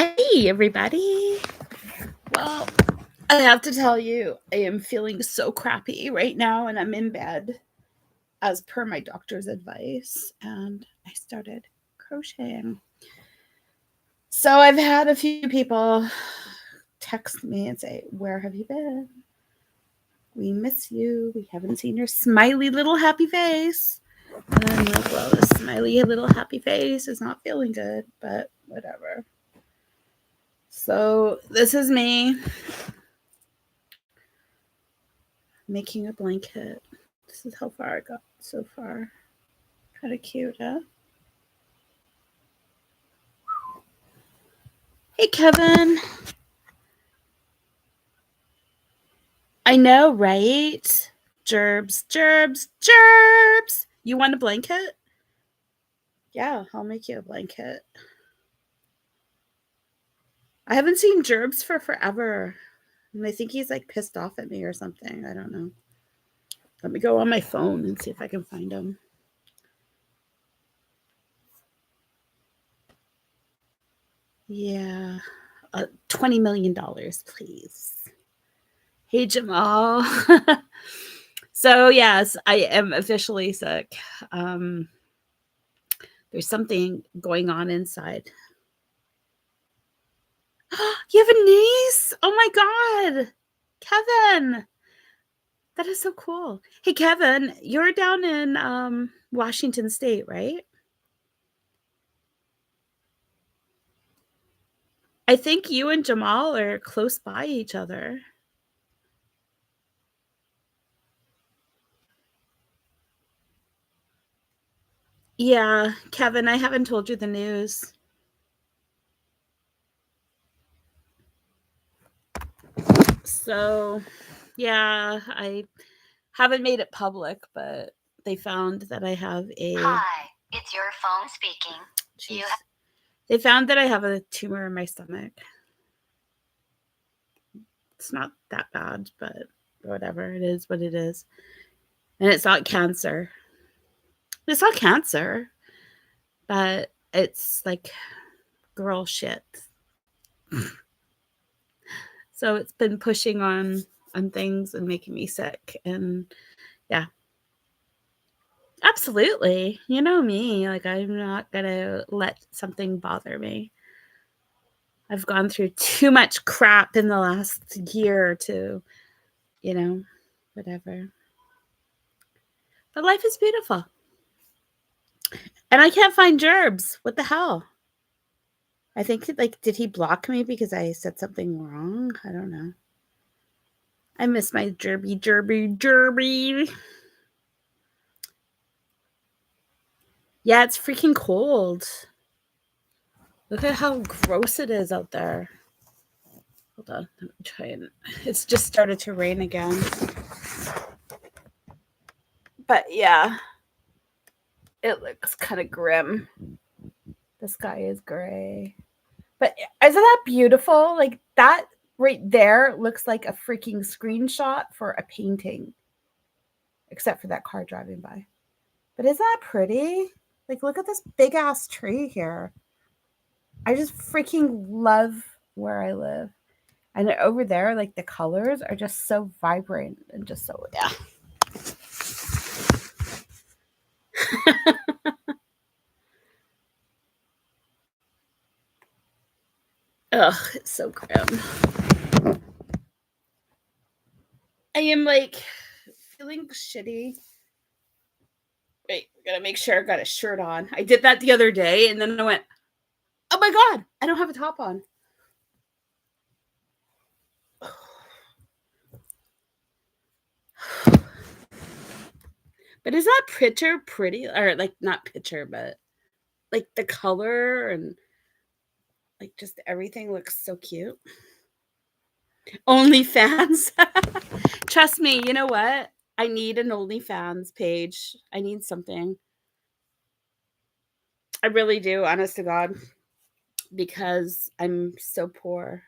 Hey, everybody. Well, I have to tell you, I am feeling so crappy right now, and I'm in bed as per my doctor's advice. And I started crocheting. So I've had a few people text me and say, "Where have you been? We miss you. We haven't seen your smiley little happy face." And I'm like, well, this smiley little happy face is not feeling good, but whatever. So this is me making a blanket. This is how far I got so far. Kind of cute, huh? Hey, Kevin. I know, right? Gerbs, gerbs, gerbs. You want a blanket? Yeah, I'll make you a blanket. I haven't seen Gerbs for forever. And I think he's like pissed off at me or something. I don't know. Let me go on my phone and see if I can find him. Yeah. $20 million, please. Hey, Jamal. So, yes, I am officially sick. Um, there's something going on inside. You have a niece? Oh my God. Kevin. That is so cool. Hey, Kevin, you're down in Washington State, right? I think you and Jamal are close by each other. Yeah, Kevin, I haven't told you the news. So, yeah, I haven't made it public, but they found that I have a. Hi, it's your phone speaking. Jeez. They found that I have a tumor in my stomach. It's not that bad, but whatever. It is what it is. And it's not cancer. It's not cancer, but it's like girl shit. So it's been pushing on things and making me sick. And yeah. Absolutely. You know me. Like, I'm not going to let something bother me. I've gone through too much crap in the last year to, whatever. But life is beautiful. And I can't find Gerbs. What the hell? I think, like, did he block me because I said something wrong? I don't know. I miss my Jerby, Jerby, Jerby. Yeah, it's freaking cold. Look at how gross it is out there. Hold on. Let me try and. It's just started to rain again. But yeah, it looks kind of grim. The sky is gray. But isn't that beautiful? Like, that right there looks like a freaking screenshot for a painting. Except for that car driving by. But isn't that pretty? Like, look at this big ass tree here. I just freaking love where I live. And over there, like, the colors are just so vibrant and just so, yeah. Ugh, it's so grim. I am like feeling shitty. Wait, I gotta make sure I got a shirt on. I did that the other day and then I went, oh my God, I don't have a top on. But is that picture pretty? Or like, not picture, but like the color and like just everything looks so cute. OnlyFans. Trust me, you know what? I need an OnlyFans page. I need something. I really do, honest to God, because I'm so poor.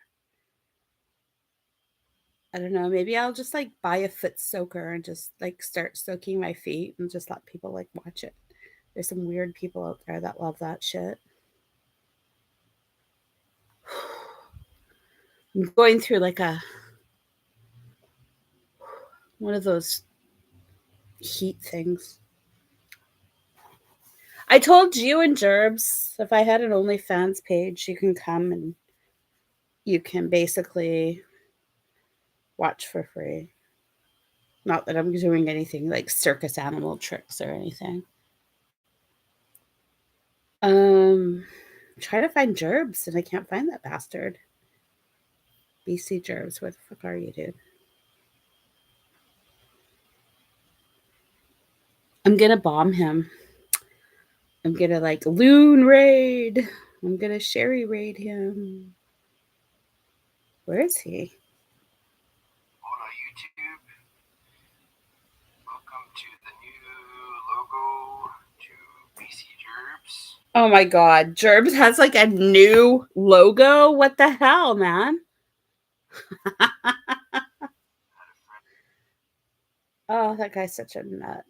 I don't know. Maybe I'll just like buy a foot soaker and just like start soaking my feet and just let people like watch it. There's some weird people out there that love that shit. I'm going through like a one of those heat things. I told you and Gerbs if I had an OnlyFans page, you can come and you can basically watch for free. Not that I'm doing anything like circus animal tricks or anything. Um, try to find Gerbs and I can't find that bastard. BC Gerbs, where the fuck are you, dude? I'm gonna bomb him. I'm gonna like loon raid. I'm gonna Sheri raid him. Where is he? Hola YouTube. Welcome to the new logo to BC Gerbs. Oh my god, Gerbs has like a new logo. What the hell, man? Oh, that guy's such a nut.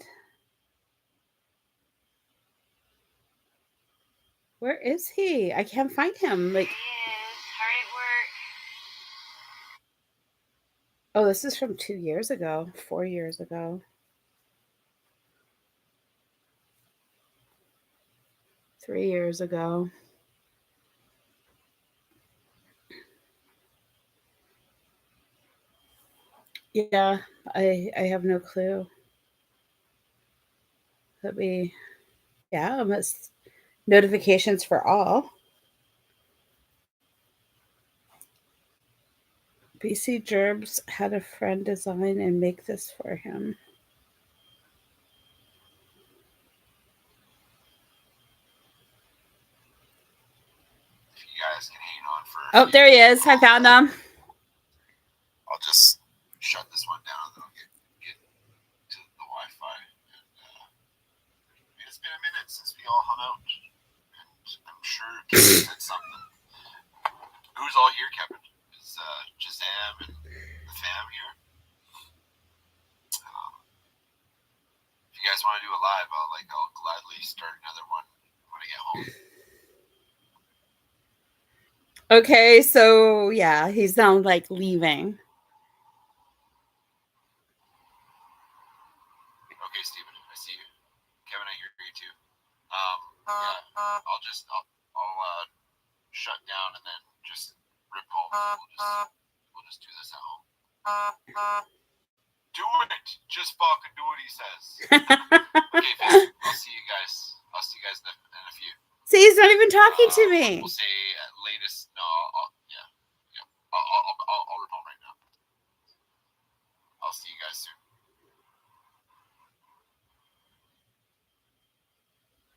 Where is he? I can't find him. Like, He is hard at work. oh, this is from 2 years ago, 4 years ago. 3 years ago. Yeah, I have no clue. Let me, yeah, must notifications for all. BC Gerbs had a friend design and make this for him. If you guys can hang on for Oh, there he is. I found him. I'll just shut this one down and then I'll get to the Wi-Fi. And it's been a minute since we all hung out. And I'm sure Kevin said something. Who's all here, Kevin? Is Jazam and the fam here? If you guys want to do a live, I'll gladly start another one when I get home. Okay, so yeah, he's now like leaving. Okay, Steven, I see you. Kevin, I hear you too. Yeah, I'll shut down and then just rip home. We'll just do this at home. Do it! Just fucking do what he says. Okay, fam, I'll see you guys. I'll see you guys in a few. See, he's not even talking to me. We'll say at latest. No, I'll rip home right now. I'll see you guys soon.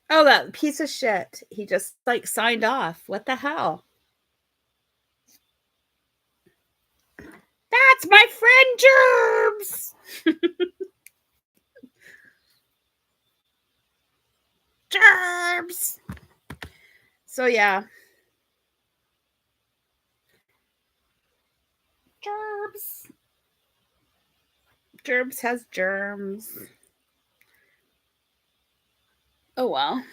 Oh, that piece of shit. He just like signed off. What the hell? That's my friend Gerbs. Gerbs. So yeah. Gerbs. Gerbs has germs. Oh well.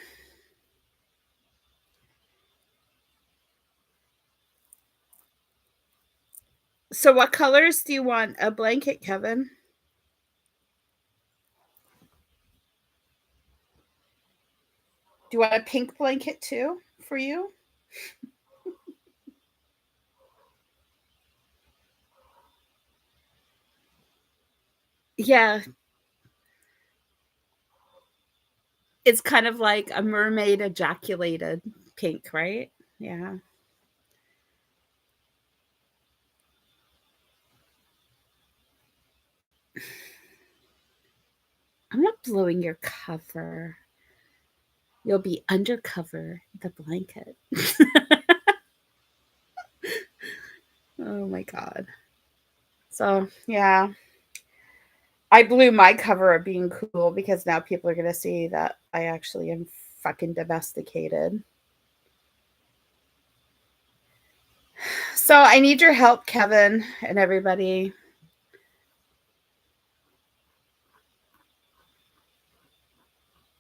So what colors do you want a blanket, Kevin? Do you want a pink blanket too for you? Yeah. It's kind of like a mermaid ejaculated pink, right? Yeah. I'm not blowing your cover. You'll be undercover the blanket. Oh my god. So, yeah. I blew my cover of being cool because now people are going to see that I actually am fucking domesticated. So, I need your help, Kevin, and everybody.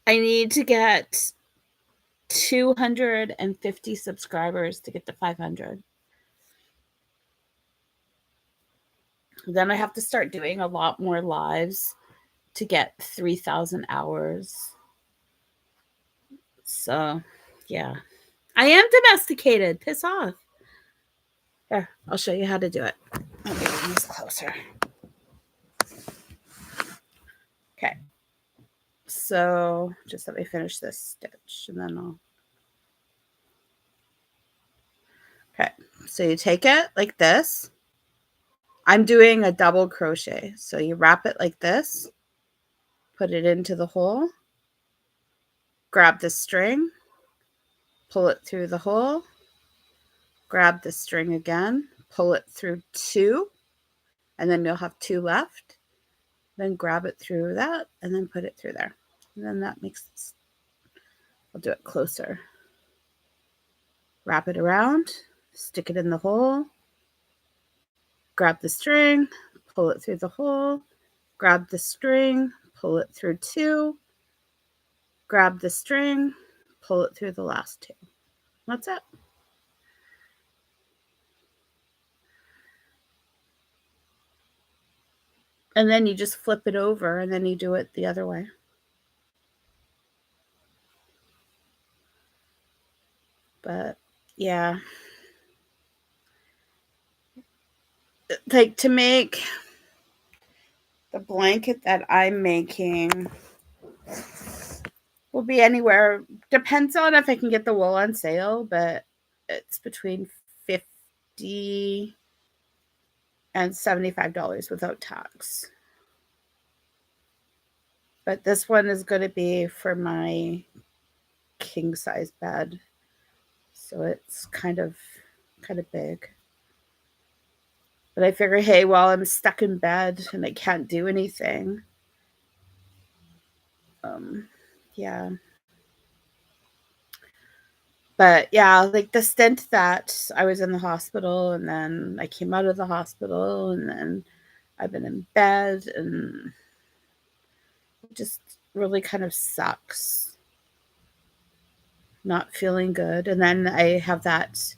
I need to get 250 subscribers to get to 500. Then I have to start doing a lot more lives to get 3,000 hours. So, yeah. I am domesticated. Piss off. Here, I'll show you how to do it. Let me bring this closer. Okay. So, just let me finish this stitch and then I'll. Okay. So, you take it like this. I'm doing a double crochet. So, you wrap it like this, put it into the hole, grab the string, pull it through the hole, grab the string again, pull it through two, and then you'll have two left. Then grab it through that and then put it through there. And then that makes this. I'll do it closer. Wrap it around, stick it in the hole, grab the string, pull it through the hole, grab the string, pull it through two, grab the string, pull it through the last two. That's it. And then you just flip it over and then you do it the other way. But yeah, like to make the blanket that I'm making will be anywhere, depends on if I can get the wool on sale, but it's between 50 and $75 without tax. But this one is going to be for my king size bed. So it's kind of big. But I figure, hey, while I'm stuck in bed and I can't do anything, yeah. But yeah, like the stint that I was in the hospital and then I came out of the hospital and then I've been in bed and it just really kind of sucks. Not feeling good. And then I have that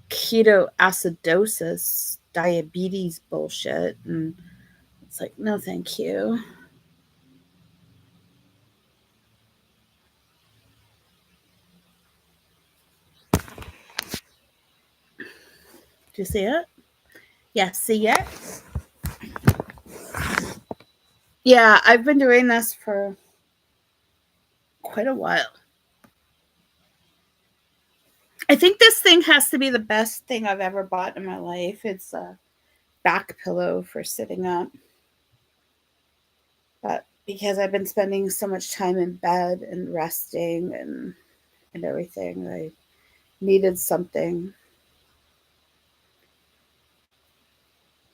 ketoacidosis diabetes bullshit. And it's like, no, thank you. Do you see it? Yeah, see it? Yeah, I've been doing this for quite a while. I think this thing has to be the best thing I've ever bought in my life. It's a back pillow for sitting up. But because I've been spending so much time in bed and resting and everything, I needed something.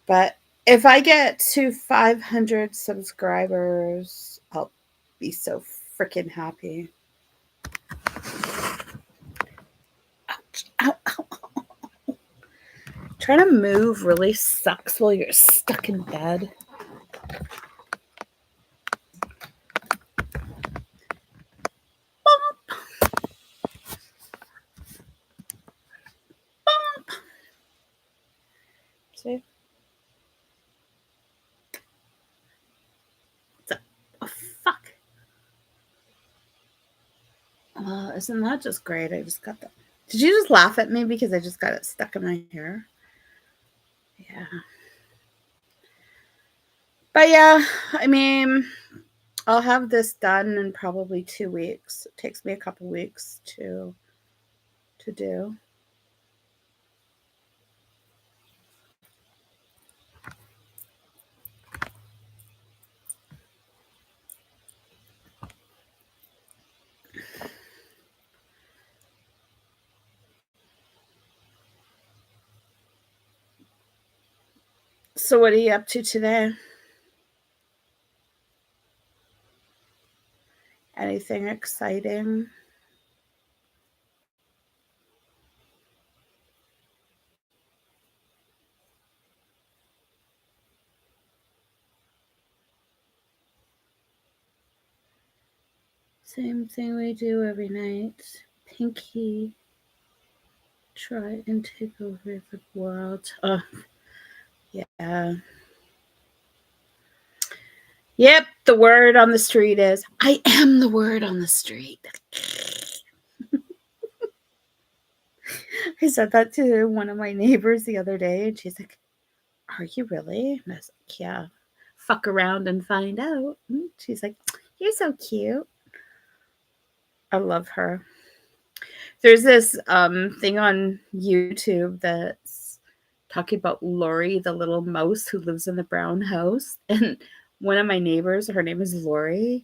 But if I get to 500 subscribers, I'll be so freaking happy. Ouch, ow, ow, ow. Trying to move really sucks while you're stuck in bed. Bump. Bump. See? Oh, fuck. Isn't that just great? I just got that. Did you just laugh at me because I just got it stuck in my hair? Yeah. But yeah, I mean, I'll have this done in probably 2 weeks. It takes me a couple weeks to do. So what are you up to today? Anything exciting? Same thing we do every night. Pinky, try and take over the world. Oh, yeah. Yep, the word on the street is, I am the word on the street. I said that to one of my neighbors the other day, and she's like, are you really? And I was like, yeah. Fuck around and find out. She's like, you're so cute. I love her. There's this thing on YouTube that's talking about Lori, the little mouse who lives in the brown house. And one of my neighbors, her name is Lori.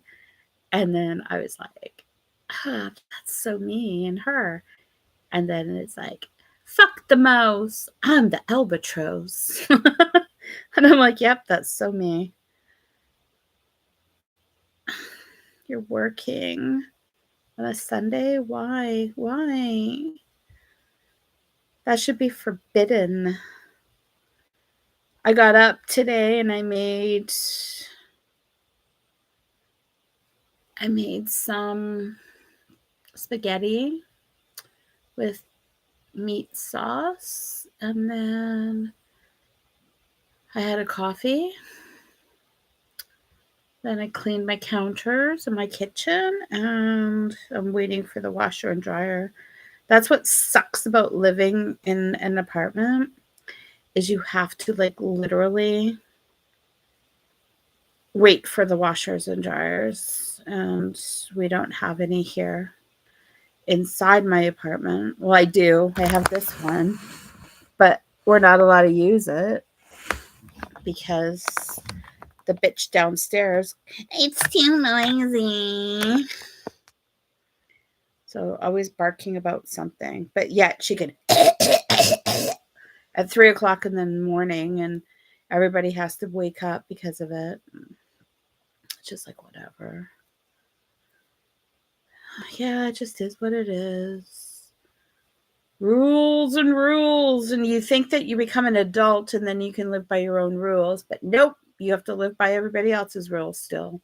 And then I was like, that's so me and her. And then it's like, fuck the mouse. I'm the albatross. And I'm like, yep, that's so me. You're working on a Sunday? Why? Why? That should be forbidden. I got up today and I made some spaghetti with meat sauce, and then I had a coffee. Then I cleaned my counters in my kitchen, and I'm waiting for the washer and dryer. That's what sucks about living in an apartment, is you have to like literally wait for the washers and dryers, and we don't have any here inside my apartment. Well, I do. I have this one, but we're not allowed to use it because the bitch downstairs, it's too noisy. So always barking about something. But yet she could at 3 o'clock in the morning, and everybody has to wake up because of it. It's just like whatever. Yeah, it just is what it is. Rules and rules. And you think that you become an adult and then you can live by your own rules, but nope, you have to live by everybody else's rules still,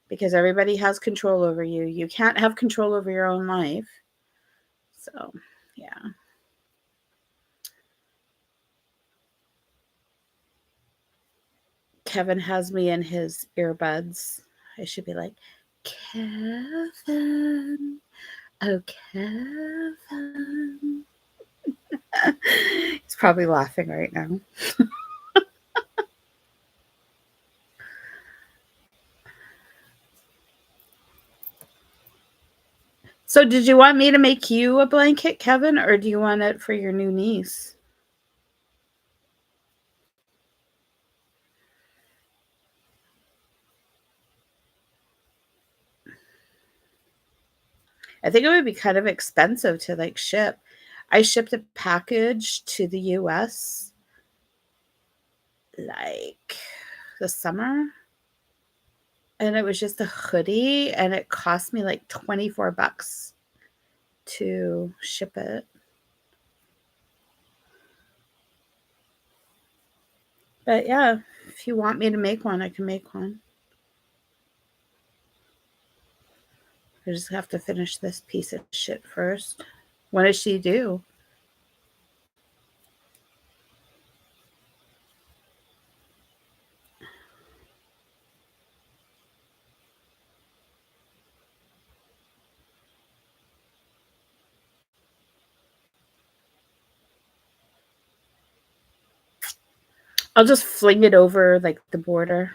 because everybody has control over you. You can't have control over your own life. So, yeah. Kevin has me in his earbuds. I should be like, Kevin. Oh, Kevin. He's probably laughing right now. So, did you want me to make you a blanket, Kevin, or do you want it for your new niece? I think it would be kind of expensive to like ship. I shipped a package to the US like the summer, and it was just a hoodie, and it cost me like $24 to ship it. But yeah, if you want me to make one, I can make one. I just have to finish this piece of shit first. What does she do? I'll just fling it over like the border.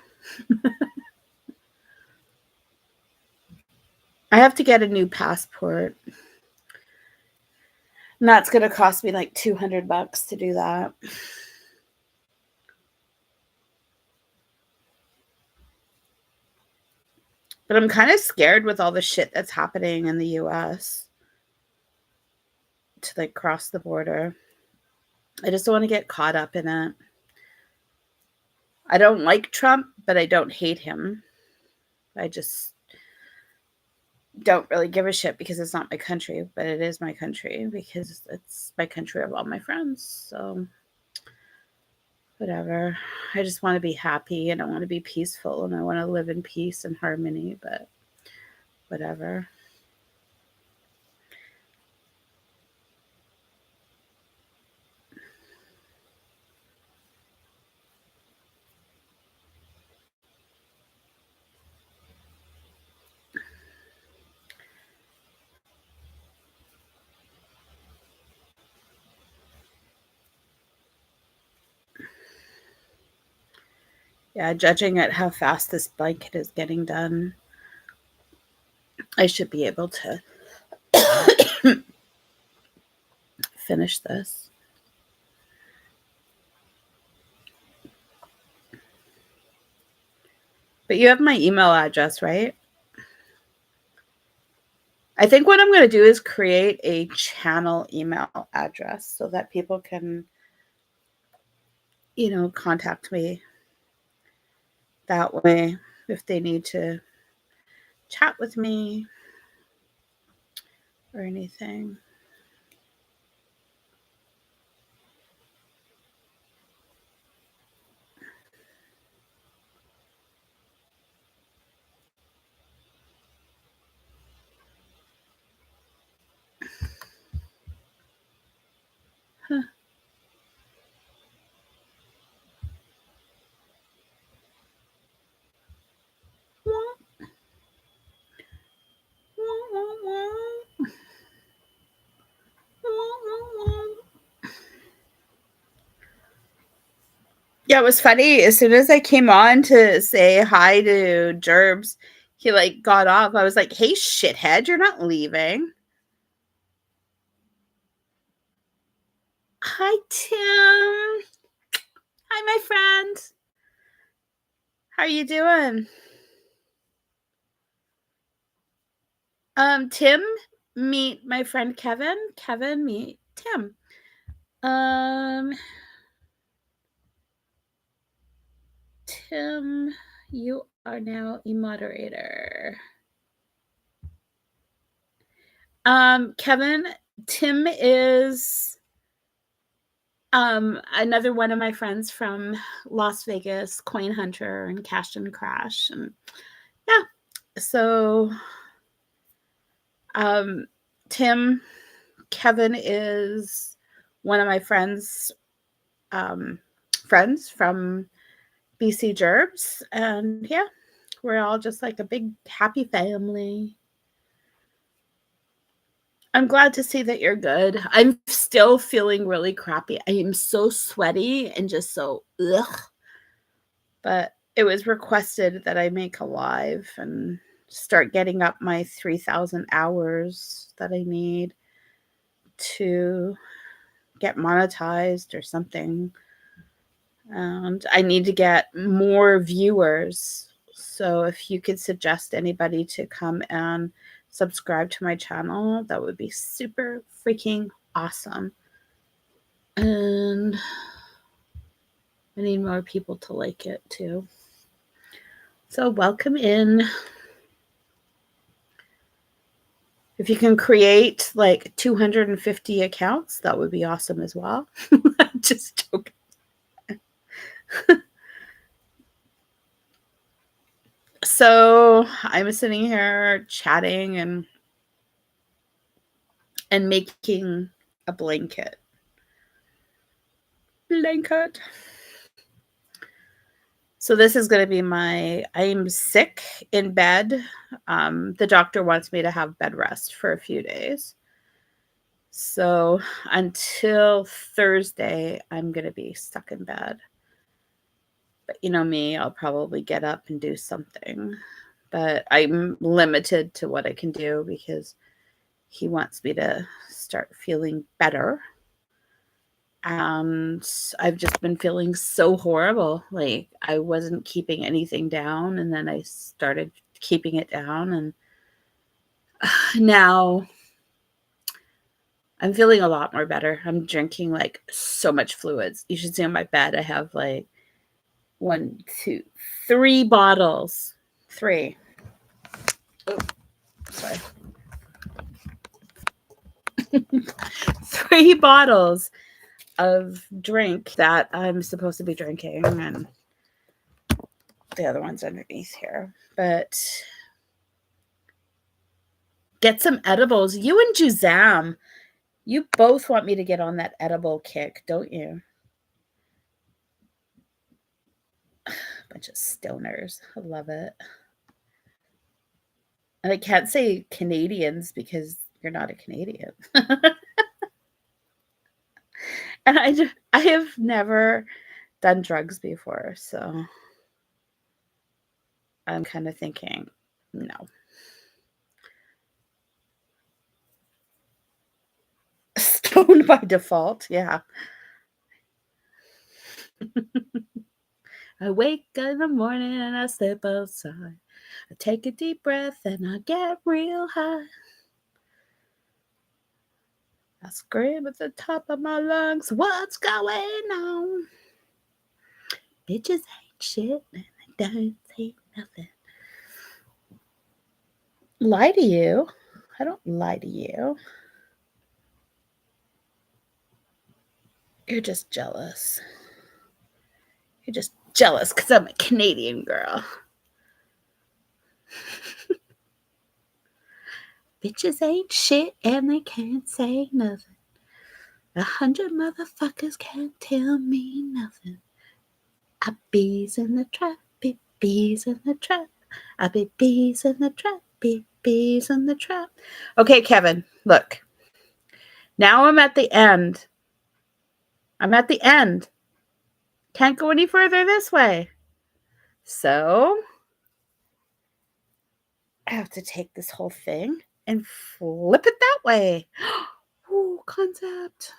I have to get a new passport. And that's going to cost me like $200 to do that. But I'm kind of scared with all the shit that's happening in the US to like cross the border. I just don't want to get caught up in it. I don't like Trump, but I don't hate him. I just don't really give a shit because it's not my country, but it is my country because it's my country of all my friends. So whatever. I just want to be happy, and I want to be peaceful, and I want to live in peace and harmony, but whatever. Yeah, judging at how fast this blanket is getting done, I should be able to finish this. But you have my email address, right? I think what I'm going to do is create a channel email address so that people can, contact me that way if they need to chat with me or anything. Huh. Yeah, it was funny. As soon as I came on to say hi to Gerbs, he like got off. I was like, "Hey, shithead, you're not leaving." Hi, Tim. Hi, my friend. How are you doing? Tim, meet my friend Kevin. Kevin, meet Tim. Tim, you are now a moderator. Kevin, Tim is another one of my friends from Las Vegas, Coin Hunter and Cash and Crash. And yeah, so Tim, Kevin is one of my friends from BC Gerbs. And yeah, we're all just like a big happy family. I'm glad to see that you're good. I'm still feeling really crappy. I am so sweaty and just so ugh. But it was requested that I make a live and start getting up my 3,000 hours that I need to get monetized or something. And I need to get more viewers. So if you could suggest anybody to come and subscribe to my channel, that would be super freaking awesome. And I need more people to like it too. So welcome in. If you can create like 250 accounts, that would be awesome as well. Just joking. So I'm sitting here chatting and making a blanket. So this is going to be I'm sick in bed. The doctor wants me to have bed rest for a few days. So until Thursday, I'm going to be stuck in bed. But you know me, I'll probably get up and do something. But I'm limited to what I can do because he wants me to start feeling better. And I've just been feeling so horrible. Like I wasn't keeping anything down, and then I started keeping it down, and now I'm feeling a lot more better. I'm drinking like so much fluids. You should see on my bed. I have like 1, 2, 3 bottles. 3. Oh, sorry. 3 bottles of drink that I'm supposed to be drinking, and the other one's underneath here. But get some edibles. You and Juzam, you both want me to get on that edible kick, don't you? Bunch of stoners. I love it. And I can't say Canadians because you're not a Canadian. And I have never done drugs before, so I'm kind of thinking, no. Stoned by default, yeah. I wake in the morning and I step outside. I take a deep breath and I get real high. I scream at the top of my lungs, what's going on? Bitches ain't shit and they don't say nothing. Lie to you? I don't lie to you. You're just jealous. You're just jealous because I'm a Canadian girl. Bitches ain't shit and they can't say nothing. 100 motherfuckers can't tell me nothing. I bees in the trap, be bees in the trap. I be bees in the trap, be bees in the trap. Okay, Kevin, look. Now I'm at the end. I'm at the end. Can't go any further this way. So I have to take this whole thing and flip it that way. Ooh, concept.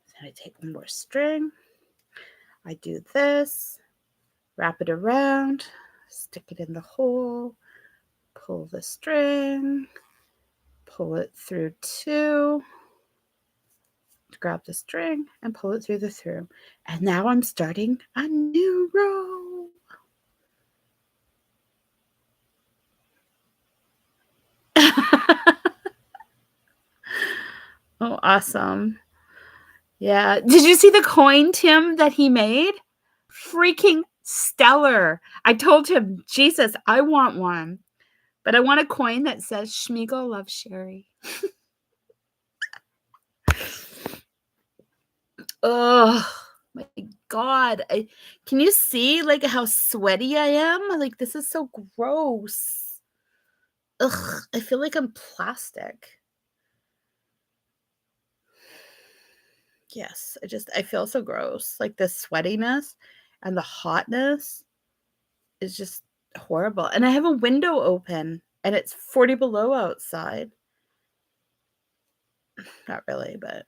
So I take one more string. I do this, wrap it around, stick it in the hole, pull the string, pull it through two, grab the string and pull it through the through. And now I'm starting a new row. Oh, awesome. Yeah. Did you see the coin, Tim, that he made? Freaking stellar. I told him, Jesus, I want one. But I want a coin that says Schmiegel loves Sheri. Oh my God. Can you see like how sweaty I am? Like this is so gross. Ugh, I feel like I'm plastic. Yes, I feel so gross. Like the sweatiness and the hotness is just horrible. And I have a window open and it's 40 below outside. Not really, but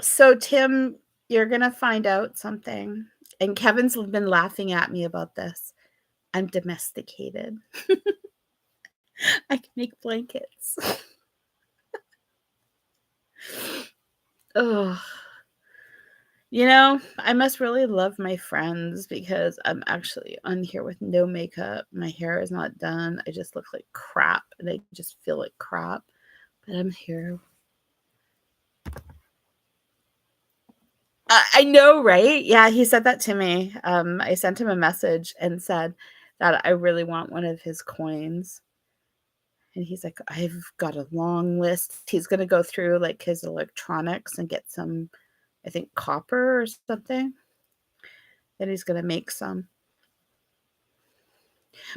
so Tim, you're gonna find out something. And Kevin's been laughing at me about this. I'm domesticated. I can make blankets. Oh, I must really love my friends because I'm actually on here with no makeup. My hair is not done. I just look like crap and I just feel like crap. But I'm here. I know, right? Yeah, he said that to me. I sent him a message and said that I really want one of his coins. And he's like, I've got a long list. He's going to go through like his electronics and get some, I think, copper or something. Then he's going to make some.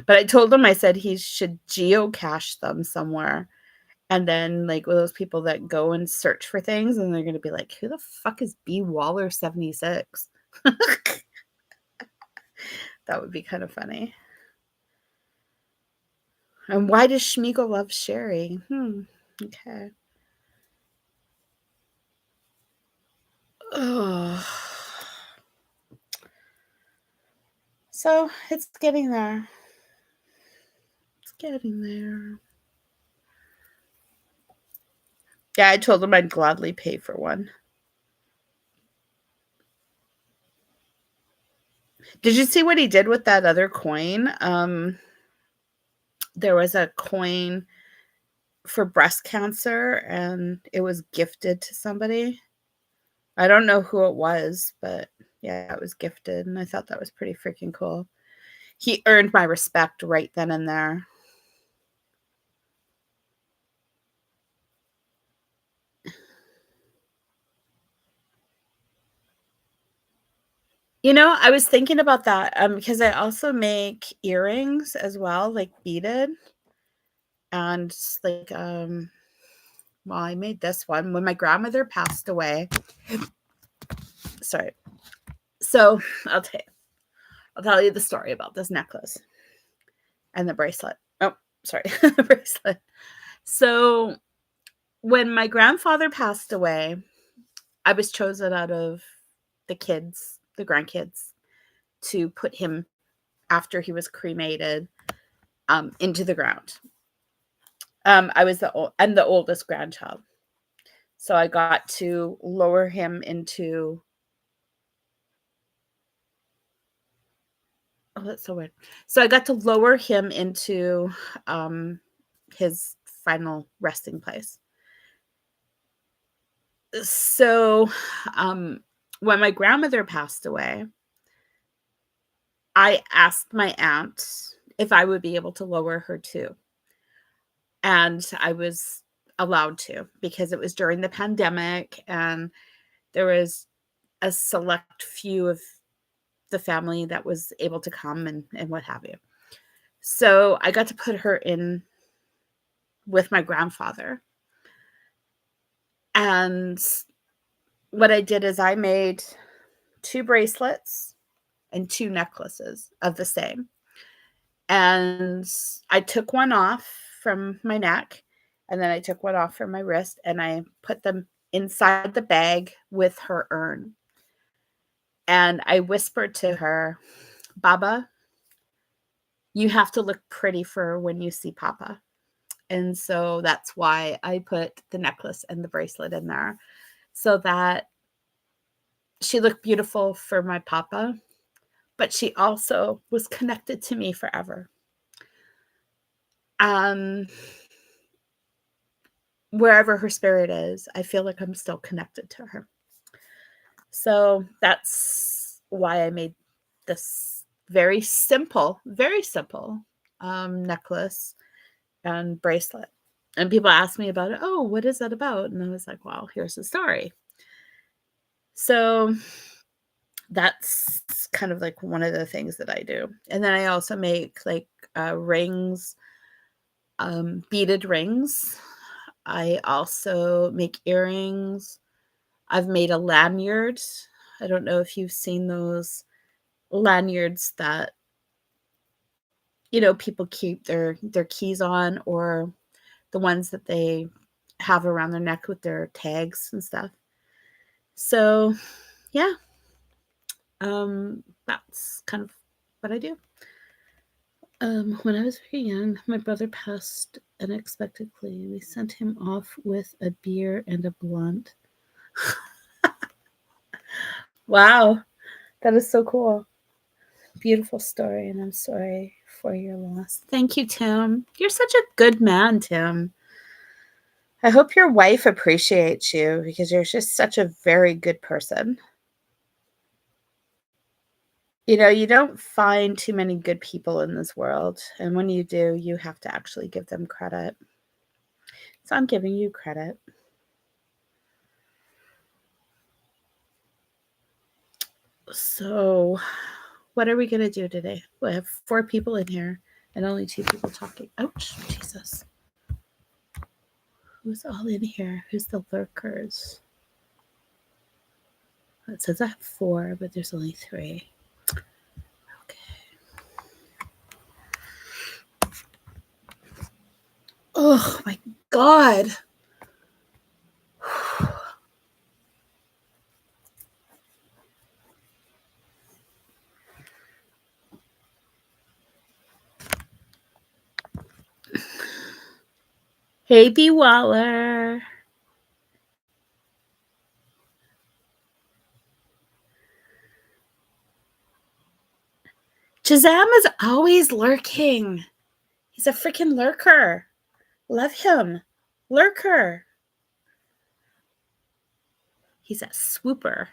But I told him, I said he should geocache them somewhere. And then, like, with those people that go and search for things, and they're going to be like, who the fuck is B. Waller 76? That would be kind of funny. And why does Schmiegel love Sheri? Okay. Oh. So it's getting there. It's getting there. Yeah, I told him I'd gladly pay for one. Did you see what he did with that other coin? There was a coin for breast cancer and it was gifted to somebody. I don't know who it was, but yeah, it was gifted and I thought that was pretty freaking cool. He earned my respect right then and there. I was thinking about that because I also make earrings as well, like beaded and like Well, I made this one when my grandmother passed away. Sorry. So I'll tell you the story about this necklace and the bracelet. Oh, sorry, the bracelet. So when my grandfather passed away, I was chosen out of the grandkids, to put him after he was cremated into the ground. I was I'm the oldest grandchild, so I got to lower him into. Oh, that's so weird. So I got to lower him into his final resting place. So when my grandmother passed away, I asked my aunt if I would be able to lower her too. And I was allowed to, because it was during the pandemic and there was a select few of the family that was able to come and what have you. So I got to put her in with my grandfather. And what I did is I made 2 bracelets and 2 necklaces of the same. And I took one off from my neck, and then I took one off from my wrist, and I put them inside the bag with her urn. And I whispered to her, "Baba, you have to look pretty for when you see Papa." And so that's why I put the necklace and the bracelet in there, so that she looked beautiful for my Papa, but she also was connected to me forever. Um, Wherever her spirit is, I feel like I'm still connected to her. So that's why I made this very simple necklace and bracelet. And people ask me about it. Oh, what is that about? And I was like, well, here's the story. So that's kind of like one of the things that I do. And then I also make like rings, beaded rings. I also make earrings. I've made a lanyard. I don't know if you've seen those lanyards that people keep their keys on, or the ones that they have around their neck with their tags and stuff. So, yeah. That's kind of what I do. When I was very young, my brother passed unexpectedly. We sent him off with a beer and a blunt. Wow, that is so cool. Beautiful story, and I'm sorry for your loss. Thank you, Tim. You're such a good man, Tim. I hope your wife appreciates you, because you're just such a very good person. You don't find too many good people in this world, and when you do, you have to actually give them credit. So I'm giving you credit. So, what are we going to do today? We have 4 people in here and only 2 people talking. Ouch, Jesus. Who's all in here? Who's the lurkers? It says I have 4, but there's only 3. Okay. Oh my God. Hey, B. Waller. Shazam is always lurking. He's a freaking lurker. Love him. Lurker. He's a swooper.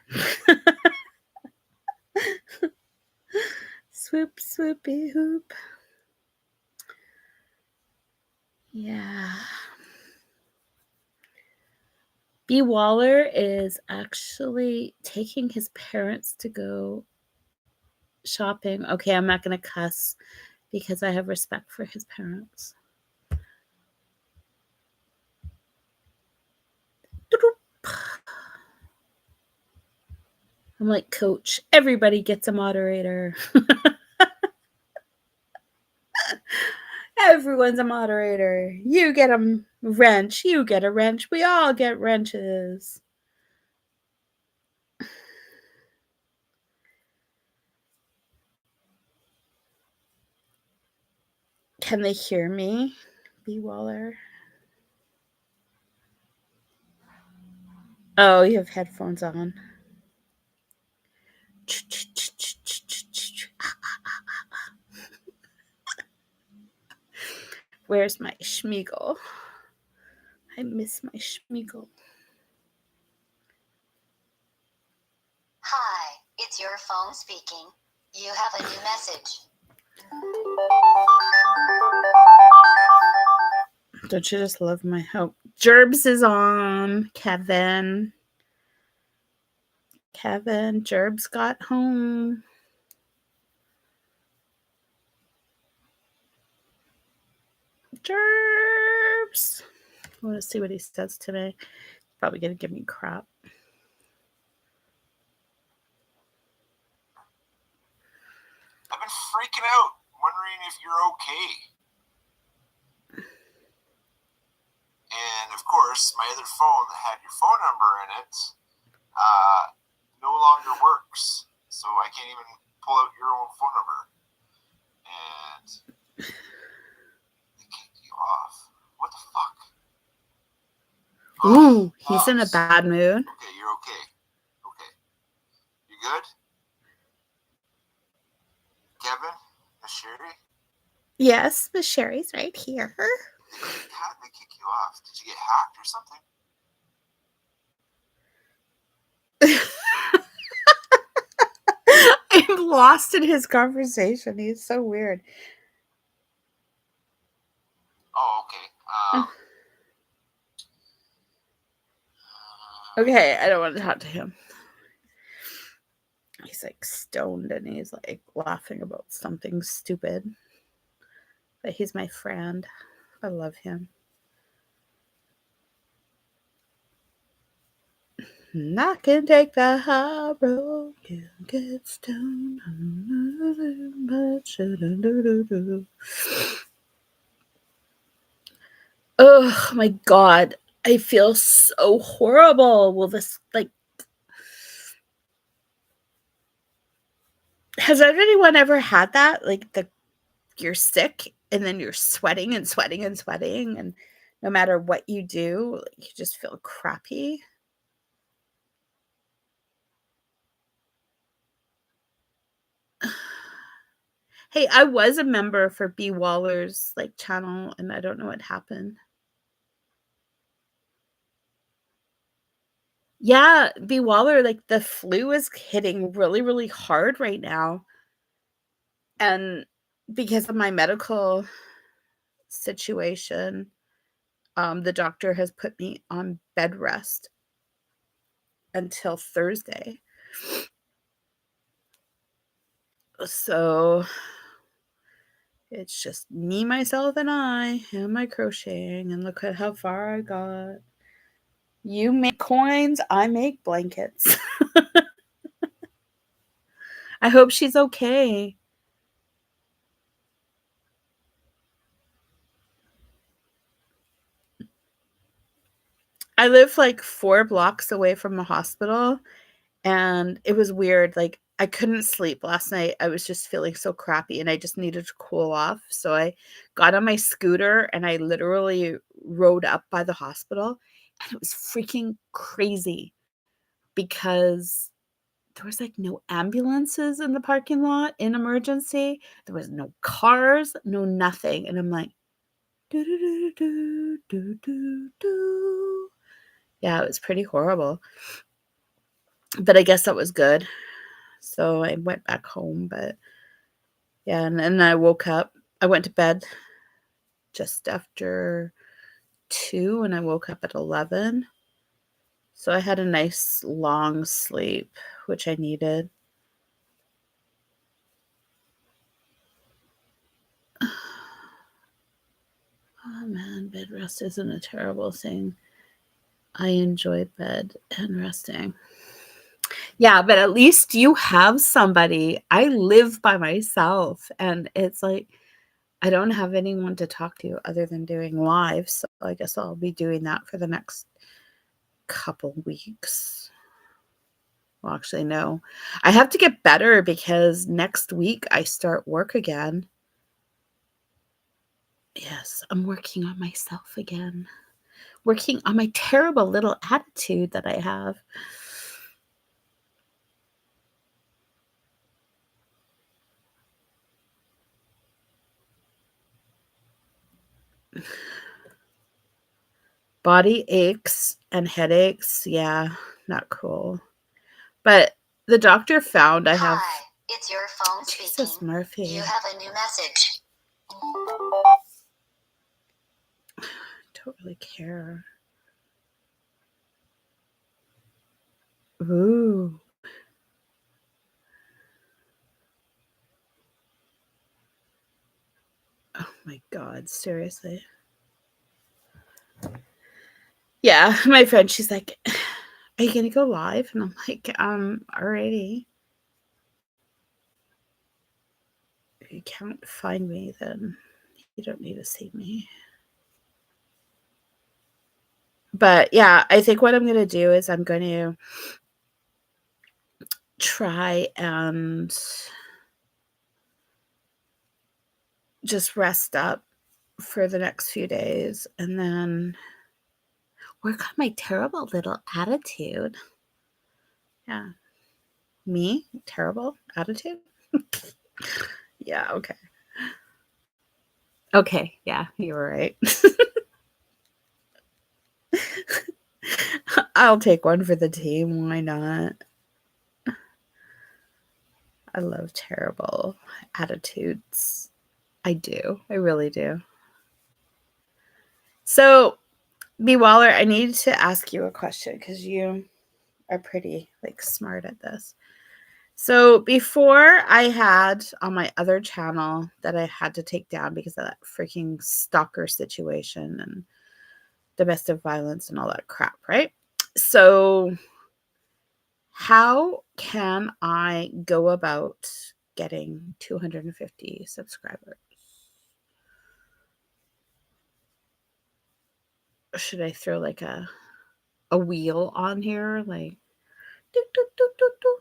Swoop, swoopy, hoop. Yeah. B. Waller is actually taking his parents to go shopping. Okay, I'm not going to cuss because I have respect for his parents. I'm like, Coach, everybody gets a moderator. Everyone's a moderator. You get a wrench. You get a wrench. We all get wrenches. Can they hear me? B. Waller. Oh, you have headphones on. Where's my Schmiegel? I miss my Schmiegel. Hi, it's your phone speaking. You have a new message. Don't you just love my hope? Gerbs is on. Kevin, Gerbs got home. Gerbs. I want to see what he says today. Probably going to give me crap. I've been freaking out, wondering if you're okay. And of course, my other phone that had your phone number in it no longer works. So I can't even pull out your own phone number. And they kicked you off. What the fuck? Ooh, he's in a bad mood. Okay, you're okay. Okay. You good? Kevin? Miss Sheri? Yes, Miss Sheri's right here. How did they kick you off? Did you get hacked or something? I'm lost in his conversation. He's so weird. Oh, okay. Okay, I don't want to talk to him. He's like stoned and he's like laughing about something stupid. But he's my friend. I love him. And I can take the high road, you get stoned. Oh my god, I feel so horrible. Will this like? Has anyone ever had that? Like you're sick and then you're sweating and sweating and sweating, and no matter what you do, like, you just feel crappy. Hey, I was a member for B Waller's like channel, and I don't know what happened. Yeah, B Waller, like the flu is hitting really, really hard right now. And because of my medical situation, the doctor has put me on bed rest until Thursday. So it's just me, myself, and I and my crocheting, and look at how far I got. You make coins, I make blankets. I hope she's okay. I live like 4 blocks away from the hospital, and it was weird. Like, I couldn't sleep last night. I was just feeling so crappy and I just needed to cool off. So I got on my scooter and I literally rode up by the hospital, and it was freaking crazy because there was like no ambulances in the parking lot in emergency. There was no cars, no nothing. And I'm like, do do do do do do do. Yeah, it was pretty horrible. But I guess that was good. So I went back home, but yeah, and then I woke up. I went to bed just after 2 and I woke up at 11. So I had a nice long sleep, which I needed. Oh man, bed rest isn't a terrible thing. I enjoy bed and resting. Yeah, but at least you have somebody. I live by myself, and it's like I don't have anyone to talk to other than doing live. So I guess I'll be doing that for the next couple weeks. Well, actually, no. I have to get better because next week I start work again. Yes, I'm working on myself again. Working on my terrible little attitude that I have. Body aches and headaches. Yeah, not cool. But the doctor found I have. Hi, it's your phone Jesus, speaking. Murphy. You have a new message. Don't really care. Ooh. Oh my God, seriously. Yeah, my friend, she's like, are you gonna go live? And I'm like, alrighty. If you can't find me, then you don't need to see me. But yeah, I think what I'm gonna do is I'm going to try and just rest up for the next few days and then work on my terrible little attitude. Yeah. Me? Terrible attitude? Yeah, okay. Okay, yeah, you were right. I'll take one for the team. Why not? I love terrible attitudes. I do. I really do. So, B. Waller, I need to ask you a question because you are pretty smart at this. So before I had on my other channel that I had to take down because of that freaking stalker situation and domestic violence and all that crap, right? So how can I go about getting 250 subscribers? Should I throw like a wheel on here? Like doo, doo, doo, doo, doo.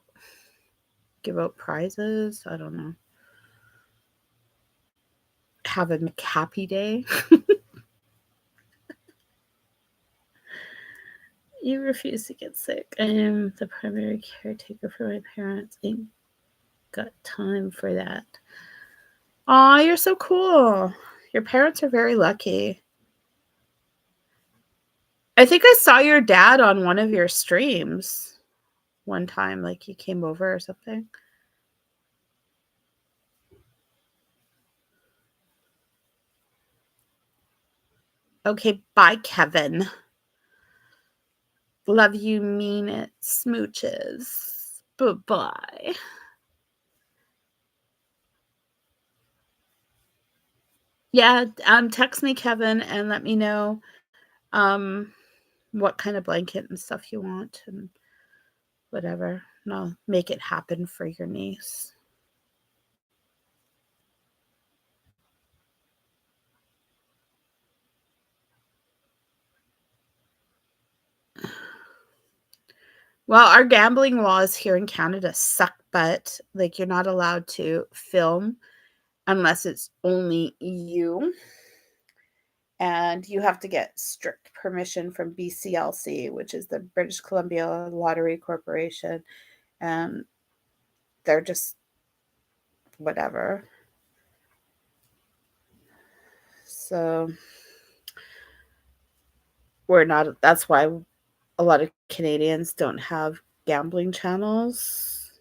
Give out prizes? I don't know. Have a happy day. You refuse to get sick. I am the primary caretaker for my parents. Ain't got time for that. Aw, you're so cool. Your parents are very lucky. I think I saw your dad on one of your streams one time, like he came over or something. Okay, bye, Kevin. Love you, mean it. Smooches. Bye-bye. Yeah, text me, Kevin, and let me know what kind of blanket and stuff you want and whatever. And I'll make it happen for your niece. Well, our gambling laws here in Canada suck butt. Like, you're not allowed to film unless it's only you. And you have to get strict permission from BCLC, which is the British Columbia Lottery Corporation. And they're just whatever. So we're not, that's why a lot of Canadians don't have gambling channels.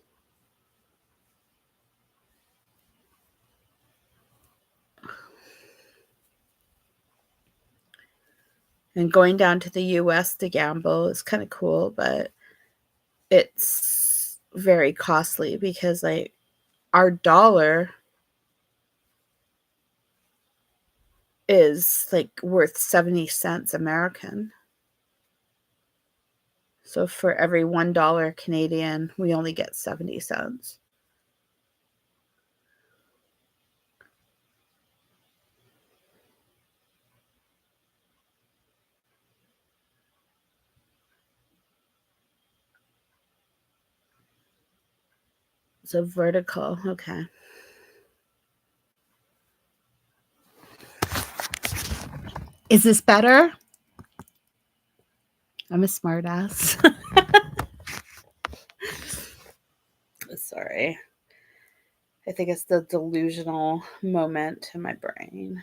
And going down to the US to gamble is kind of cool, but it's very costly because like our dollar is like worth 70 cents American. So for every $1 Canadian, we only get 70 cents. So vertical, okay. Is this better? I'm a smartass. Sorry. I think it's the delusional moment in my brain.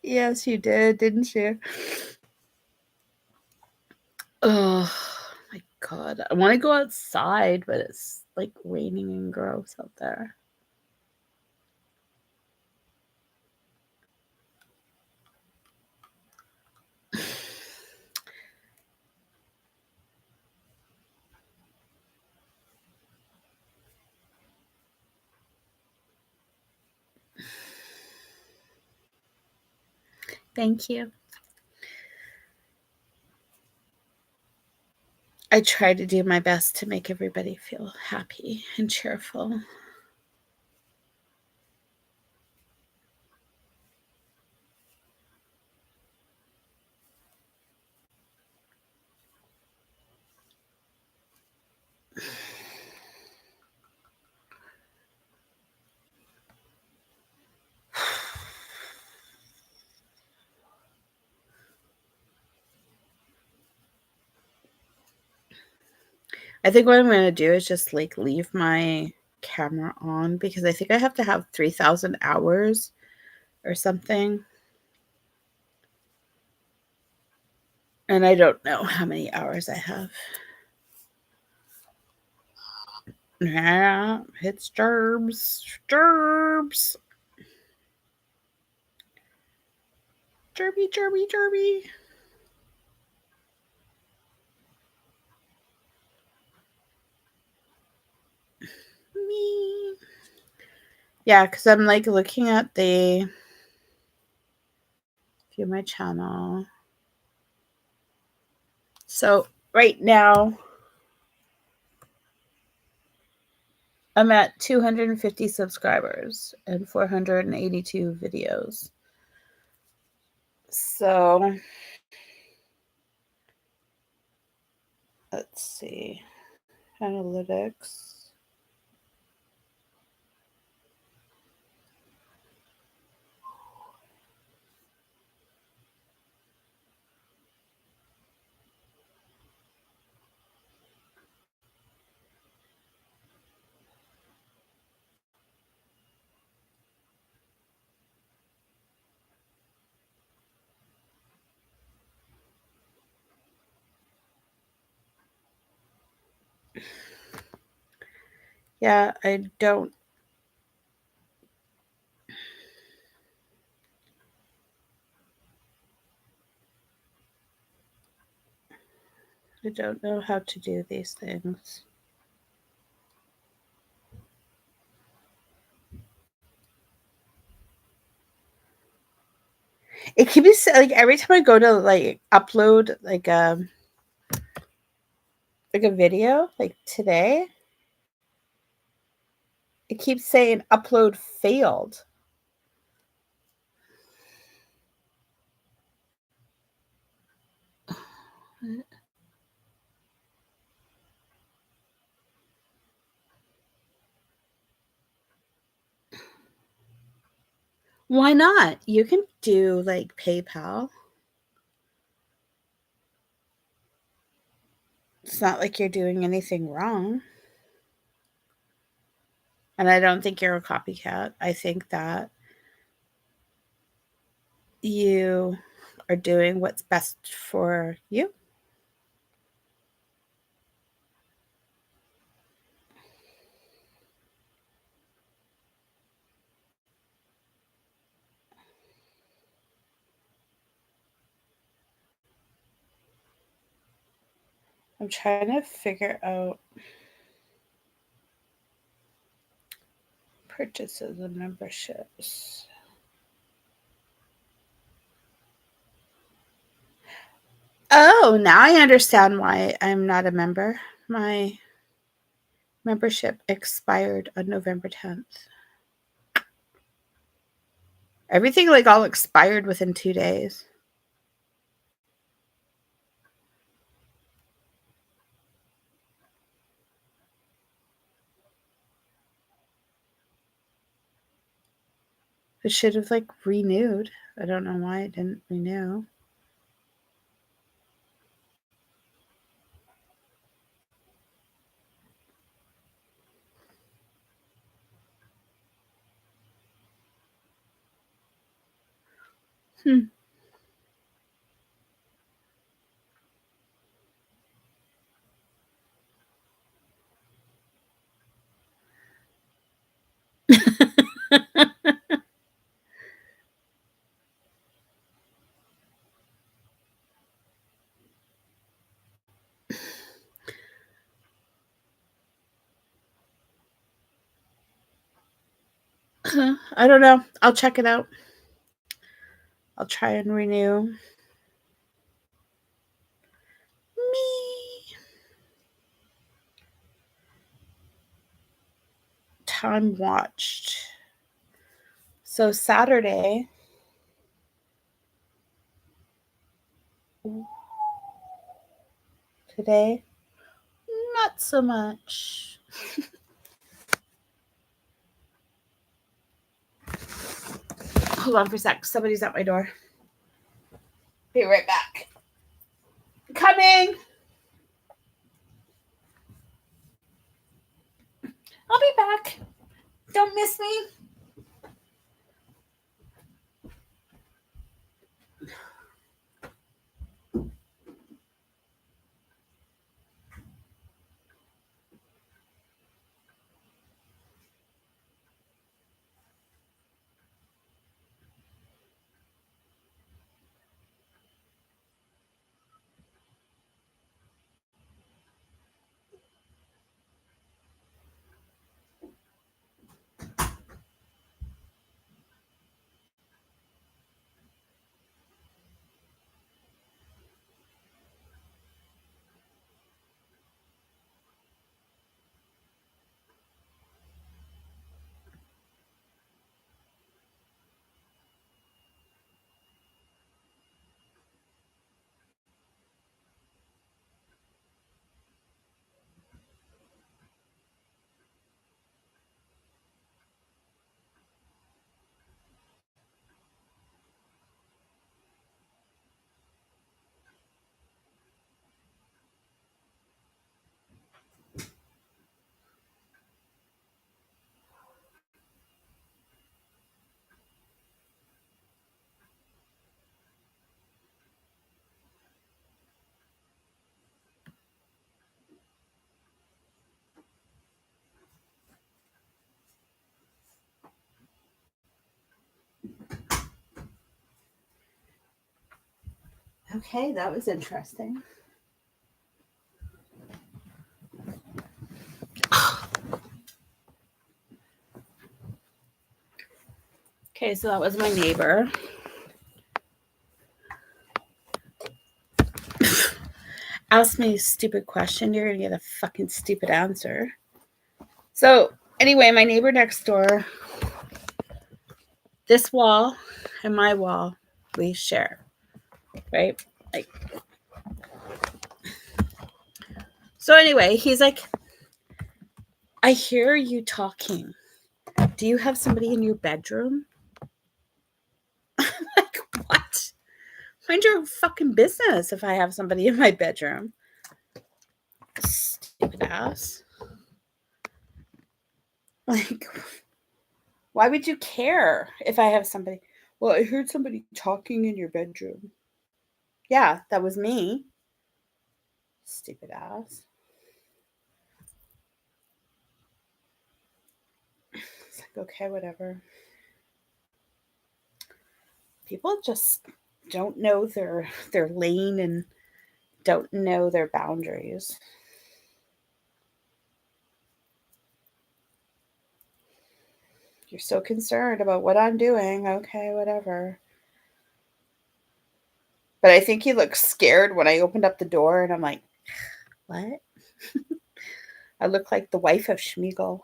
Yes, you did, didn't you? Oh my god. I want to go outside, but it's like raining and gross out there. Thank you. I try to do my best to make everybody feel happy and cheerful. I think what I'm going to do is just like leave my camera on because I think I have to have 3,000 hours or something. And I don't know how many hours I have. Yeah, it's gerbs. Gerbs. Jerby, jerby, jerby. Me. Yeah, because I'm like looking at the view my channel. So right now I'm at 250 subscribers and 482 videos. So let's see. Analytics. Yeah, I don't know how to do these things. It keeps like every time I go to like upload like a video like today, it keeps saying upload failed. Why not? You can do like PayPal. It's not like you're doing anything wrong. And I don't think you're a copycat. I think that you are doing what's best for you. I'm trying to figure out Purchases and memberships. Oh, now I understand why I'm not a member. My membership expired on November 10th. Everything like all expired within 2 days. It should have like renewed. I don't know why it didn't renew. Hmm. I don't know. I'll check it out. I'll try and renew. Me. Time watched. So Saturday. Today, not so much. Hold on for a sec. Somebody's at my door. Be right back. Coming. I'll be back. Don't miss me. Okay, that was interesting. Okay, so that was my neighbor. Ask me a stupid question, you're gonna get a fucking stupid answer. So, anyway, my neighbor next door, this wall and my wall, we share, right? Like, so anyway, he's like, I hear you talking. Do you have somebody in your bedroom? Like, what? Mind your fucking business if I have somebody in my bedroom. Stupid ass. Like, why would you care if I have somebody? Well, I heard somebody talking in your bedroom. Yeah, that was me. Stupid ass. It's like, okay, whatever. People just don't know their lane and don't know their boundaries. You're so concerned about what I'm doing. Okay, whatever. But I think he looked scared when I opened up the door, and I'm like, what? I look like the wife of Schmiegel.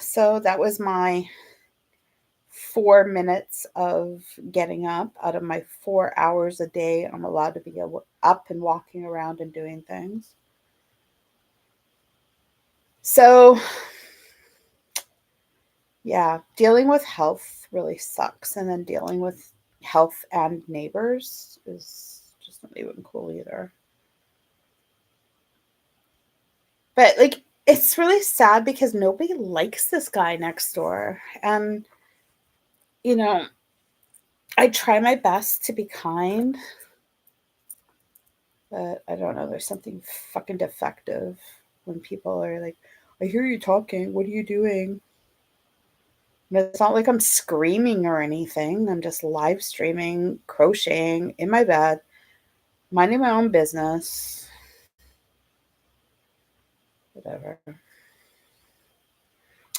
So that was my 4 minutes of getting up out of my 4 hours a day. I'm allowed to be up and walking around and doing things. So, yeah, dealing with health really sucks. And then dealing with health and neighbors is just not even cool either. But, like, it's really sad because nobody likes this guy next door. And, you know, I try my best to be kind, but I don't know. There's something fucking defective when people are like, I hear you talking. What are you doing? And it's not like I'm screaming or anything. I'm just live streaming, crocheting in my bed, minding my own business. Whatever.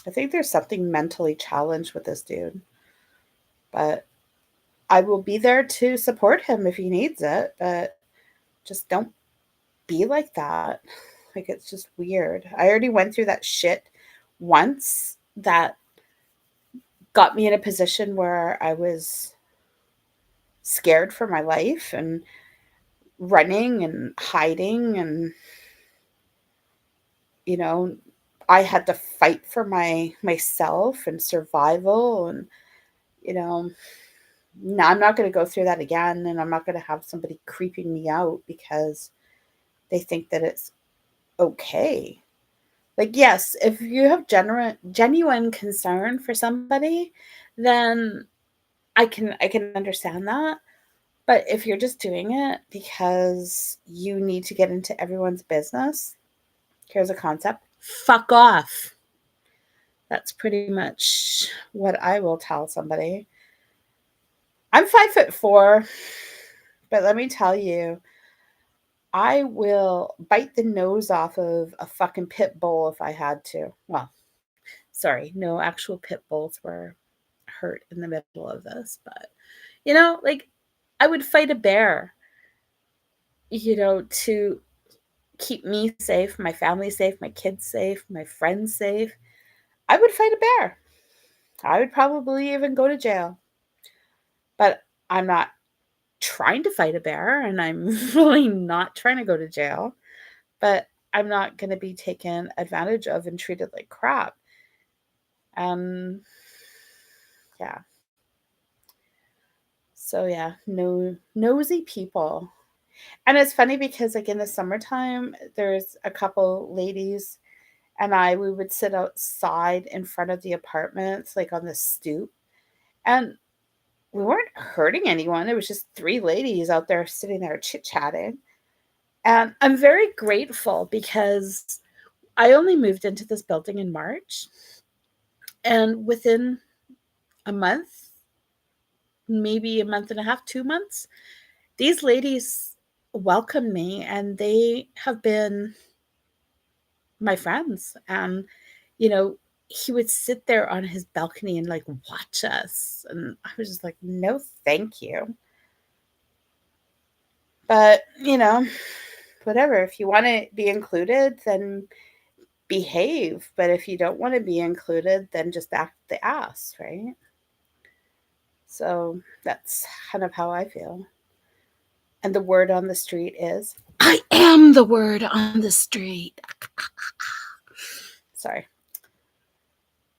I think there's something mentally challenged with this dude. But I will be there to support him if he needs it. But just don't be like that. Like, it's just weird. I already went through that shit once that got me in a position where I was scared for my life and running and hiding, and you know I had to fight for myself and survival, and you know no, I'm not going to go through that again, and I'm not going to have somebody creeping me out because they think that it's okay. Like, yes, if you have genuine concern for somebody, then I can understand that. But if you're just doing it because you need to get into everyone's business, here's a concept: fuck off. That's pretty much what I will tell somebody. I'm 5'4", but let me tell you, I will bite the nose off of a fucking pit bull if I had to. Well, sorry, no actual pit bulls were hurt in the middle of this, but like, I would fight a bear, to keep me safe, my family safe, my kids safe, my friends safe. I would fight a bear. I would probably even go to jail. But I'm not trying to fight a bear, and I'm really not trying to go to jail. But I'm not going to be taken advantage of and treated like crap. Yeah. So yeah, no nosy people. And it's funny because, like, in the summertime, there's a couple ladies and we would sit outside in front of the apartments, like on the stoop. And we weren't hurting anyone. It was just three ladies out there sitting there chit chatting. And I'm very grateful because I only moved into this building in March. And within a month, maybe a month and a half, 2 months, these ladies welcomed me and they have been my friends. And, you know, he would sit there on his balcony and like watch us. And I was just like, no, thank you. But, whatever. If you want to be included, then behave. But if you don't want to be included, then just act the ass, right? So that's kind of how I feel. And the word on the street is, I am the word on the street. Sorry.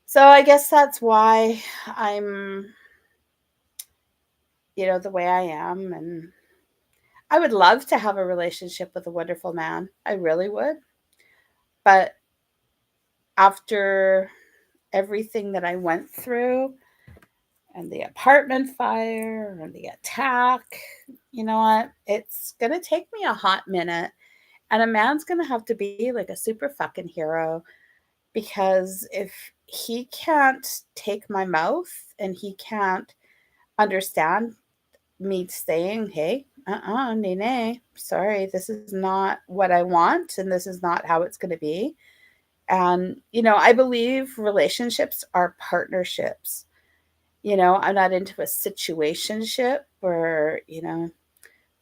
So I guess that's why I'm, the way I am. And I would love to have a relationship with a wonderful man. I really would. But after everything that I went through, and the apartment fire and the attack, you know what? It's going to take me a hot minute. And a man's going to have to be like a super fucking hero, because if he can't take my mouth and he can't understand me saying, hey, nay, sorry, this is not what I want and this is not how it's going to be, And, I believe relationships are partnerships. I'm not into a situationship or,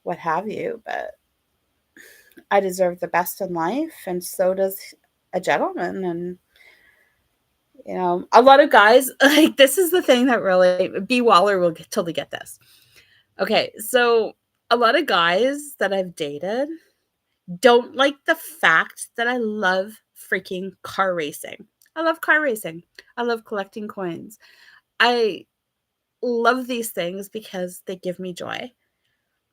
what have you, but I deserve the best in life, and so does a gentleman. And, a lot of guys, like, this is the thing that really, B. Waller will totally get this. Okay, so a lot of guys that I've dated don't like the fact that I love freaking car racing. I love car racing. I love collecting coins. I love these things because they give me joy.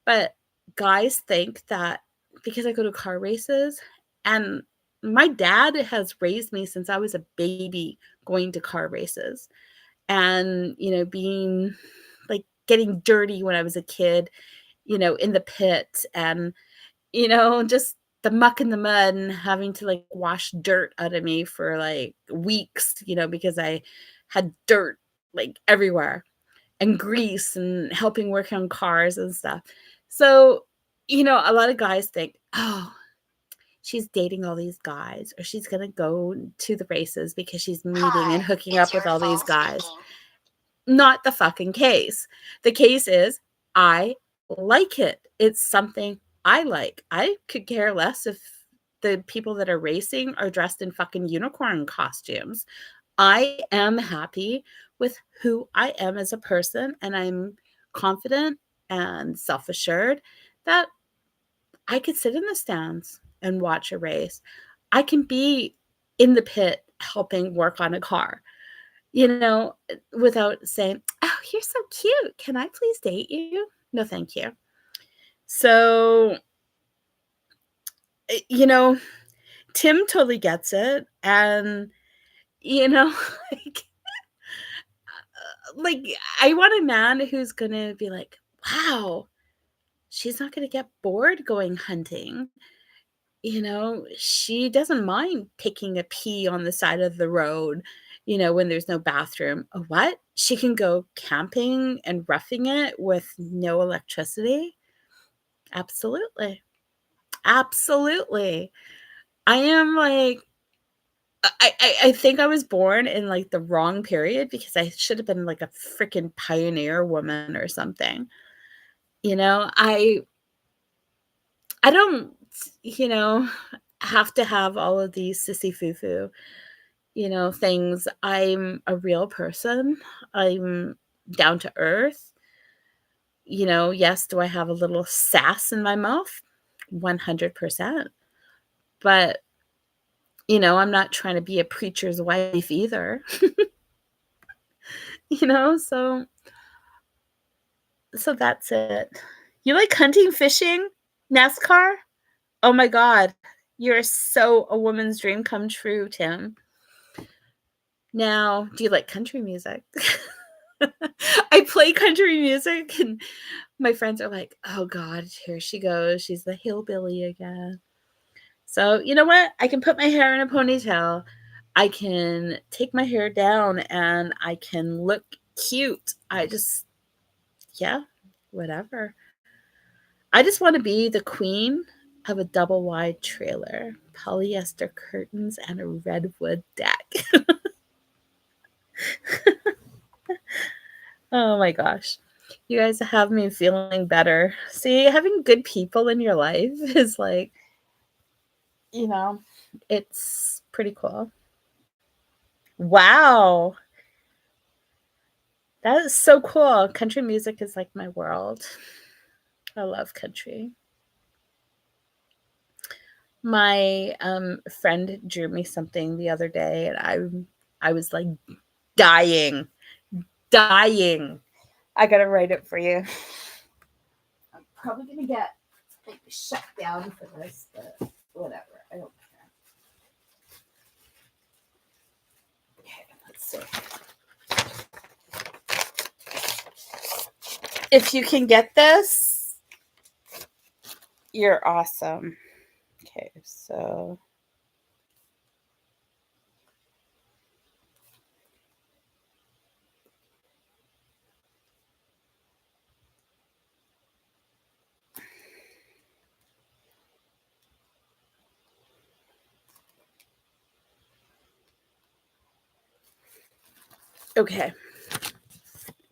But guys think that because I go to car races, and my dad has raised me since I was a baby going to car races, and, being like getting dirty when I was a kid, in the pit, and, just the muck and the mud, and having to like wash dirt out of me for like weeks, because I had dirt like everywhere, and grease, and helping work on cars and stuff. So, a lot of guys think, oh, she's dating all these guys, or she's going to go to the races because she's meeting and Hi, hooking it's up with your all these phone guys. speaking. Not the fucking case. The case is, I like it. It's something I like. I could care less if the people that are racing are dressed in fucking unicorn costumes. I am happy with who I am as a person, and I'm confident and self assured that I could sit in the stands and watch a race. I can be in the pit helping work on a car, without saying, oh, you're so cute. Can I please date you? No, thank you. So, you know, Tim totally gets it. And, like, like I want a man who's going to be like, wow, she's not going to get bored going hunting. She doesn't mind taking a pee on the side of the road, when there's no bathroom. What? She can go camping and roughing it with no electricity? Absolutely. Absolutely. I am like, I think I was born in like the wrong period, because I should have been like a freaking pioneer woman or something. I don't, you know, have to have all of these sissy foo foo, things. I'm a real person. I'm down to earth. Yes, do I have a little sass in my mouth? 100%. But, I'm not trying to be a preacher's wife either. So that's it. You like hunting, fishing, NASCAR? Oh my god. You're so a woman's dream come true, Tim. Now, do you like country music? I play country music, and my friends are like, "Oh god, here she goes. She's the hillbilly again." So, you know what? I can put my hair in a ponytail. I can take my hair down, and I can look cute. Yeah, whatever. I just want to be the queen of a double wide trailer, polyester curtains, and a redwood deck. Oh my gosh. You guys have me feeling better. See, having good people in your life is like, you know, it's pretty cool. Wow. That is so cool. Country music is like my world. I love country. My friend drew me something the other day, and I was like dying. Dying. I gotta write it for you. I'm probably gonna get like shut down for this, but whatever. I don't care. Okay, let's see. If you can get this, you're awesome. Okay, so Okay.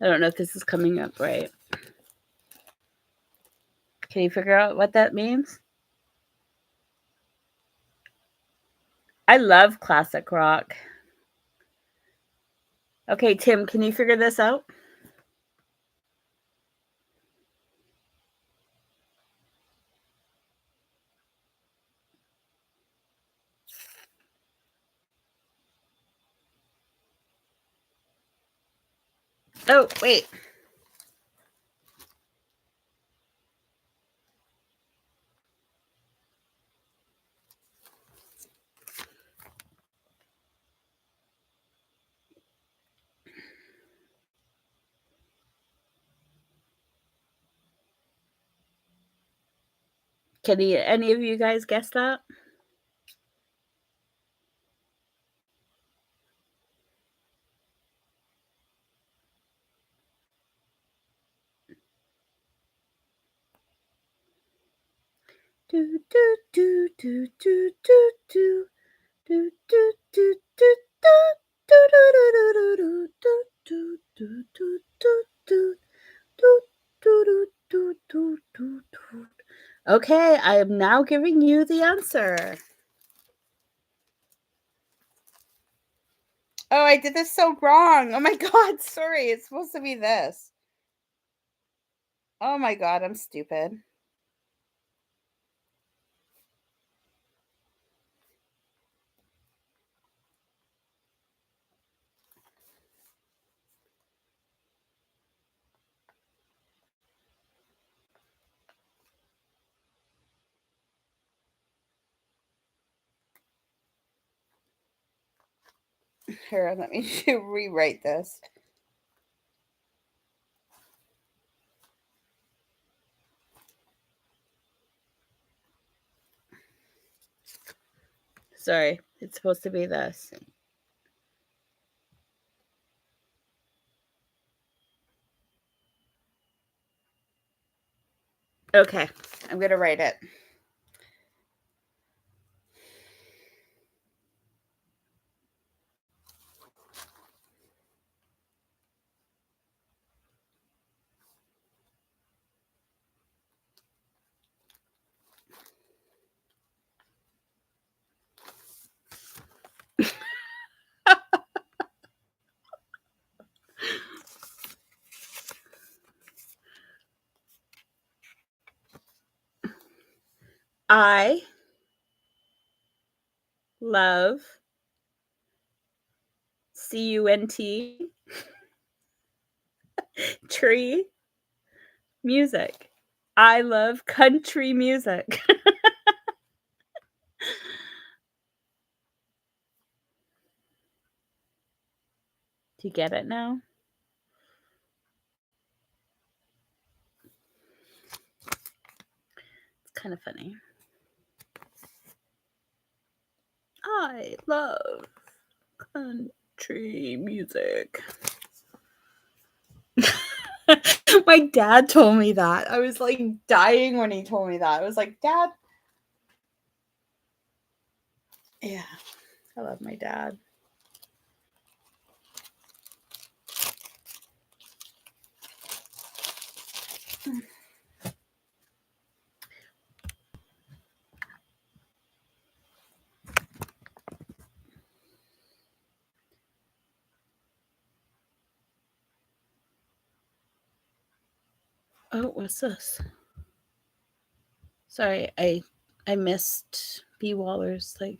I don't know if this is coming up right. Can you figure out what that means? I love classic rock. Okay, Tim, can you figure this out? Oh, wait. Can any of you guys guess that? Do do do do do do do do do do do Okay, I am now giving you the answer. Oh, I did this so wrong. Oh my god, sorry. It's supposed to be this. Oh my god, I'm stupid. Here, let me rewrite this. Sorry, it's supposed to be this. Okay, I'm going to write it. I love CUNT tree music. I love country music. Do you get it now? It's kind of funny. I love country music. My dad told me that. I was like dying when he told me that. I was like, Dad. Yeah, I love my dad. Oh, what's this? Sorry, I missed B Waller's like.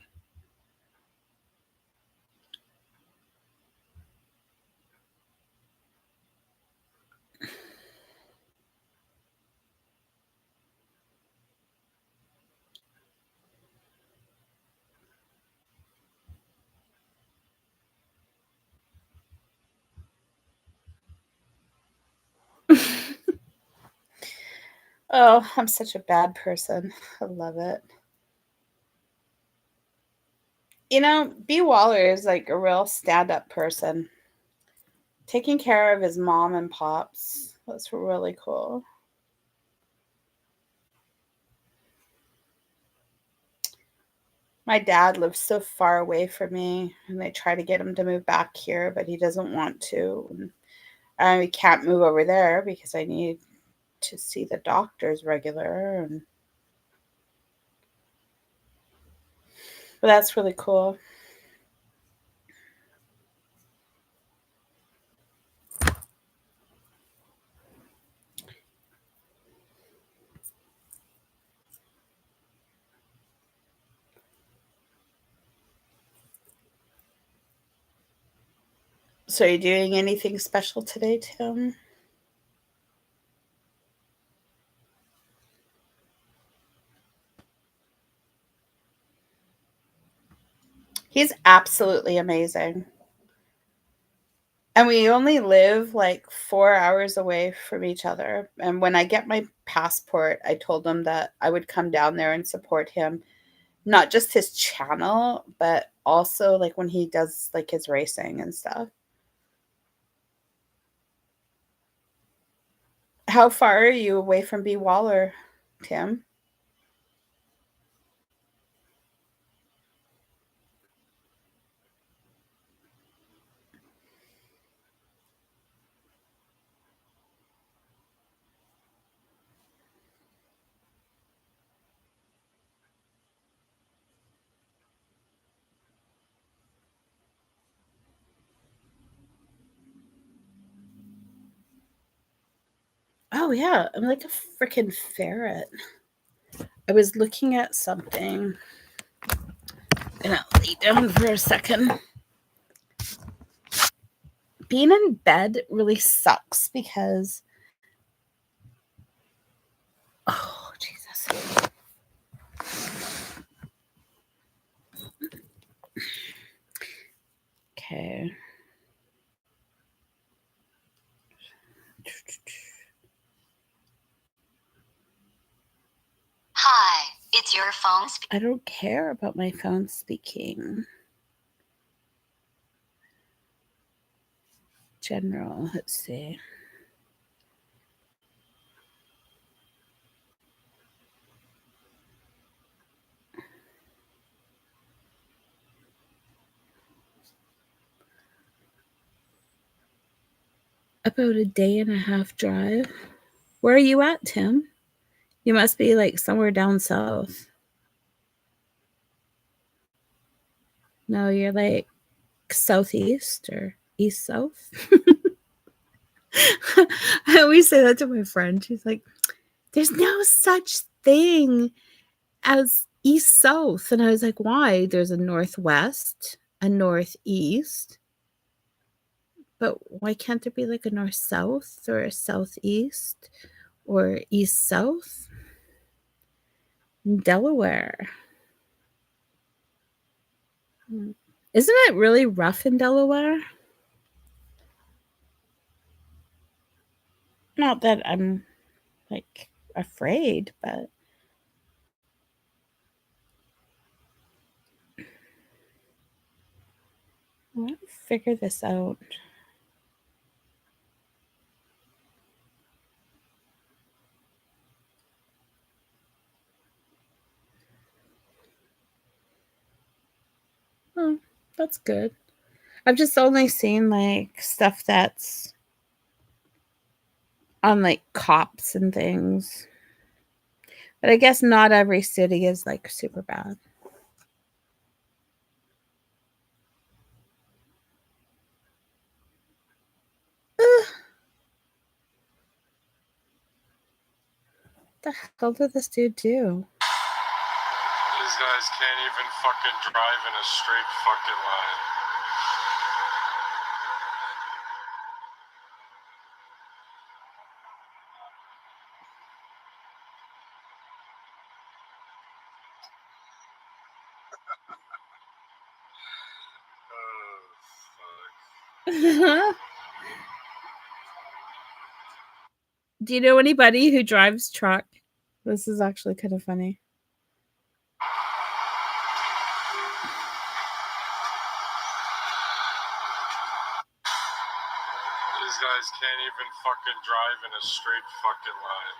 Oh, I'm such a bad person. I love it. You know, B Waller is like a real stand-up person. Taking care of his mom and pops. That's really cool. My dad lives so far away from me, and they try to get him to move back here, but he doesn't want to. And I can't move over there because I need to see the doctors regular, and but that's really cool. So, are you doing anything special today, Tim? He's absolutely amazing. And we only live like 4 hours away from each other. And when I get my passport, I told him that I would come down there and support him, not just his channel, but also like when he does like his racing and stuff. How far are you away from B Waller, Tim? Oh yeah, I'm like a freaking ferret. I was looking at something and I'll lay down for a second. Being in bed really sucks because oh Jesus. Okay. Hi, it's your phone speaking. I don't care about my phone speaking. General, let's see. About a day and a half drive. Where are you at, Tim? You must be like somewhere down south. No, you're like southeast or east south. I always say that to my friend. She's like, there's no such thing as east south. And I was like, why? There's a northwest, a northeast. But why can't there be like a north south or a southeast or east south? Delaware. Isn't it really rough in Delaware? Not that I'm like afraid, but I want to figure this out. Oh, that's good. I've just only seen like stuff that's on like cops and things. But I guess not every city is like super bad. What the hell did this dude do? These guys can't even fucking drive in a straight fucking line. Oh, fuck. Do you know anybody who drives truck? This is actually kind of funny. These guys can't even fucking drive in a straight fucking line.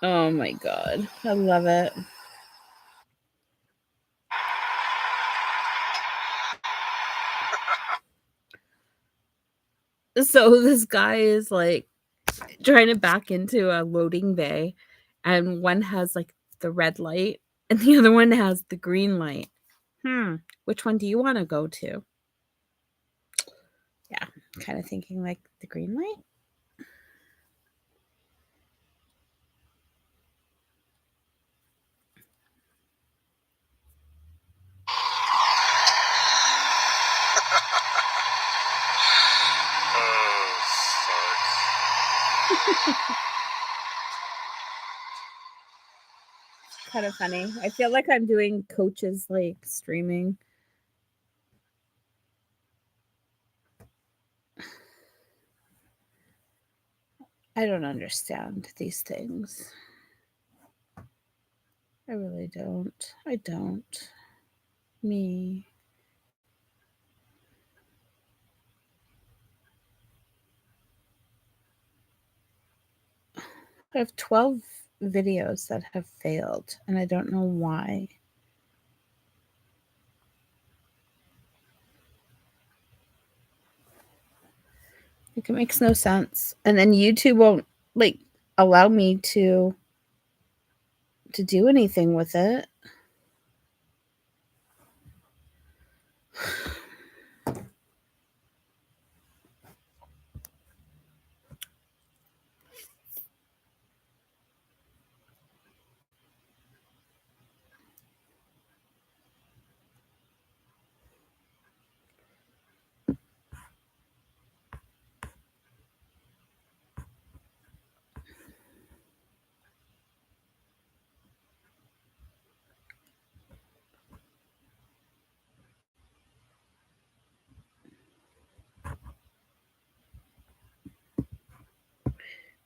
Oh my god. I love it. So this guy is like trying to back into a loading bay, and one has like the red light and the other one has the green light. Which one do you want to go to? Yeah, kind of thinking like the green light. Kind of funny. I feel like I'm doing coaches like streaming. I don't understand these things. I really don't. I don't. Me. I have 12 videos that have failed, and I don't know why. Like, it makes no sense. And then YouTube won't like allow me to do anything with it.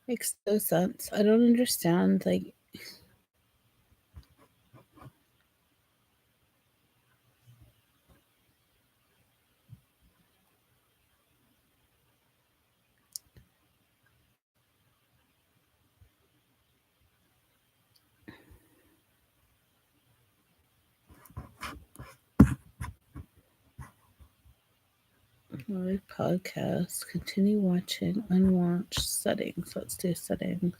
Makes no sense. I don't understand. Like, live podcast. Continue watching. Unwatch settings. Let's do settings.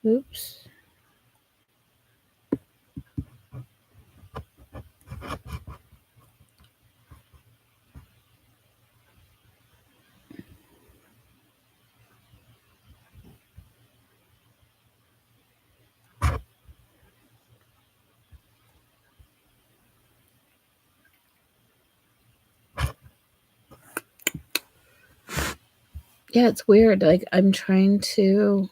Oops. Yeah, it's weird. Like, I'm trying to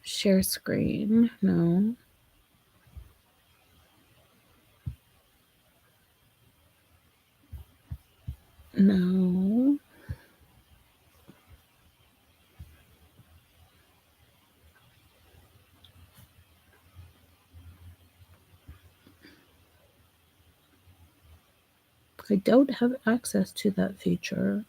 share screen. No. No. I don't have access to that feature.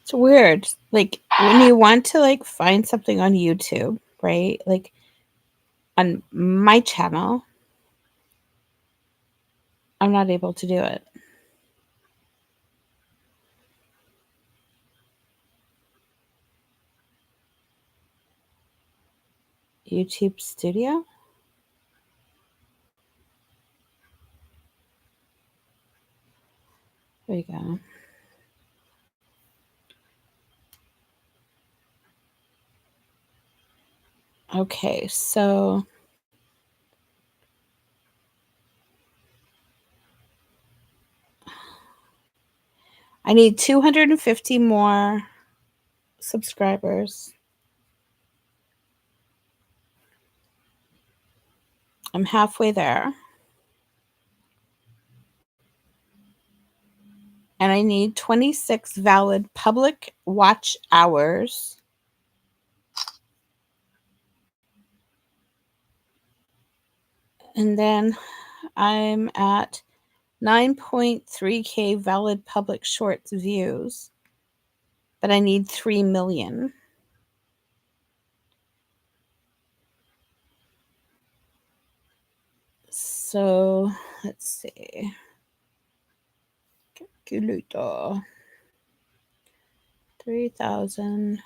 It's weird. Like, when you want to like find something on YouTube, right? Like on my channel, I'm not able to do it. YouTube Studio? There you go. Okay, so I need 250 more subscribers. I'm halfway there. And I need 26 valid public watch hours. And then I'm at 9.3K valid public shorts views. But I need 3 million. So let's see. Calculator. 3,000.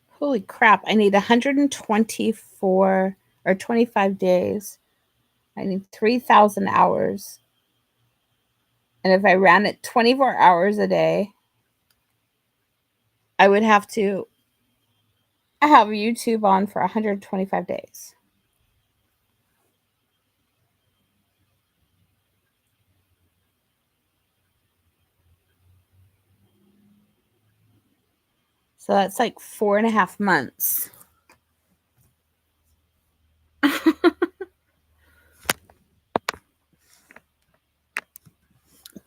Holy crap. I need 124 or 25 days. I need 3,000 hours. And if I ran it 24 hours a day, I would have to have YouTube on for 125 days. So that's like 4.5 months.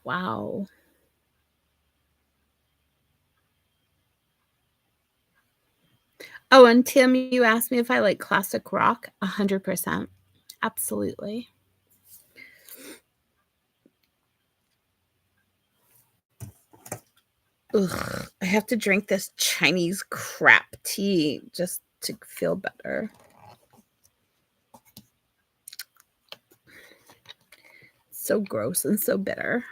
Wow. Oh, and Tim, you asked me if I like classic rock. 100%. Absolutely. Ugh, I have to drink this Chinese crap tea just to feel better. So gross and so bitter.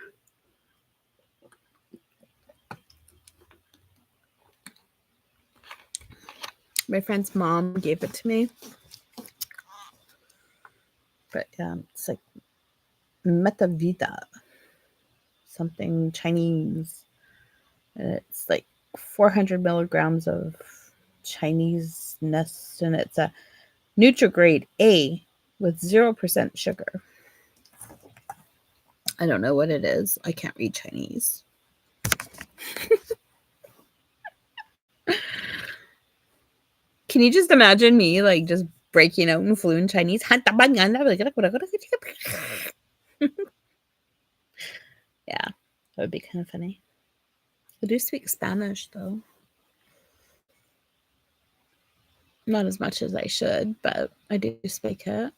My friend's mom gave it to me. But it's like Metavita, something Chinese. And it's like 400 milligrams of Chinese-ness, and it's a Nutrigrade A with 0% sugar. I don't know what it is. I can't read Chinese. Can you just imagine me like just breaking out in fluent Chinese? Yeah, that would be kind of funny. I do speak Spanish though. Not as much as I should, but I do speak it.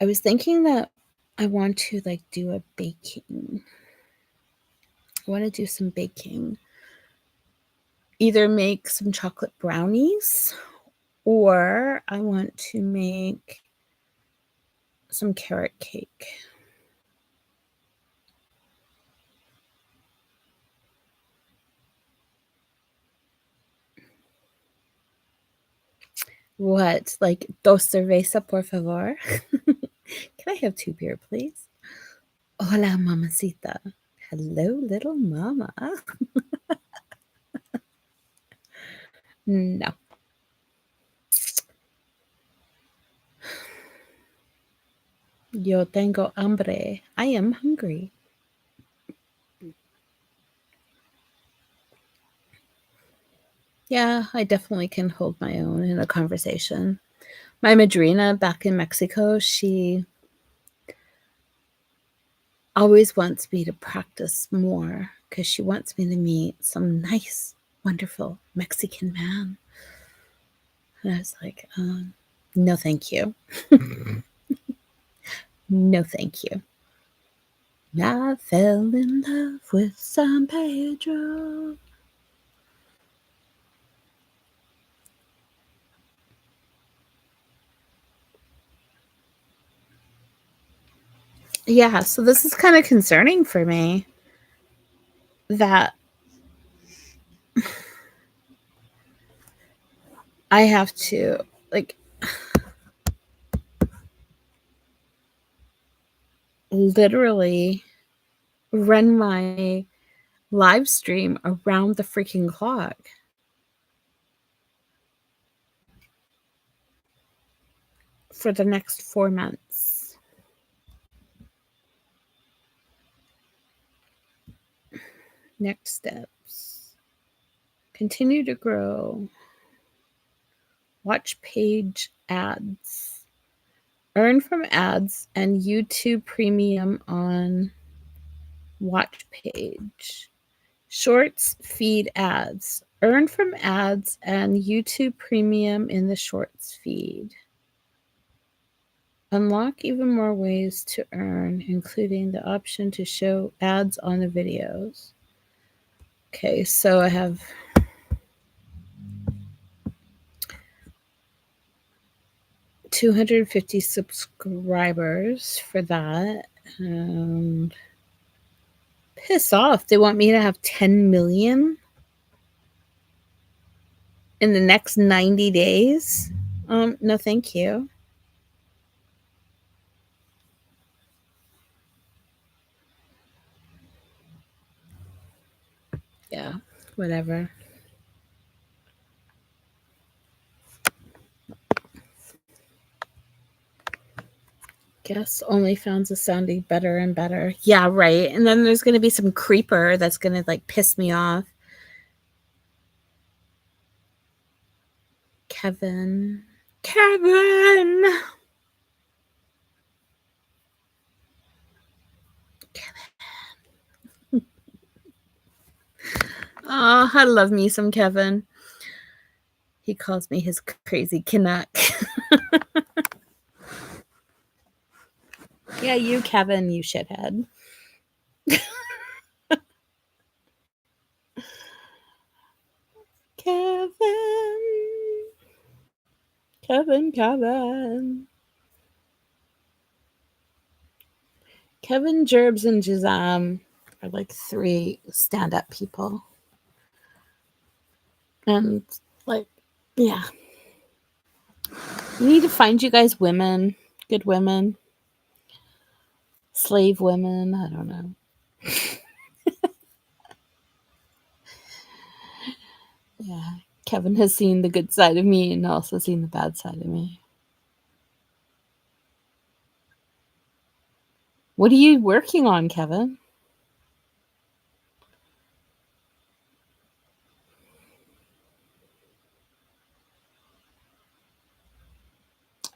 I was thinking that I want to like do a baking. I want to do some baking. Either make some chocolate brownies or I want to make some carrot cake. What? Like, dos cerveza, por favor? Can I have 2 beer, please? Hola, mamacita. Hello, little mama. No. Yo tengo hambre. I am hungry. Yeah, I definitely can hold my own in a conversation. My madrina back in Mexico, she always wants me to practice more because she wants me to meet some nice, wonderful Mexican man. And I was like, no, thank you. No, thank you. I fell in love with San Pedro. Yeah, so this is kind of concerning for me that I have to, like, literally run my live stream around the freaking clock. For the next 4 months. Next steps. Continue to grow. Watch page ads. Earn from ads and YouTube Premium on watch page. Shorts feed ads. Earn from ads and YouTube Premium in the Shorts feed. Unlock even more ways to earn, including the option to show ads on the videos. Okay, so I have 250 subscribers for that. Piss off. They want me to have 10 million in the next 90 days. No, thank you. Yeah, whatever. Guess OnlyFans is sounding better and better. Yeah, right. And then there's going to be some creeper that's going to like piss me off. Kevin. Oh, I love me some Kevin. He calls me his crazy Canuck. Yeah, you, Kevin, you shithead. Kevin. Kevin, Gerbs, and Jazam are like 3 stand-up people. And like, yeah. We need to find you guys women, good women, slave women, I don't know. Yeah, Kevin has seen the good side of me and also seen the bad side of me. What are you working on, Kevin?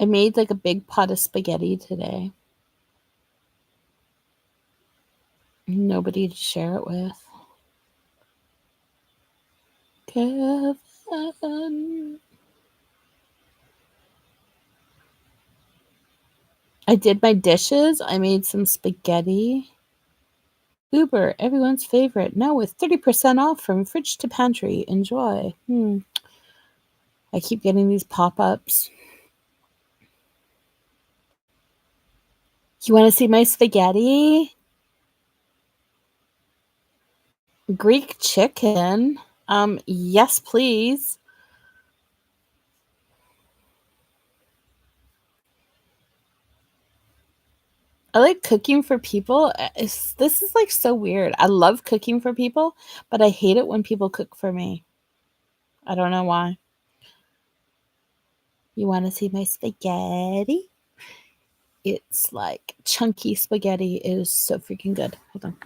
I made like a big pot of spaghetti today. Nobody to share it with. Kevin. I did my dishes. I made some spaghetti. Uber, everyone's favorite. Now with 30% off from fridge to pantry. Enjoy. I keep getting these pop-ups. You want to see my spaghetti? Greek chicken. Yes, please. I like cooking for people. This is like so weird. I love cooking for people, but I hate it when people cook for me. I don't know why. You want to see my spaghetti? It's like chunky spaghetti. It is so freaking good. Hold on.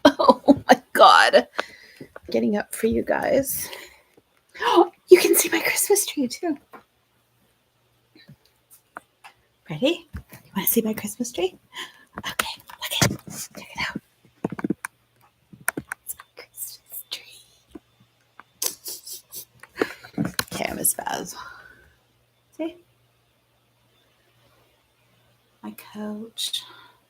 Oh my God. Getting up for you guys. Oh, you can see my Christmas tree too. Ready? You want to see my Christmas tree? Okay, look at it. Check it out. It's my Christmas tree. Okay, I'm a spaz. See? My couch.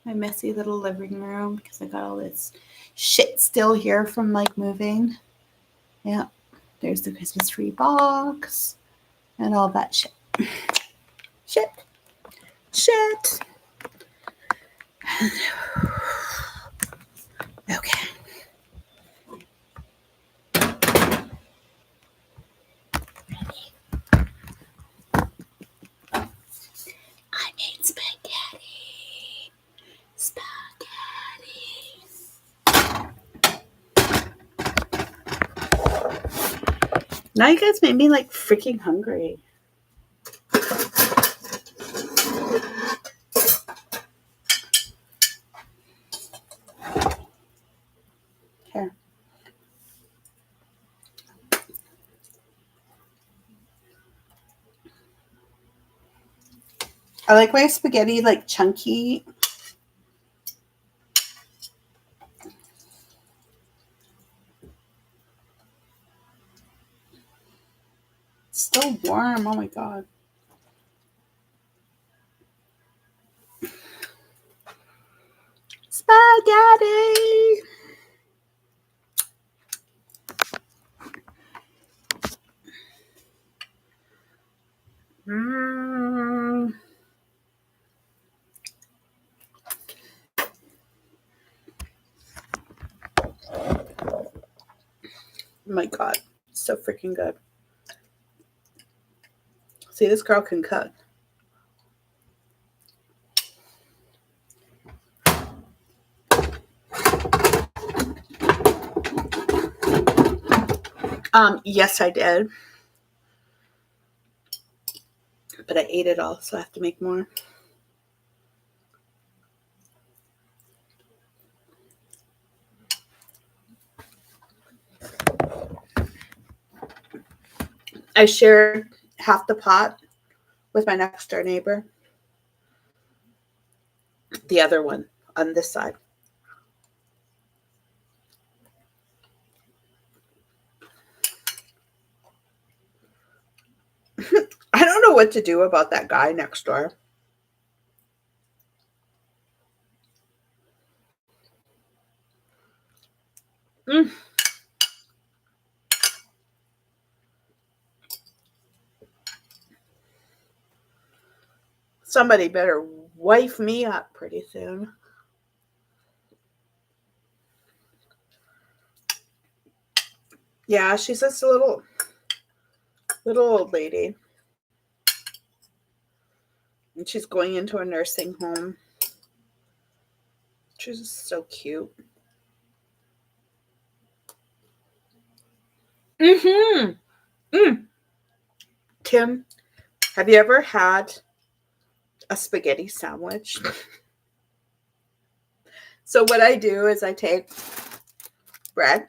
My messy little living room because I got all this shit still here from like moving. Yeah. There's the Christmas tree box and all that shit. Shit. Okay. Ready? Now you guys made me like freaking hungry. Here. I like my spaghetti like chunky. It's still warm. Oh my god. Spaghetti. Mm. Oh my god. So freaking good. See, this girl can cook. Yes, I did. But I ate it all, so I have to make more. I shared half the pot with my next door neighbor. The other one on this side. I don't know what to do about that guy next door. Mm. Somebody better wife me up pretty soon. Yeah, she's just a little old lady. And she's going into a nursing home. She's just so cute. Mm-hmm. Mm. Tim, have you ever had a spaghetti sandwich? So what I do is I take bread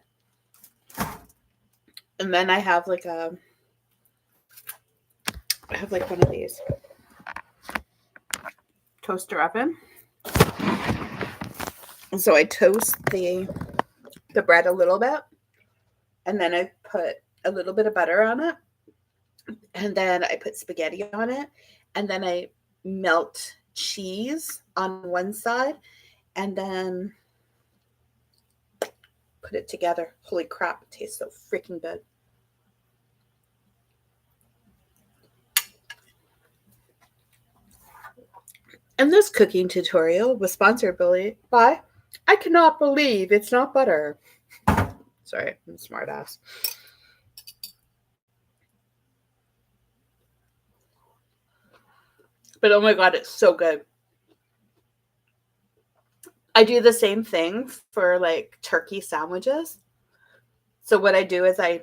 and then I have like one of these toaster oven. And so I toast the bread a little bit and then I put a little bit of butter on it and then I put spaghetti on it and then I melt cheese on one side and then put it together. Holy crap, it tastes so freaking good. And this cooking tutorial was sponsored by I cannot believe it's not butter. Sorry, I'm a smart ass. But oh my god, it's so good. I do the same thing for like turkey sandwiches. So what I do is the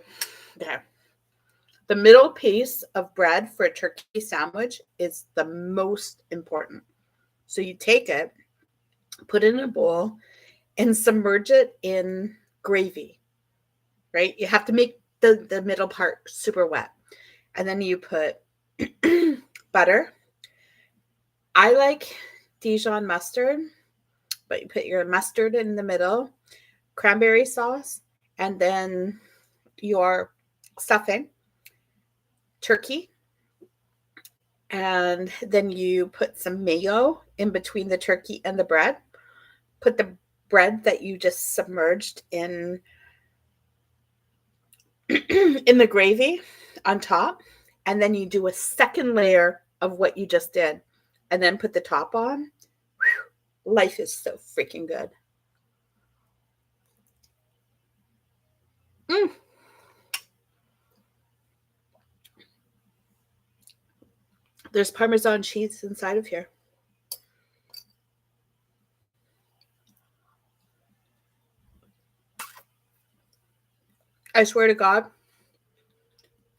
middle piece of bread for a turkey sandwich is the most important. So you take it, put it in a bowl, and submerge it in gravy, right? You have to make the middle part super wet. And then you put butter. I like Dijon mustard, but you put your mustard in the middle, cranberry sauce, and then your stuffing, turkey, and then you put some mayo in between the turkey and the bread. Put the bread that you just submerged in in the gravy on top, and then you do a second layer of what you just did, and then put the top on. Whew, life is so freaking good. Mm. There's Parmesan cheese inside of here. I swear to God,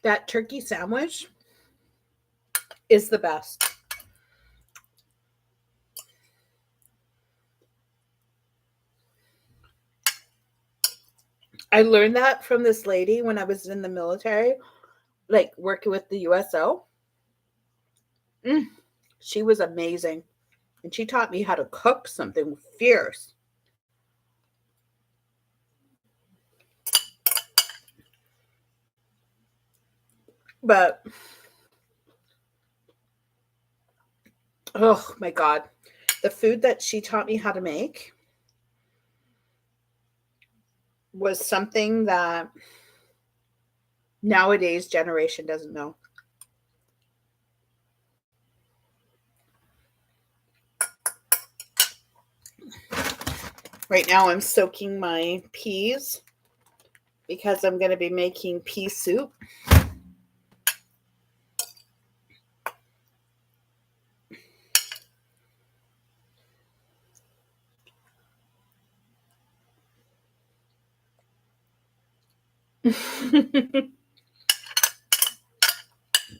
That turkey sandwich is the best. I learned that from this lady when I was in the military, like working with the USO. She was amazing. And she taught me how to cook something fierce. But, oh my God, the food that she taught me how to make was something that nowadays generation doesn't know. Right now I'm soaking my peas because I'm going to be making pea soup.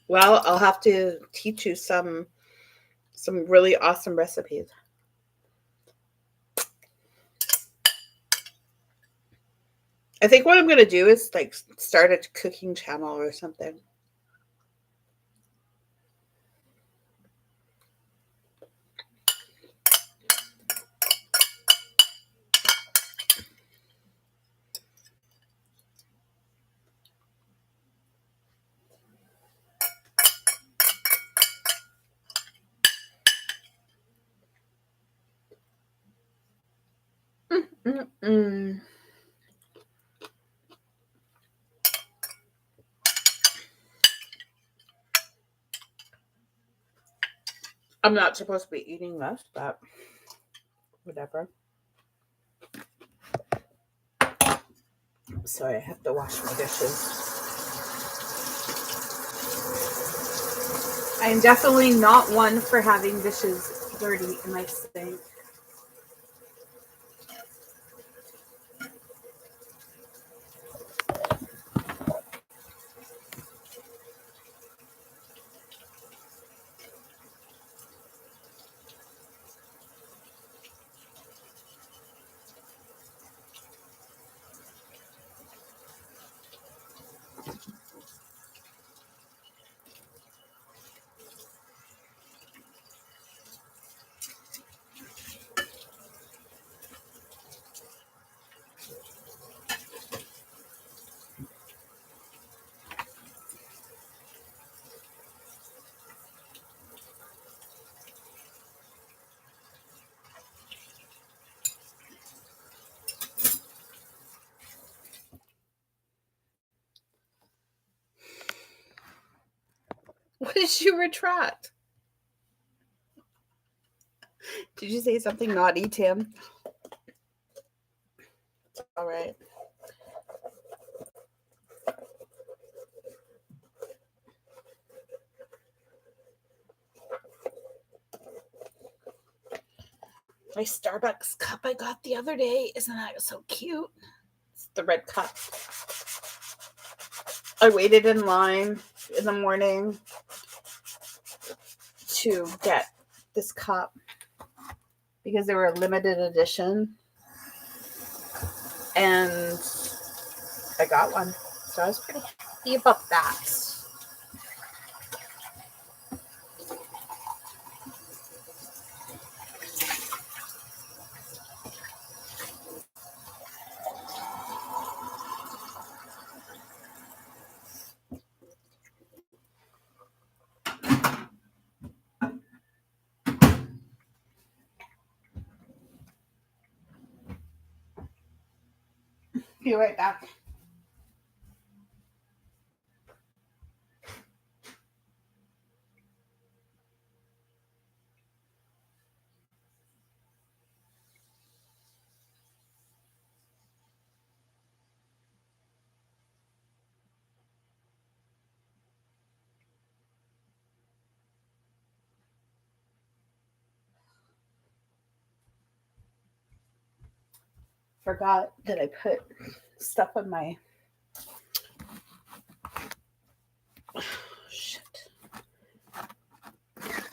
Well, I'll have to teach you some really awesome recipes. I think what I'm going to do is like start a cooking channel or something. Mm-mm. I'm not supposed to be eating this, but whatever. Sorry, I have to wash my dishes. I'm definitely not one for having dishes dirty in my sink. What did you retract? Did you say something naughty, Tim? All right. My Starbucks cup I got the other day. Isn't that so cute? It's the red cup. I waited in line in the morning to get this cup because they were a limited edition. And I got one. So I was pretty happy about that. Be right back. Forgot that I put stuff on my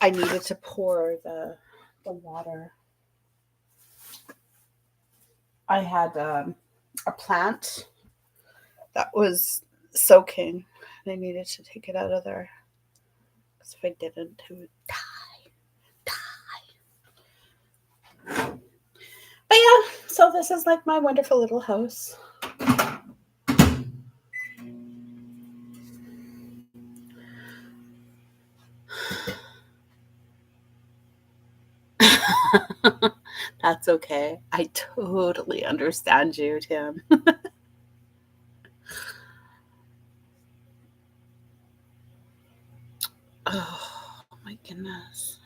I needed to pour the water. I had a plant that was soaking, and I needed to take it out of there. Because if I didn't, it would die. But yeah, so this is like my wonderful little house. That's okay. I totally understand you, Tim. Oh my goodness.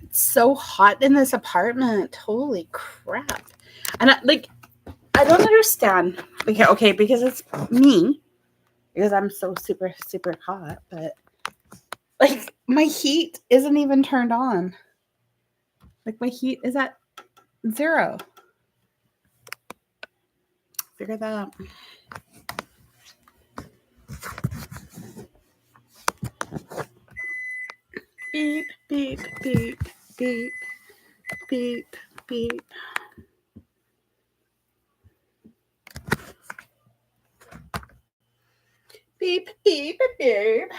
It's so hot in this apartment. Holy crap. And I don't understand. Okay, because it's me. Because I'm so super, super hot, but like my heat isn't even turned on. Like my heat is at 0. Figure that out. Beep, beep, beep, beep, beep, beep. Beep, beep, beep.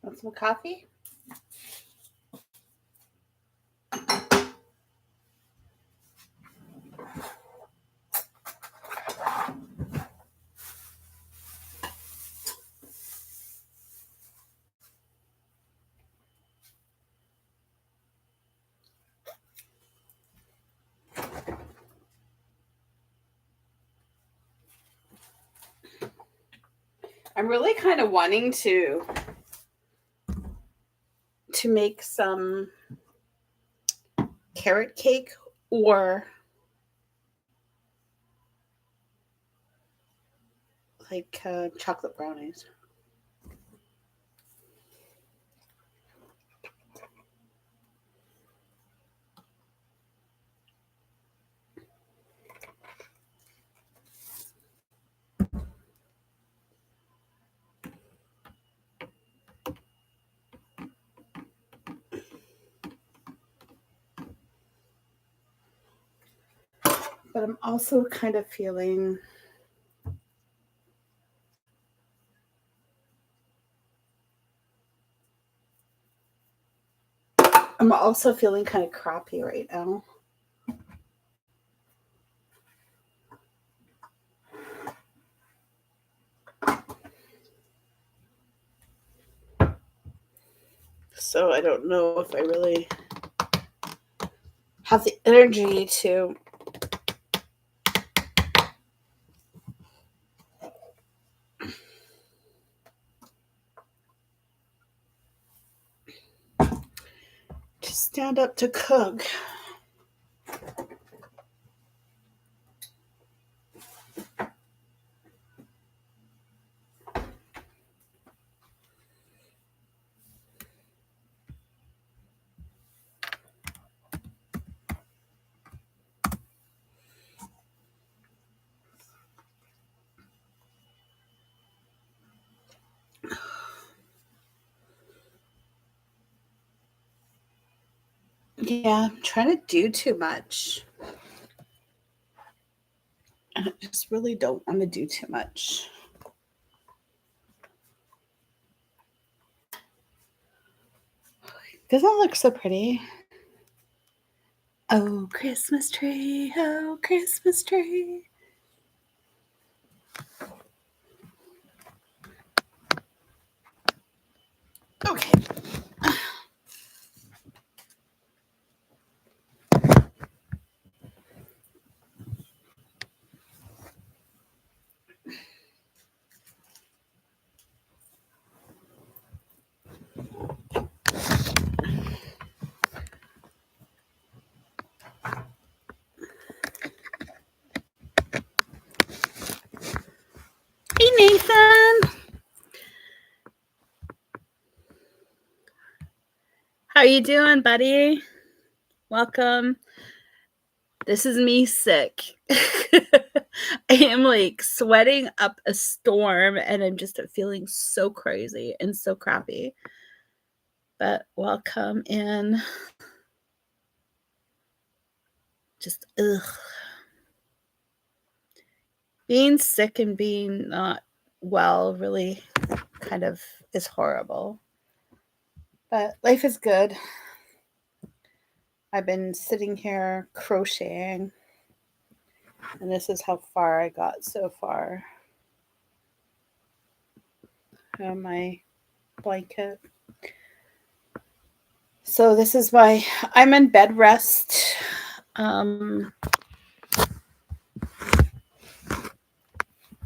Want some coffee? I'm really kind of wanting to make some carrot cake or like chocolate brownies. But I'm also kind of feeling kind of crappy right now. So I don't know if I really have the energy to stand up to cook. Yeah, I'm trying to do too much. I just really don't want to do too much. Doesn't it look so pretty? Oh, Christmas tree, oh, Christmas tree. Okay. you doing, buddy? Welcome. This is me sick. I am like sweating up a storm and I'm just feeling so crazy and so crappy. But welcome in. Just ugh. Being sick and being not well really kind of is horrible. But life is good. I've been sitting here crocheting, and this is how far I got so far. My blanket. So this is why I'm in bed rest. Oh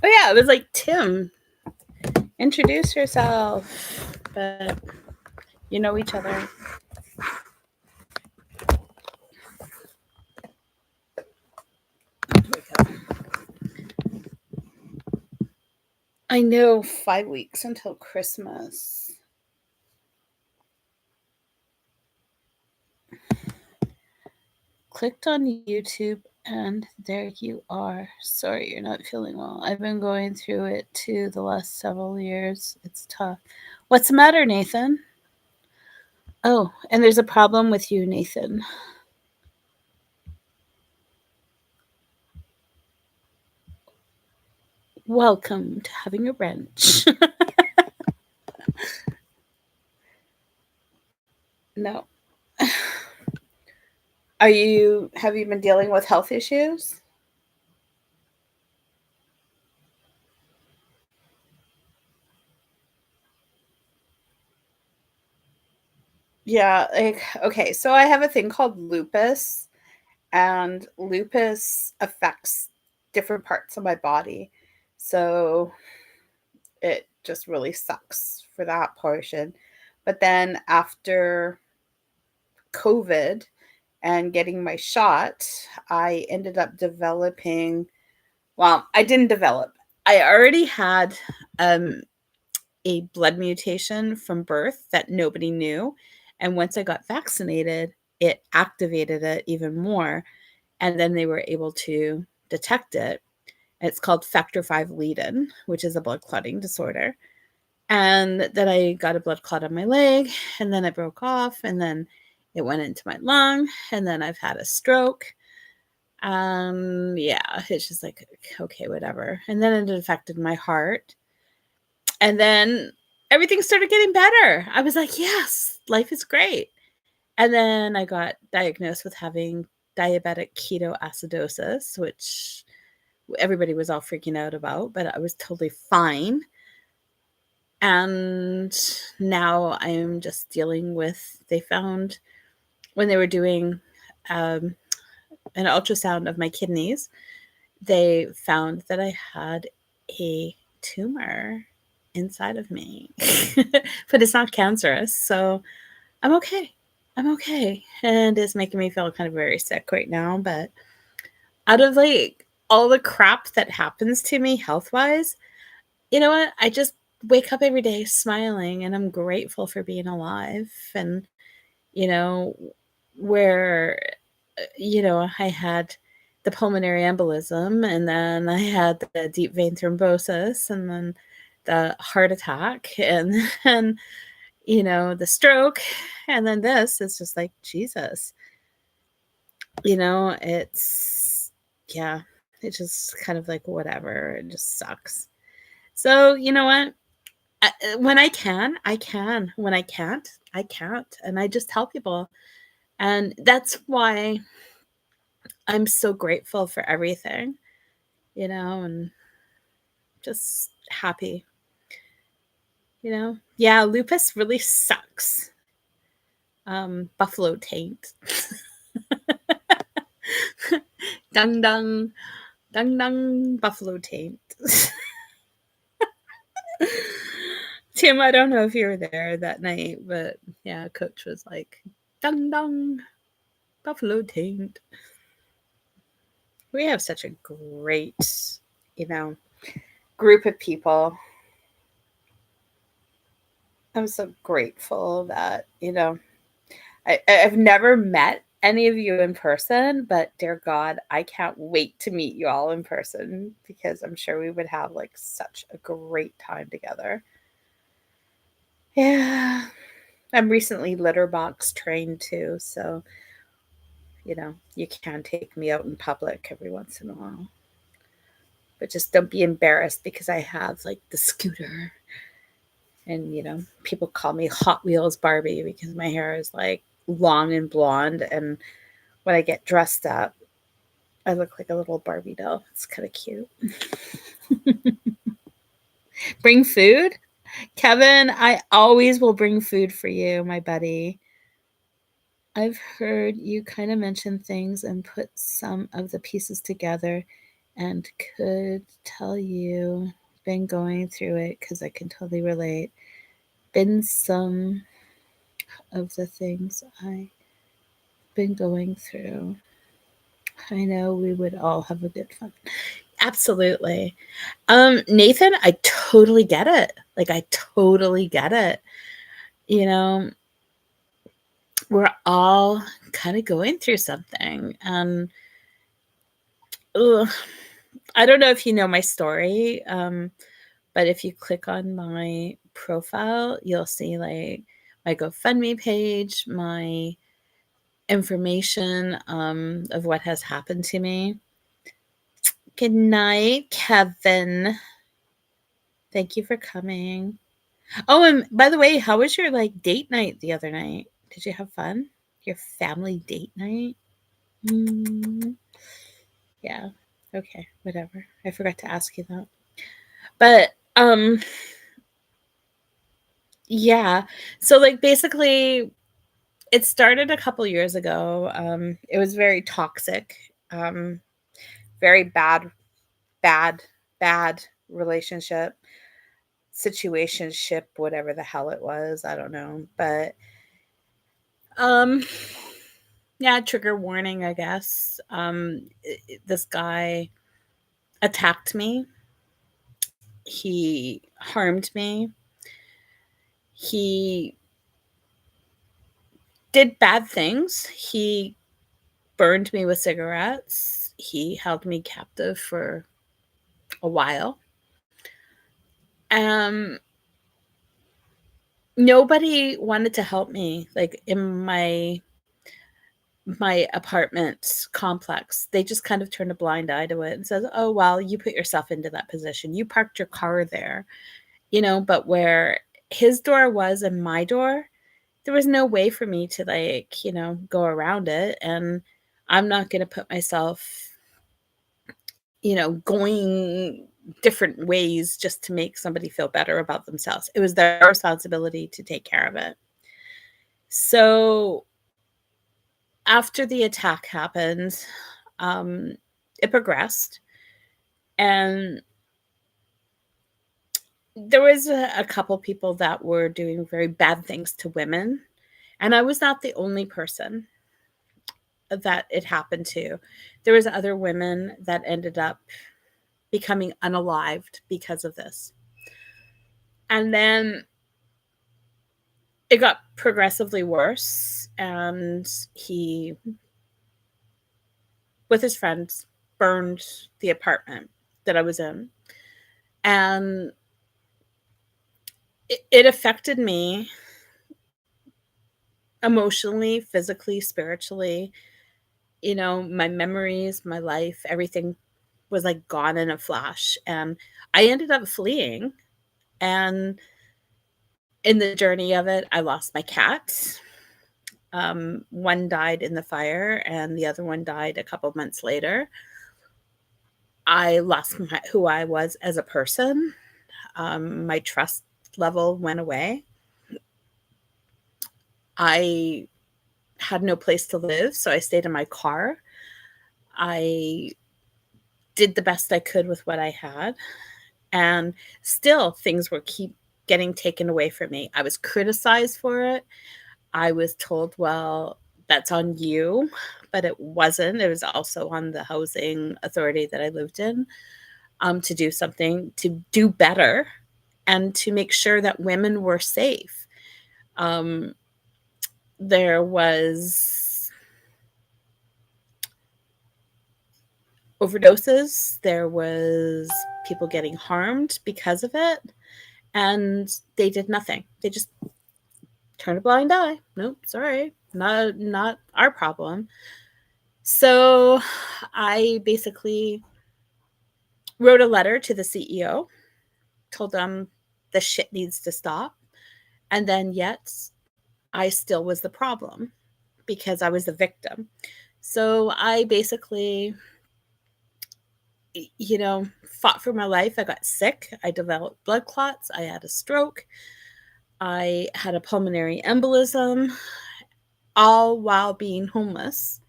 yeah, it was like, Tim, introduce yourself. But you know each other. Here we go. I know, 5 weeks until Christmas. Clicked on YouTube and there you are. Sorry you're not feeling well. I've been going through it too the last several years. It's tough. What's the matter, Nathan? Oh, and there's a problem with you, Nathan. Welcome to having a wrench. No. Have you been dealing with health issues? Yeah, like, okay, so I have a thing called lupus, and lupus affects different parts of my body. So it just really sucks for that portion. But then after COVID and getting my shot, I ended up developing, well, I didn't develop. I already had a blood mutation from birth that nobody knew. And once I got vaccinated, it activated it even more. And then they were able to detect it. It's called factor V Leiden, which is a blood clotting disorder. And then I got a blood clot on my leg, and then it broke off, and then it went into my lung, and then I've had a stroke. Yeah, it's just like, okay, whatever. And then it affected my heart. And then everything started getting better. I was like, yes, life is great. And then I got diagnosed with having diabetic ketoacidosis, which everybody was all freaking out about, but I was totally fine. And now I'm just dealing with, they found when they were doing an ultrasound of my kidneys, they found that I had a tumor inside of me, but it's not cancerous. So I'm okay. I'm okay. And it's making me feel kind of very sick right now. But out of like all the crap that happens to me health wise, you know what? I just wake up every day smiling and I'm grateful for being alive. And, you know, where, I had the pulmonary embolism and then I had the deep vein thrombosis and then the heart attack and then, the stroke. And then this is just like, Jesus, it's, yeah, it's just kind of like whatever. It just sucks. So, you know what? When I can, I can. When I can't, I can't. And I just tell people. And that's why I'm so grateful for everything, and just happy, Yeah, lupus really sucks. Buffalo taint. Dung dung. Dung dung. Buffalo taint. Tim, I don't know if you were there that night, but yeah, Coach was like, dung dung. Buffalo taint. We have such a great, group of people. I'm so grateful that, I've never met any of you in person, but dear God, I can't wait to meet you all in person because I'm sure we would have like such a great time together. Yeah. I'm recently litter box trained too, so you can take me out in public every once in a while. But just don't be embarrassed because I have like the scooter. And people call me Hot Wheels Barbie because my hair is like long and blonde, and when I get dressed up, I look like a little Barbie doll. It's kind of cute. Bring food? Kevin, I always will bring food for you, my buddy. I've heard you kind of mention things and put some of the pieces together and could tell you been going through it because I can totally relate. Been some of the things I've been going through. I know we would all have a good fun. Absolutely. Nathan, I totally get it. Like, I totally get it. We're all kind of going through something. And I don't know if you know my story, but if you click on my profile, you'll see like my GoFundMe page, my information of what has happened to me. Good night, Kevin. Thank you for coming. Oh, and by the way, how was your like date night the other night? Did you have fun? Your family date night? Yeah. Okay, whatever. I forgot to ask you that. But yeah. So like basically it started a couple years ago. It was very toxic. Very bad, bad relationship, situationship, whatever the hell it was. I don't know. But yeah, trigger warning, I guess. This guy attacked me. He harmed me. He did bad things. He burned me with cigarettes. He held me captive for a while. Nobody wanted to help me. Like in my apartment complex, they just kind of turned a blind eye to it and says, oh, well, you put yourself into that position. You parked your car there, but where his door was and my door, there was no way for me to like, go around it. And I'm not going to put myself, going different ways just to make somebody feel better about themselves. It was their responsibility to take care of it. So after the attack happened, it progressed, and there was a couple people that were doing very bad things to women, and I was not the only person that it happened to. There was other women that ended up becoming unalived because of this. And then it got progressively worse, and he, with his friends, burned the apartment that I was in. And it affected me emotionally, physically, spiritually. My memories, my life, everything was like gone in a flash. And I ended up fleeing. And in the journey of it, I lost my cats. One died in the fire, and the other one died a couple months later. I lost who I was as a person. My trust level went away. I had no place to live, so I stayed in my car. I did the best I could with what I had, and still things were keep getting taken away from me. I was criticized for it. I was told, well, that's on you, but it wasn't. It was also on the housing authority that I lived in, to do something, to do better, and to make sure that women were safe. there was overdoses, there was people getting harmed because of it, and they did nothing. They just turned a blind eye. Nope, sorry, not our problem. So I basically wrote a letter to the CEO, told them the shit needs to stop, and then yet I still was the problem because I was the victim. So I basically, fought for my life. I got sick. I developed blood clots. I had a stroke. I had a pulmonary embolism, all while being homeless.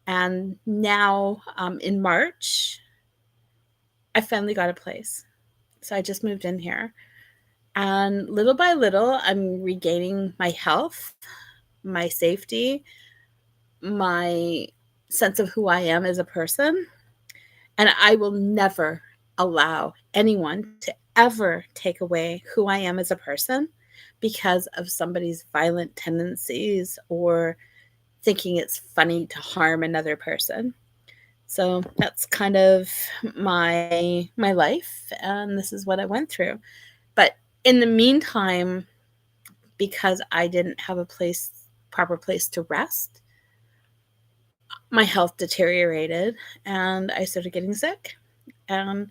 And now in March, I finally got a place. So I just moved in here. And little by little, I'm regaining my health, my safety, my sense of who I am as a person. And I will never allow anyone to ever take away who I am as a person because of somebody's violent tendencies or thinking it's funny to harm another person. So that's kind of my life, and this is what I went through. But in the meantime, because I didn't have a proper place to rest, my health deteriorated and I started getting sick. And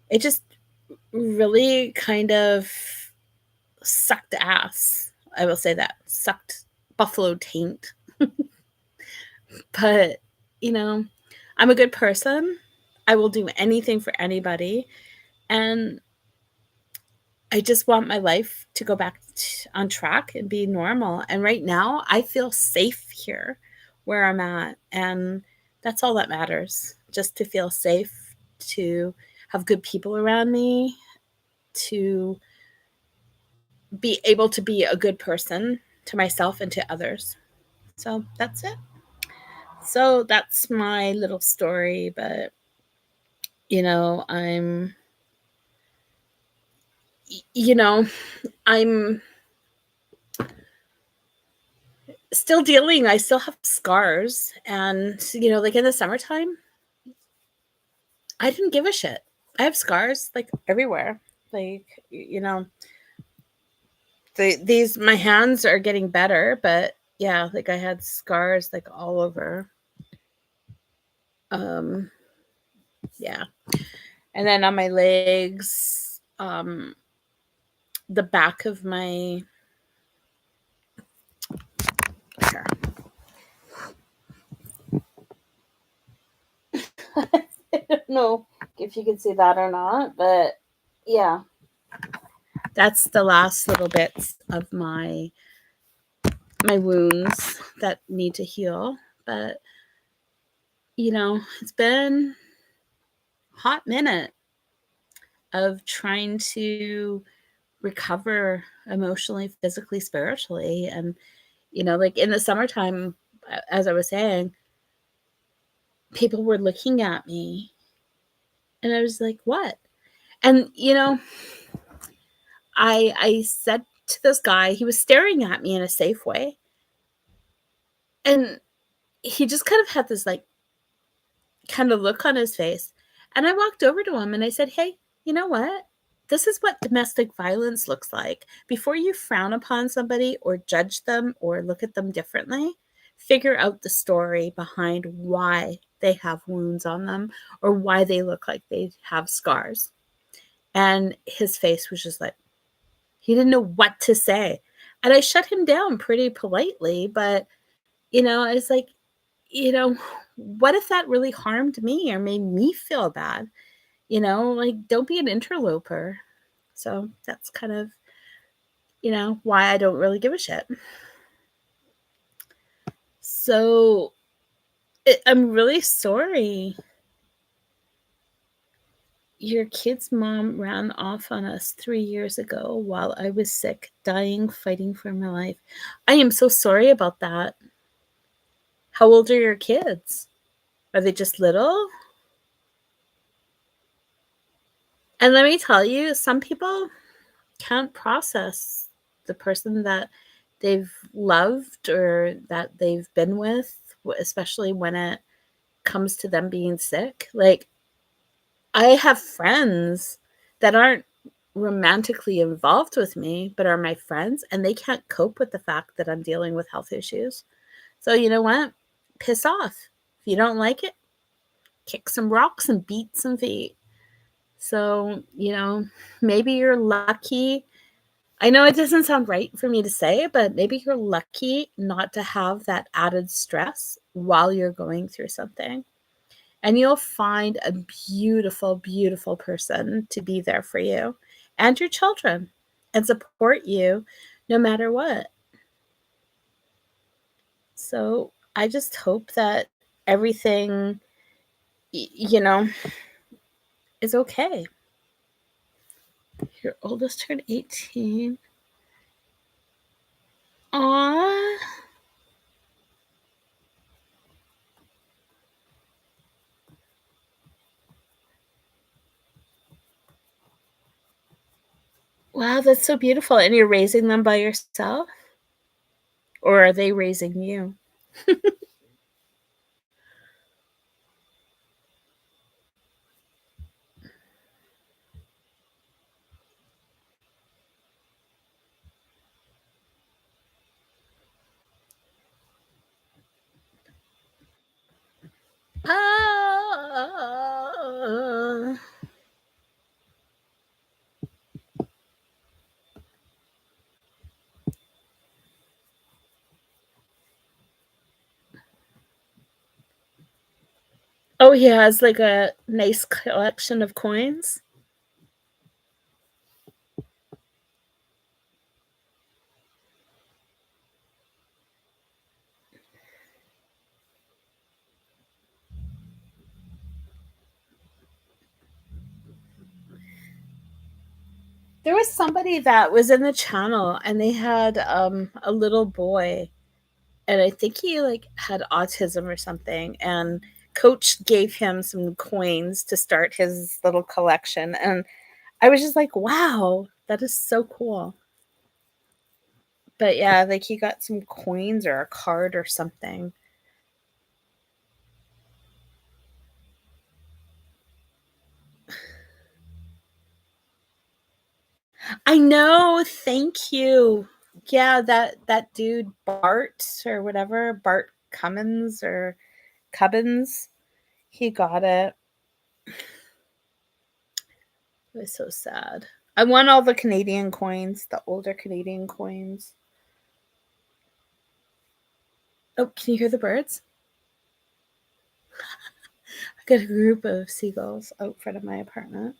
it just really kind of sucked ass. I will say that. Sucked buffalo taint. But, you know, I'm a good person. I will do anything for anybody. And I just want my life to go back on track and be normal. And right now, I feel safe here where I'm at. And that's all that matters. Just to feel safe, to have good people around me, to be able to be a good person to myself and to others. So that's it. So that's my little story. But, I'm, you know, I'm still dealing. I still have scars. And, like in the summertime, I didn't give a shit. I have scars like everywhere. Like, my hands are getting better, but yeah, like I had scars like all over. Um, yeah. And then on my legs, the back of my here. I don't know if you can see that or not, but yeah, that's the last little bits of my wounds that need to heal. But it's been a hot minute of trying to recover emotionally, physically, spiritually. And like in the summertime, as I was saying, people were looking at me and I was like, what? And I said to this guy, he was staring at me in a safe way, and he just kind of had this like kind of look on his face. And I walked over to him and I said, hey, you know what? This is what domestic violence looks like. Before you frown upon somebody or judge them or look at them differently, figure out the story behind why they have wounds on them or why they look like they have scars. And his face was just like, he didn't know what to say. And I shut him down pretty politely, but, it's like, what if that really harmed me or made me feel bad? Like, don't be an interloper. So that's kind of, why I don't really give a shit. So I'm really sorry. Your kid's mom ran off on us 3 years ago while I was sick, dying, fighting for my life. I am so sorry about that. How old are your kids? Are they just little? And let me tell you, some people can't process the person that they've loved or that they've been with, especially when it comes to them being sick. Like, I have friends that aren't romantically involved with me, but are my friends, and they can't cope with the fact that I'm dealing with health issues. So, you know what? Piss off. If you don't like it, kick some rocks and beat some feet. So, maybe you're lucky. I know it doesn't sound right for me to say, but maybe you're lucky not to have that added stress while you're going through something. And you'll find a beautiful, beautiful person to be there for you and your children and support you no matter what. So I just hope that everything, is okay. Your oldest turned 18. Aww. Wow, that's so beautiful. And you're raising them by yourself? Or are they raising you? Ah. Oh, he has like a nice collection of coins. There was somebody that was in the channel and they had a little boy, and I think he like had autism or something, and coach gave him some coins to start his little collection, and I was just like, wow, that is so cool. But yeah, like he got some coins or a card or something. I know, thank you. Yeah, that dude Bart or whatever, Bart Cummins or Cubbins, he got it. It was so sad. I won all the Canadian coins, the older Canadian coins. Oh, can you hear the birds? I got a group of seagulls out front of my apartment.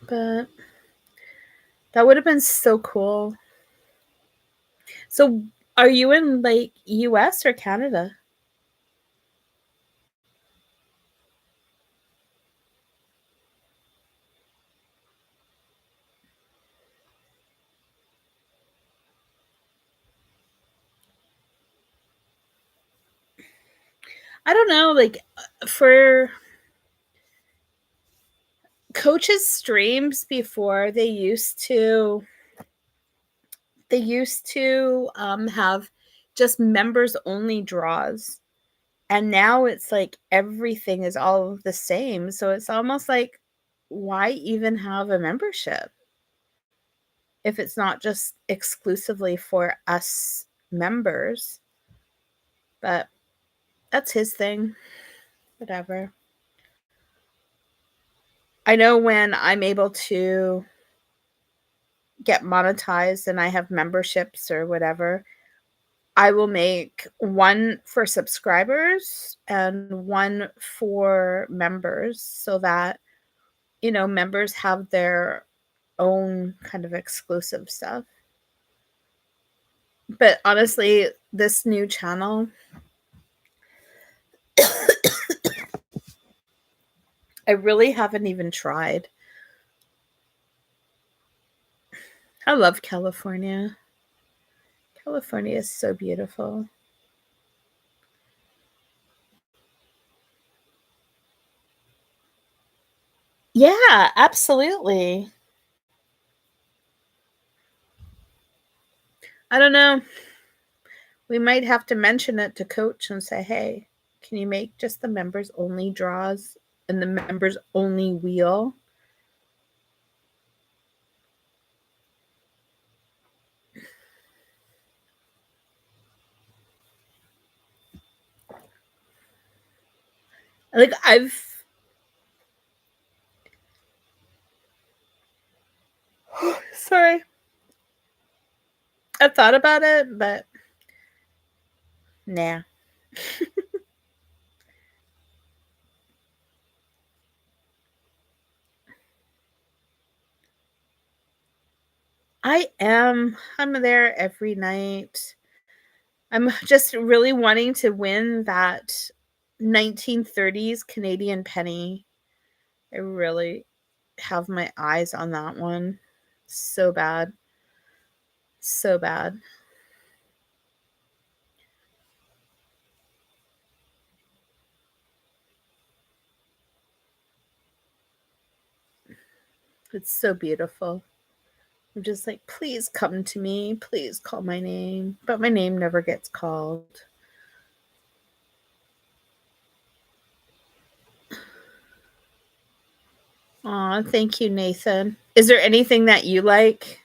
But that would have been so cool. So, are you in like US or Canada? I don't know, like for coaches streams before they used to have just members only draws, and now it's like everything is all the same, so it's almost like, why even have a membership if it's not just exclusively for us members? But that's his thing, whatever. I know when I'm able to get monetized and I have memberships or whatever, I will make one for subscribers and one for members so that, members have their own kind of exclusive stuff. But honestly, this new channel, I really haven't even tried. I love California. California is so beautiful. Yeah, absolutely. I don't know. We might have to mention it to coach and say, hey, can you make just the members only draws and the members only wheel? Like sorry. I thought about it, but nah. I am. I'm there every night. I'm just really wanting to win that 1930s Canadian penny. I really have my eyes on that one. So bad. So bad. It's so beautiful. I'm just like, please come to me. Please call my name. But my name never gets called. Aw, thank you, Nathan. Is there anything that you like?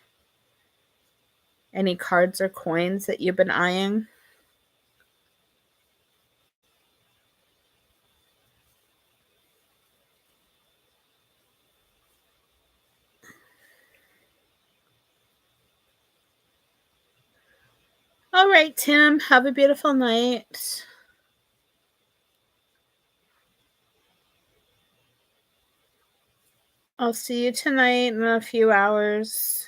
Any cards or coins that you've been eyeing? All right, Tim. Have a beautiful night. I'll see you tonight in a few hours.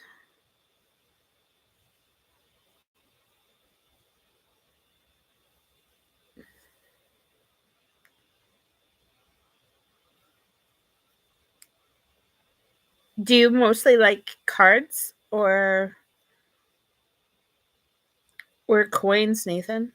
Do you mostly like cards or coins, Nathan?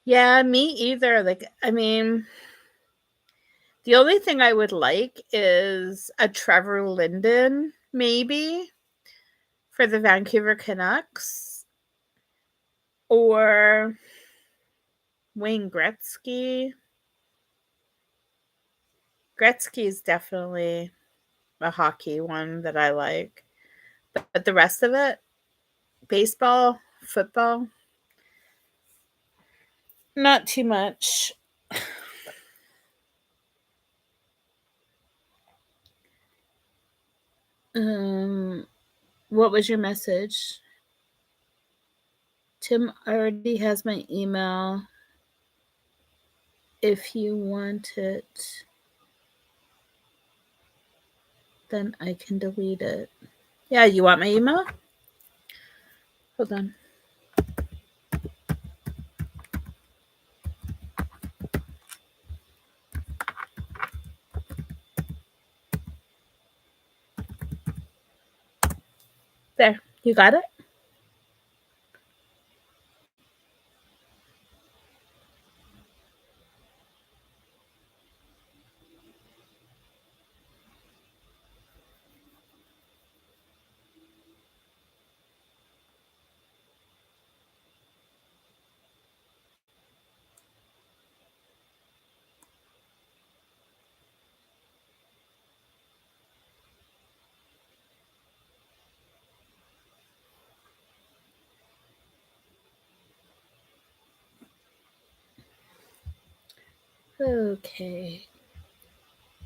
Yeah, me either. Like, I mean, the only thing I would like is a Trevor Linden, maybe, for the Vancouver Canucks, or Wayne Gretzky. Gretzky is definitely a hockey one that I like. But the rest of it, baseball, football, not too much. Um, what was your message? Tim already has my email. If you want it, then I can delete it. Yeah, you want my email? Hold on. There, you got it? Okay.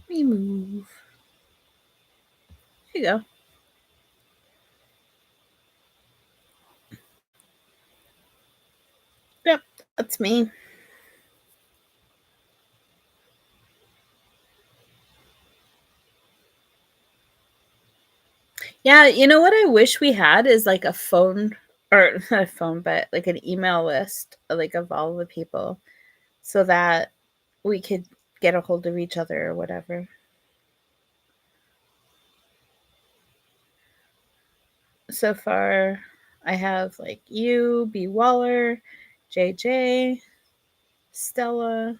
Remove. Here you go. Yep, that's me. Yeah, you know what I wish we had is like a phone or not a phone, but like an email list, like of all the people, so that we could get a hold of each other or whatever. So far, I have like you, B. Waller, JJ, Stella.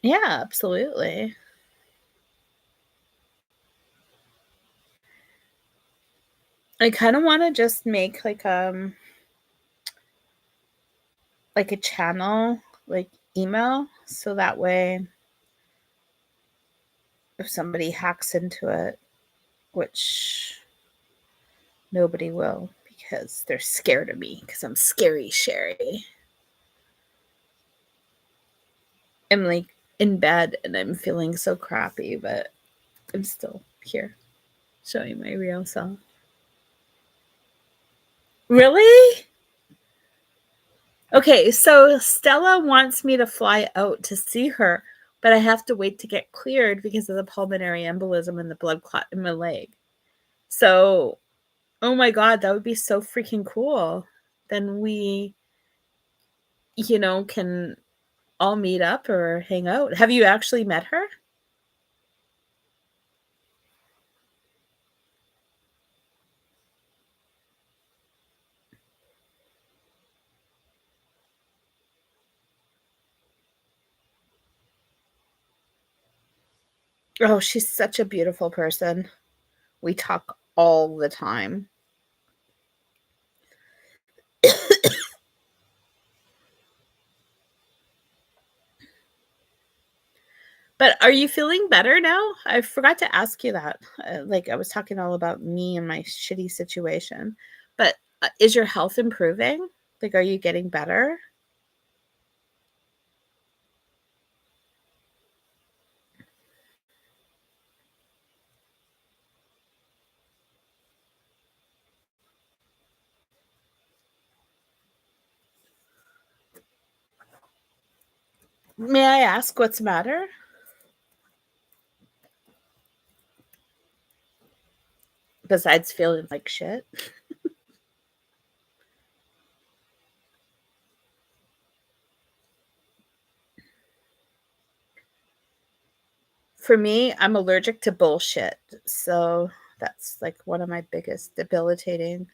Yeah, absolutely. I kind of want to just make like a channel, like email, so that way if somebody hacks into it, which nobody will because they're scared of me because I'm scary Sheri. I'm like in bed and I'm feeling so crappy, but I'm still here showing my real self. Really? Okay, so Stella wants me to fly out to see her, but I have to wait to get cleared because of the pulmonary embolism and the blood clot in my leg. So, oh my God, that would be so freaking cool. Then we, can all meet up or hang out. Have you actually met her? Oh, she's such a beautiful person. We talk all the time. But are you feeling better now? I forgot to ask you that. Like I was talking all about me and my shitty situation. But is your health improving? Like, are you getting better? May I ask what's the matter? Besides feeling like shit. For me, I'm allergic to bullshit. So that's like one of my biggest debilitating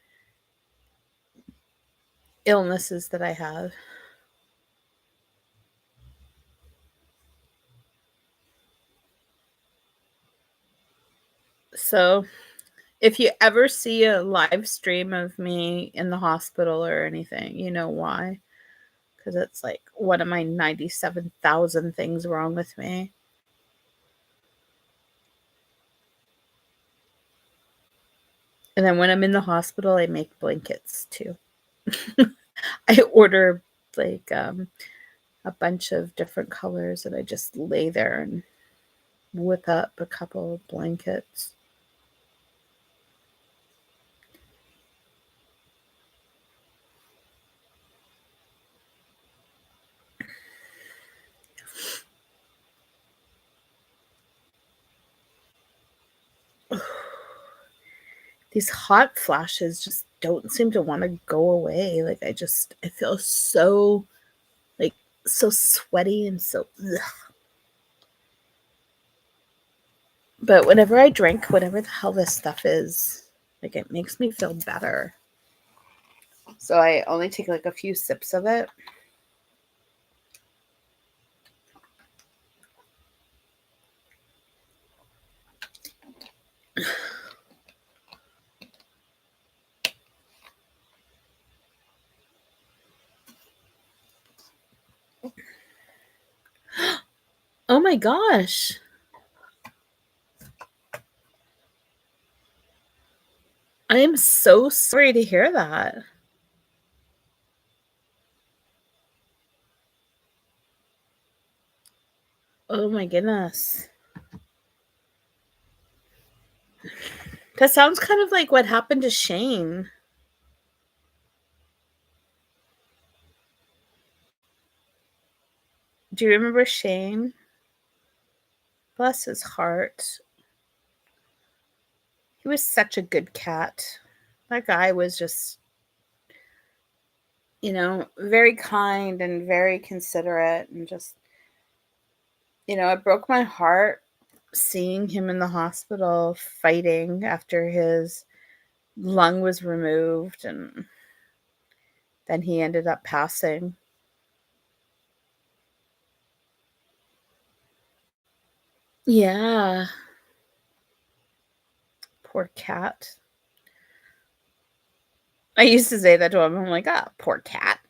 illnesses that I have. So if you ever see a live stream of me in the hospital or anything, you know why. Because it's like one of my 97,000 things wrong with me. And then when I'm in the hospital, I make blankets too. I order like a bunch of different colors and I just lay there and whip up a couple of blankets. These hot flashes just don't seem to want to go away. Like I feel so like so sweaty and so ugh. But whenever I drink whatever the hell this stuff is, like it makes me feel better. So I only take like a few sips of it. Oh my gosh. I am so sorry to hear that. Oh my goodness. That sounds kind of like what happened to Shane. Do you remember Shane? Bless his heart. He was such a good cat. That guy was just, very kind and very considerate, and just, it broke my heart seeing him in the hospital fighting after his lung was removed, and then he ended up passing. Yeah. Poor cat. I used to say that to him. I'm like, poor cat.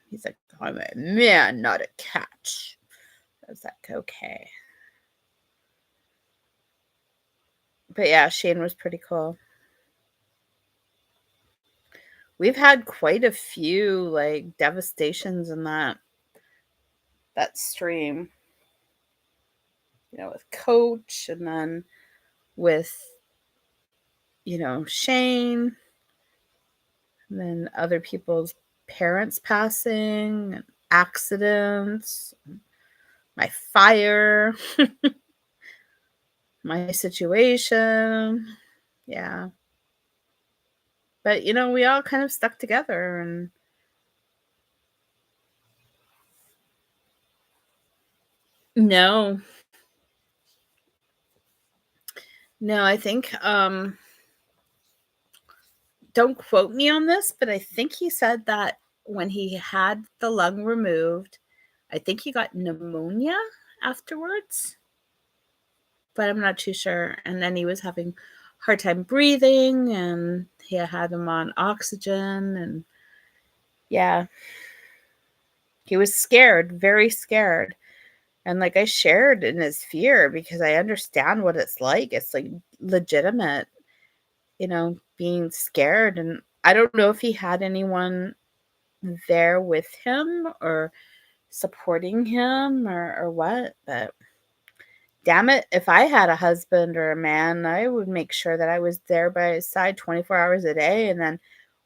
He's like, I'm a man, not a cat. I was like, okay. But yeah, Shane was pretty cool. We've had quite a few like devastations in that stream. With Coach, and then with Shane, and then other people's parents passing, and accidents, my fire, my situation. Yeah. But we all kind of stuck together, and no. No, I think don't quote me on this, but I think he said that when he had the lung removed, I think he got pneumonia afterwards, but I'm not too sure. And then he was having hard time breathing, and he had him on oxygen, and yeah, he was scared, very scared. And like I shared in his fear because I understand what it's like. It's like legitimate, being scared. And I don't know if he had anyone there with him or supporting him or what, but damn it, if I had a husband or a man, I would make sure that I was there by his side 24 hours a day. And then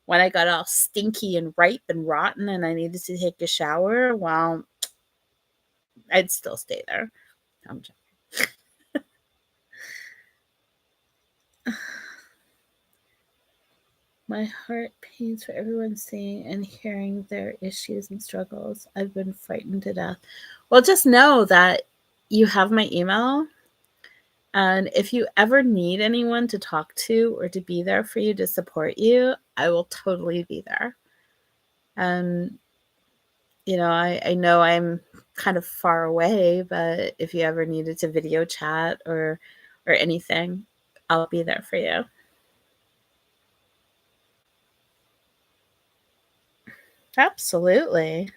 when I got all stinky and ripe and rotten and I needed to take a shower, well, I'd still stay there. I'm joking. My heart pains for everyone seeing and hearing their issues and struggles. I've been frightened to death. Well, just know that you have my email. And if you ever need anyone to talk to or to be there for you to support you, I will totally be there. And, I know I'm kind of far away, but if you ever needed to video chat or anything, I'll be there for you. Absolutely.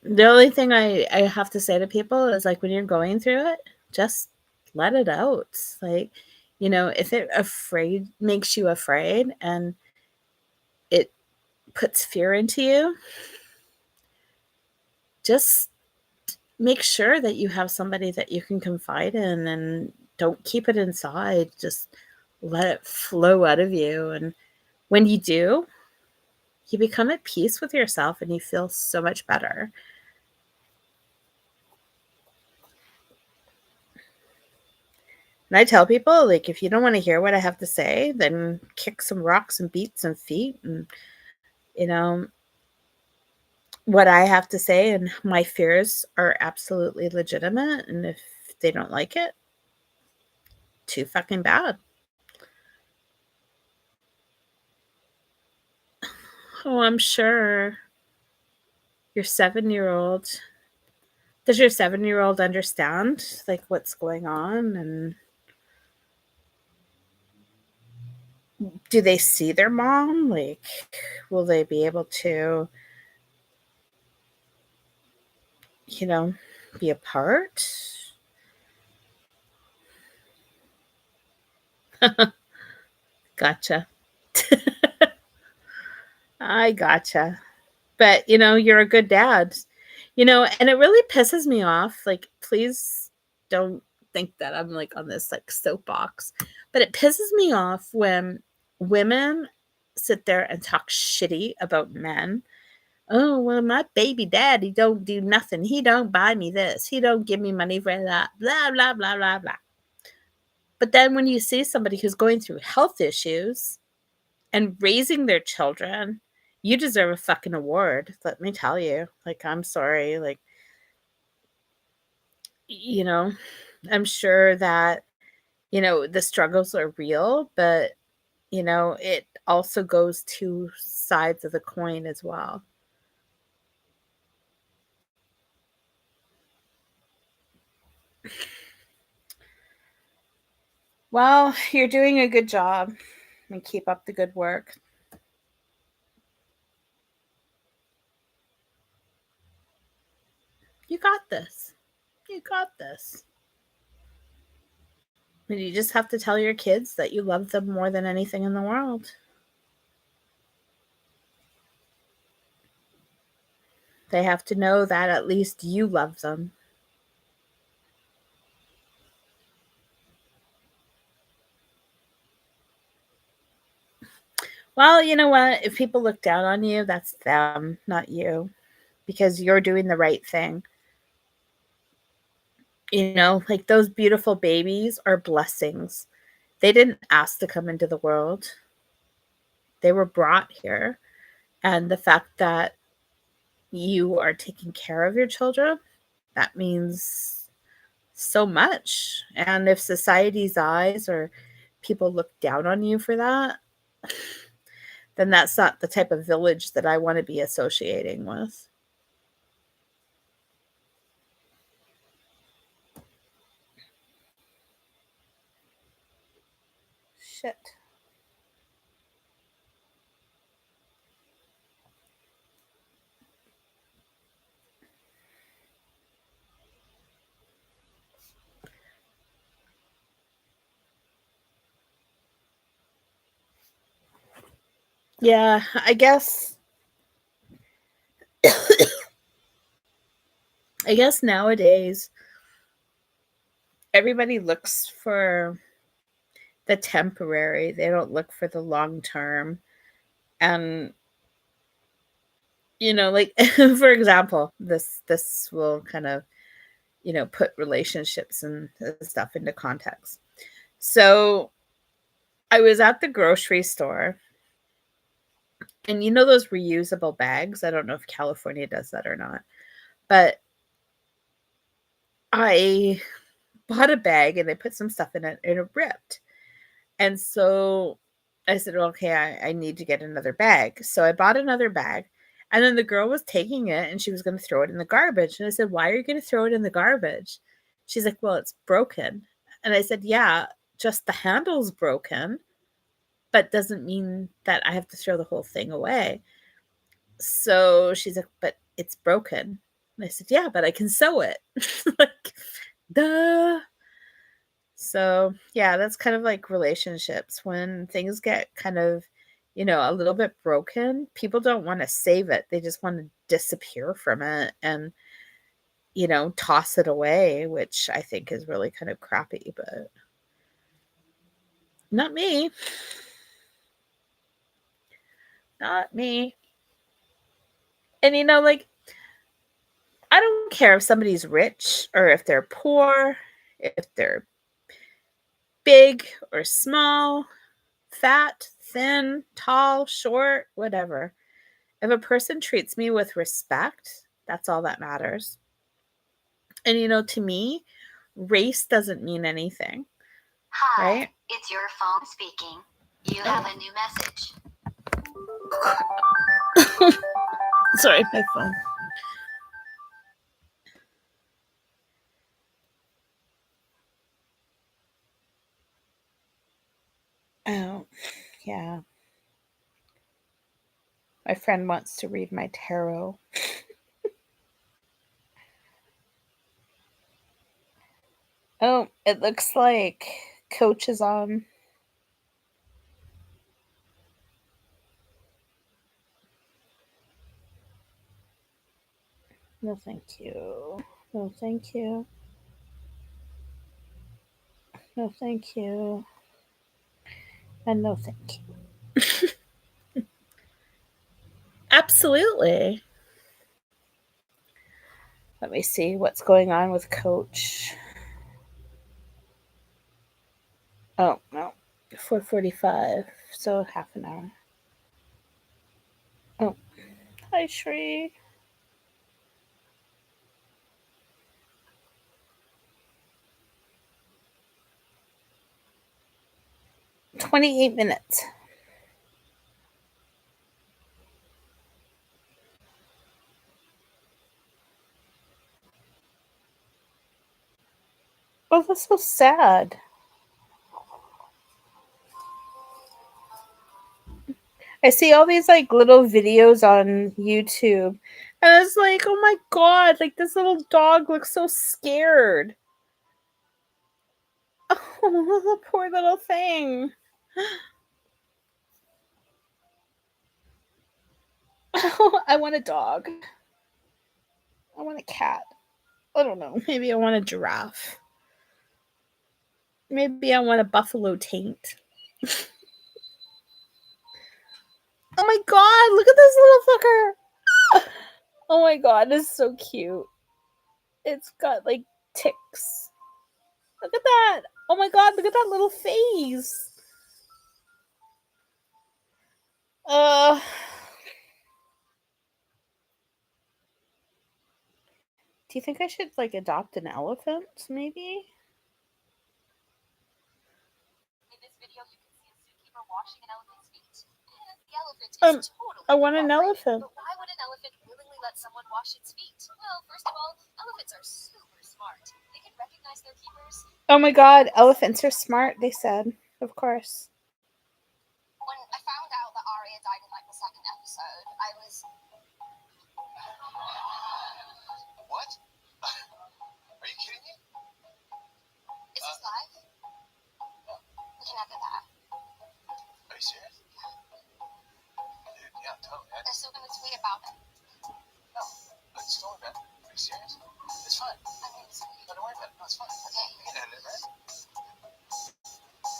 The only thing I have to say to people is like when you're going through it, just let it out. Like, if it makes you afraid and it puts fear into you, just make sure that you have somebody that you can confide in and don't keep it inside. Just let it flow out of you. And when you do, you become at peace with yourself and you feel so much better. And I tell people, like, if you don't want to hear what I have to say, then kick some rocks and beat some feet. And, what I have to say and my fears are absolutely legitimate. And if they don't like it, too fucking bad. Oh, I'm sure your 7-year-old. Does your 7-year-old understand, like, what's going on? And do they see their mom? Like, will they be able to, be apart? Gotcha. I gotcha. But, you're a good dad. And it really pisses me off. Like, please don't think that I'm like on this like soapbox. But it pisses me off when women sit there and talk shitty about men Oh, well, my baby daddy don't do nothing. He don't buy me this. He don't give me money for that. Blah, blah, blah, blah, blah. But then when you see somebody who's going through health issues and raising their children, you deserve a fucking award. Let me tell you. Like, I'm sorry. Like, you know, I'm sure that, the struggles are real, but, it also goes two sides of the coin as well. Well, you're doing a good job and keep up the good work. You got this. You got this. And you just have to tell your kids that you love them more than anything in the world. They have to know that at least you love them. Well, you know what? If people look down on you, that's them, not you, because you're doing the right thing. Like those beautiful babies are blessings. They didn't ask to come into the world, they were brought here. And the fact that you are taking care of your children, that means so much. And if society's eyes or people look down on you for that, then that's not the type of village that I want to be associating with. Shit. Yeah, I guess nowadays everybody looks for the temporary. They don't look for the long term. And like for example, this will kind of, put relationships and stuff into context. So, I was at the grocery store, and those reusable bags, I don't know if California does that or not, but I bought a bag and I put some stuff in it and it ripped. And so I said, well, okay, I need to get another bag. So I bought another bag. And then the girl was taking it and she was going to throw it in the garbage. And I said, why are you going to throw it in the garbage? She's like, well, it's broken. And I said, yeah, just the handle's broken, but doesn't mean that I have to throw the whole thing away. So she's like, but it's broken. And I said, yeah, but I can sew it. Like, duh. So, yeah, that's kind of like relationships. When things get kind of, a little bit broken, people don't want to save it. They just want to disappear from it and, toss it away, which I think is really kind of crappy, but not me. Not me. And, like, I don't care if somebody's rich or if they're poor, if they're big or small, fat, thin, tall, short, whatever. If a person treats me with respect, that's all that matters. And to me, race doesn't mean anything. Hi, right? It's your phone speaking. You have a new message. Sorry, my phone. Oh, yeah. My friend wants to read my tarot. Oh, it looks like Coach is on. No, thank you. No, thank you. No, thank you. And no, thank you. Absolutely. Let me see what's going on with Coach. Oh, no. 4:45, so half an hour. Oh, hi, Shri. "28 minutes." Oh, that's so sad. I see all these like little videos on YouTube, and it's like, oh my god, like this little dog looks so scared. Oh, the poor little thing. Oh, I want a dog. I want a cat. I don't know. Maybe I want a giraffe. Maybe I want a buffalo taint. Oh my god, look at this little fucker. Oh my god, it's so cute. It's got like ticks. Look at that. Oh my god, look at that little face. Uh Do you think I should like adopt an elephant maybe? In this video, you can see a zookeeper washing an elephant's feet. And the elephant is totally I want an cooperating. elephant. But why would an elephant willingly let someone wash its feet? Well, first of all, elephants are super smart. They can recognize their keepers. Oh my god, elephants are smart, they said. Of course. When I found out that Arya died in like the second episode, I was What? Are you kidding me? Is this live? We can edit that. Are you serious? Dude, yeah, totally. They're still gonna tweet about it. No, it's totally bad. Are you serious? It's fine. I mean, it's No, don't worry about it. No, it's fine. okay. We can edit it, right?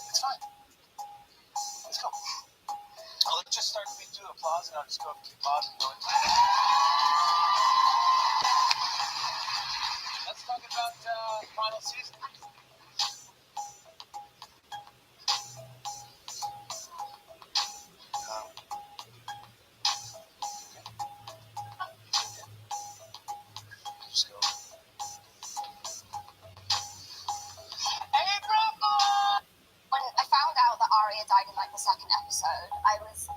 It's fine. Let's go. Let's just start. We do applause, and I'll just go applause and go into it. Let's talk about final season. Just go. When I found out that Arya died in like the second episode, I was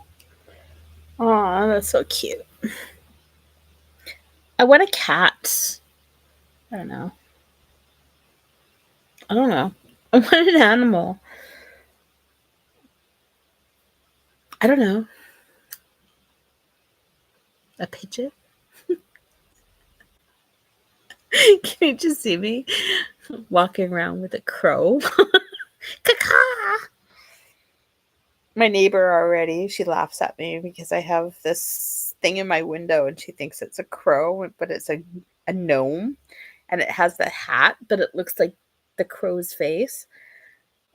Aw, that's so cute. I want a cat. I don't know. I want an animal. I don't know. A pigeon? Can you just see me walking around with a crow? Caca! My neighbor already, she laughs at me because I have this thing in my window and she thinks it's a crow, but it's a gnome. And it has the hat, but it looks like the crow's face.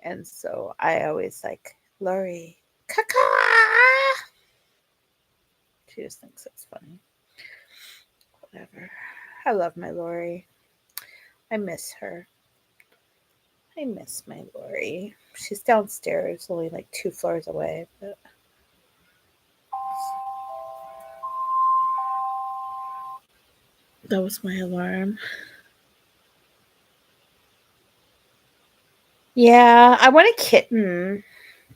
And so I always like, Lori, caca! She just thinks it's funny. Whatever. I love my Lori. I miss her. I miss my Lori. She's downstairs, only like 2 floors away, but that was my alarm. Yeah, I want a kitten.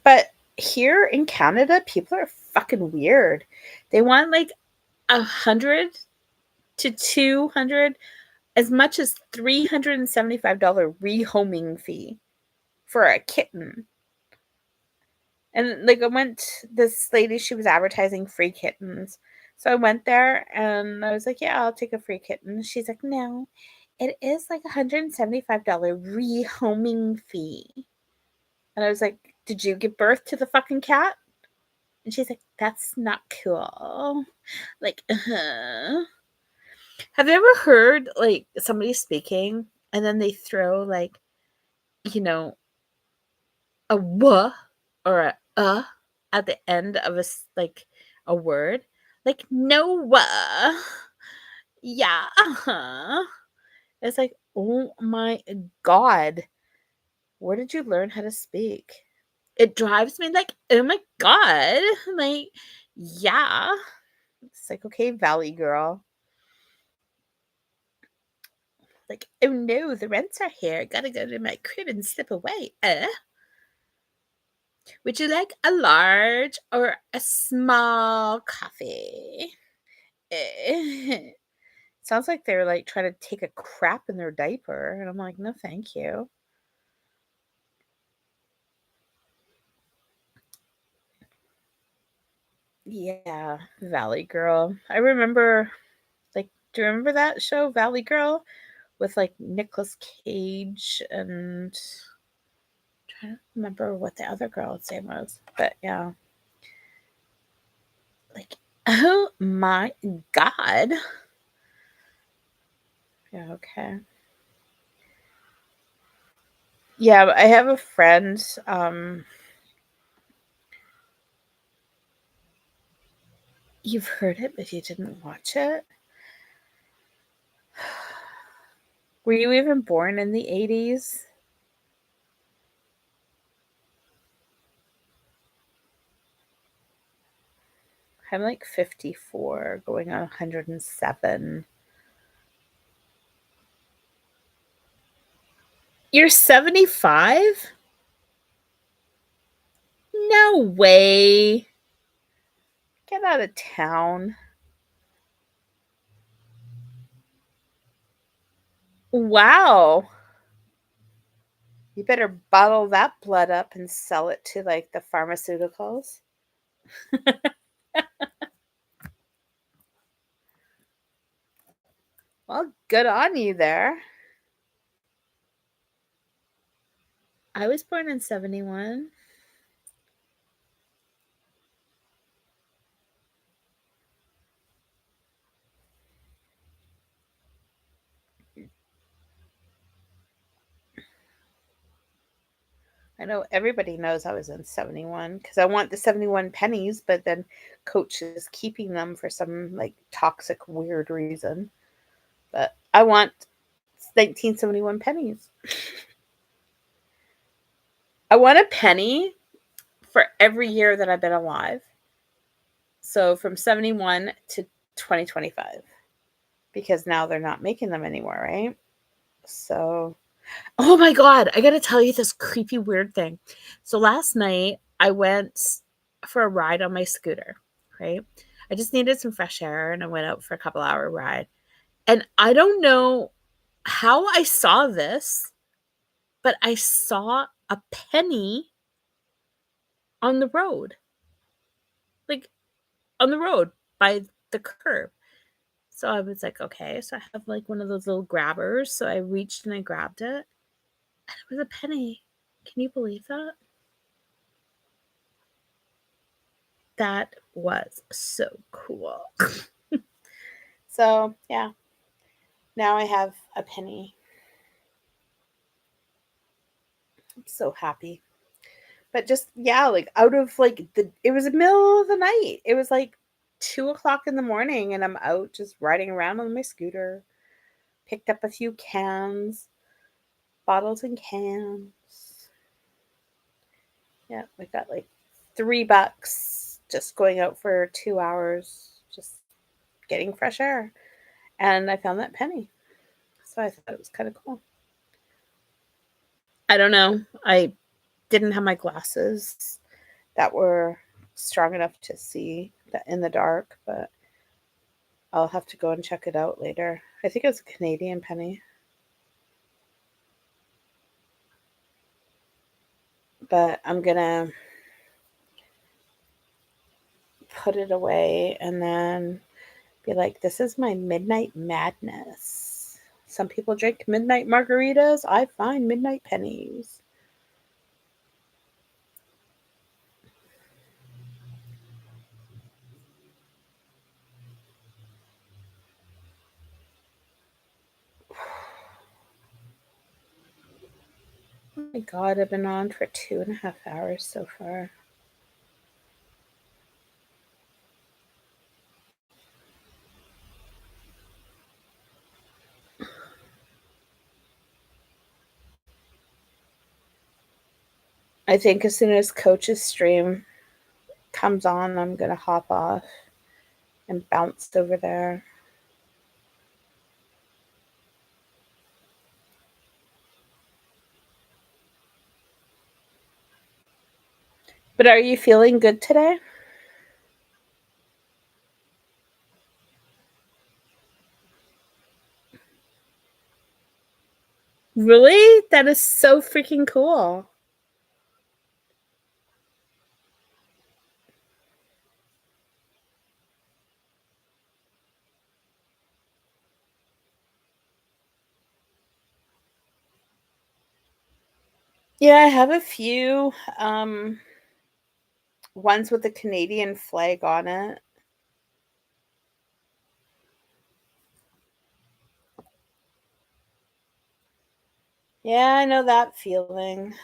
But here in Canada, people are fucking weird. They want like 100 to 200, as much as $375 rehoming fee for a kitten. And like I went, this lady, she was advertising free kittens. So I went there and I was like, yeah, I'll take a free kitten. She's like, no, it is like $175 rehoming fee. And I was like, did you give birth to the fucking cat? And she's like, that's not cool. Like, Have you ever heard like somebody speaking and then they throw like, you know, a "w" or a at the end of like a word? Like, no, Yeah. It's like, oh my God. Where did you learn how to speak? It drives me like, oh my God. Like, yeah. It's like, okay, Valley girl. Like, oh no, the rents are here. Gotta go to my crib and slip away. Would you like a large or a small coffee? Sounds like they're like trying to take a crap in their diaper. And I'm like, no, thank you. Yeah, Valley Girl. I remember, like, do you remember that show, Valley Girl, with like Nicolas Cage and trying to remember what the other girl's name was. But yeah, like, oh my God. Yeah, okay. Yeah, I have a friend. You've heard it, but you didn't watch it. Were you even born in the 80s? I'm like 54, going on 107. You're 75? No way. Get out of town. Wow. You better bottle that blood up and sell it to like the pharmaceuticals. Well, good on you there. I was born in 71. I know everybody knows I was in 71 because I want the 71 pennies, but then Coach is keeping them for some like toxic, weird reason. But I want 1971 pennies. I want a penny for every year that I've been alive. So from 71 to 2025, because now they're not making them anymore, right? So, oh my God, I got to tell you this creepy, weird thing. So last night I went for a ride on my scooter, right? I just needed some fresh air and I went out for a couple-hour ride. And I don't know how I saw this, but I saw a penny on the road, like on the road by the curb. So I was like, okay. So I have like one of those little grabbers. So I reached and I grabbed it. And it was a penny. Can you believe that? That was so cool. So yeah, now I have a penny. I'm so happy. But just yeah, like out of like it was the middle of the night. It was like 2 o'clock in the morning, and I'm out just riding around on my scooter. Picked up a few cans, bottles and cans. Yeah, we got like $3 just going out for 2 hours, just getting fresh air. And I found that penny. So I thought it was kind of cool. I don't know. I didn't have my glasses that were strong enough to see that in the dark, but I'll have to go and check it out later. I think it was a Canadian penny. But I'm going to put it away and then be like, this is my midnight madness. Some people drink midnight margaritas. I find midnight pennies. Oh my God, I've been on for 2.5 hours so far. I think as soon as Coach's stream comes on, I'm gonna hop off and bounce over there. But are you feeling good today? Really? That is so freaking cool. Yeah, I have a few ones with the Canadian flag on it. Yeah, I know that feeling.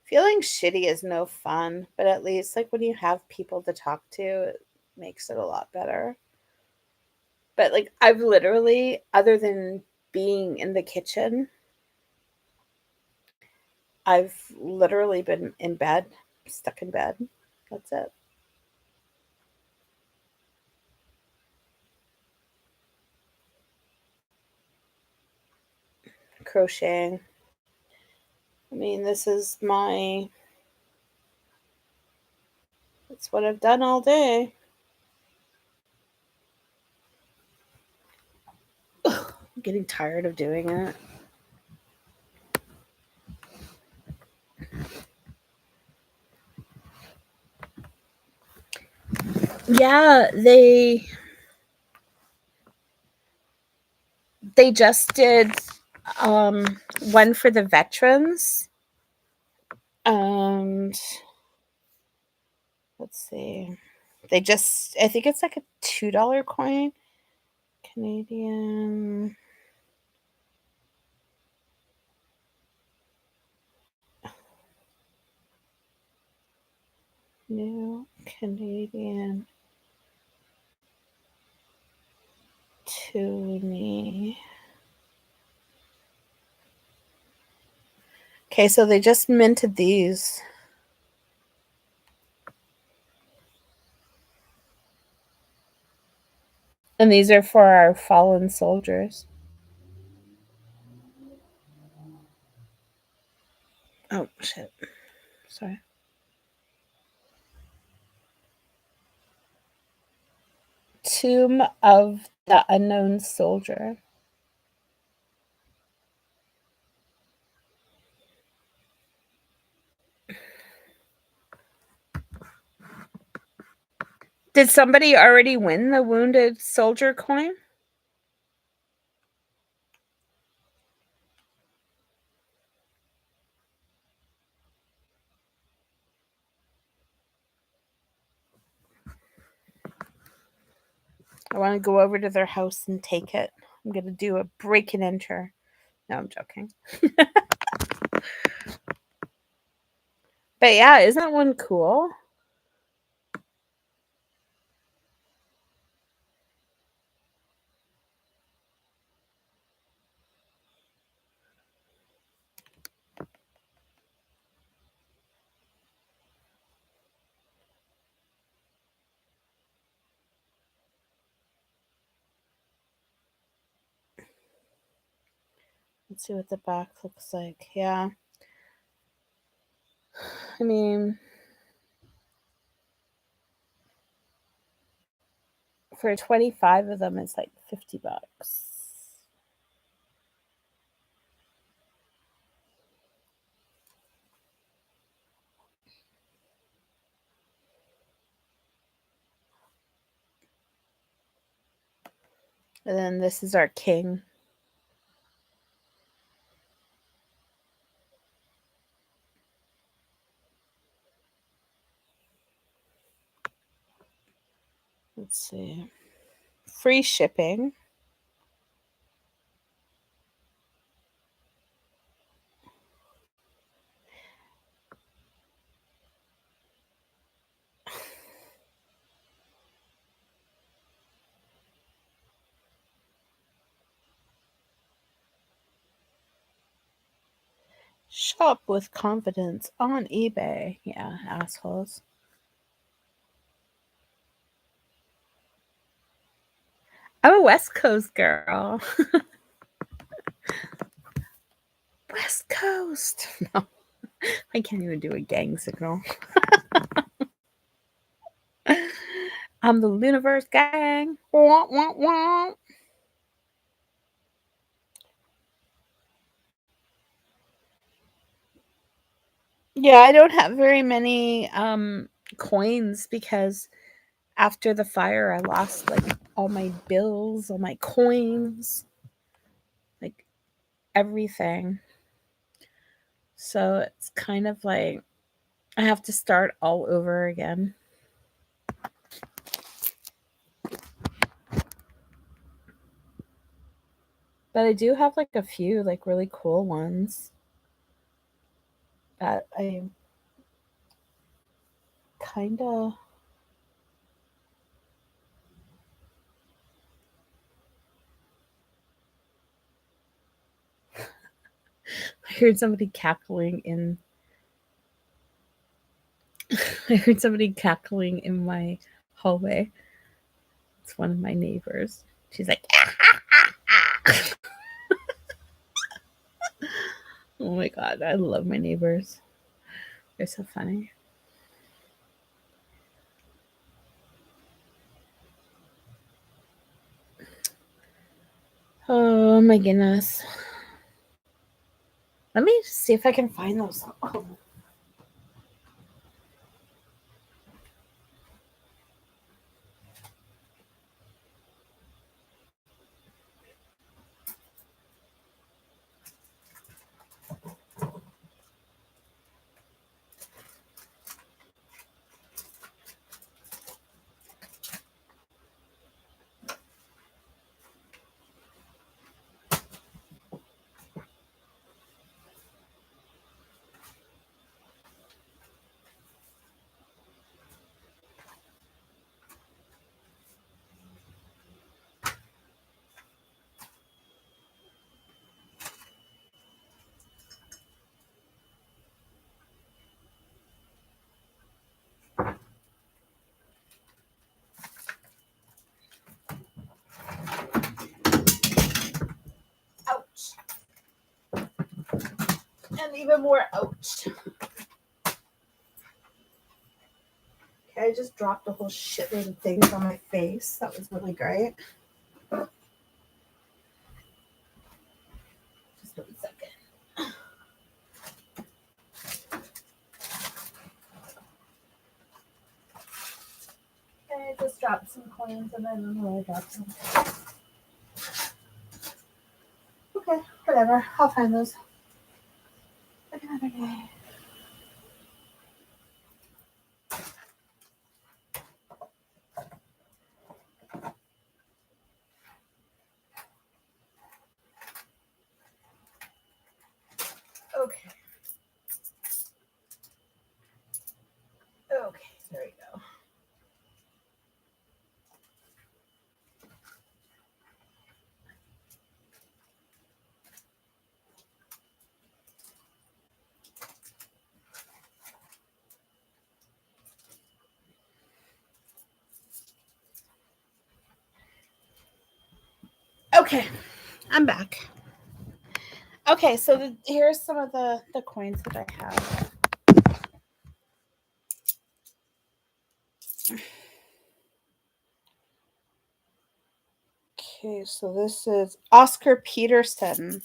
Feeling shitty is no fun, but at least like when you have people to talk to, it makes it a lot better. But like I've literally, other than being in the kitchen, I've literally been in bed, stuck in bed. That's it. Crocheting. I mean, this is my, it's what I've done all day. Ugh, I'm getting tired of doing it. Yeah, they just did one for the veterans. And let's see. They just, I think it's like a $2 coin. Canadian. New Canadian toonie. Okay, so they just minted these. And these are for our fallen soldiers. Oh, shit. Sorry. Tomb of the Unknown Soldier. Did somebody already win the Wounded Soldier coin? I want to go over to their house and take it. I'm going to do a break and enter. No, I'm joking. But yeah, isn't that one cool? Let's see what the back looks like. Yeah. I mean, for 25 of them, it's like $50. And then this is our king. Let's see. Free shipping. Shop with confidence on eBay. Yeah, assholes. I'm a West Coast girl. West Coast. No, I can't even do a gang signal. I'm the Universe Gang. Wah, wah, wah. Yeah, I don't have very many coins because after the fire I lost like all my bills, all my coins, like everything. So it's kind of like I have to start all over again. But I do have like a few like really cool ones that I kind of I heard somebody cackling in I heard somebody cackling in my hallway. It's one of my neighbors. She's like, oh my god, I love my neighbors. They're so funny. Oh my goodness. Let me see if I can find those. Oh. Ouch. And even more ouch. Okay, I just dropped a whole shitload of things on my face. That was really great. Just 1 second. Okay, I just dropped some coins and then I dropped some. Okay, whatever. I'll find those. Another day. Okay. Okay, there we go. Okay, I'm back. Okay, so here's some of the coins that I have. Okay, so this is Oscar Peterson.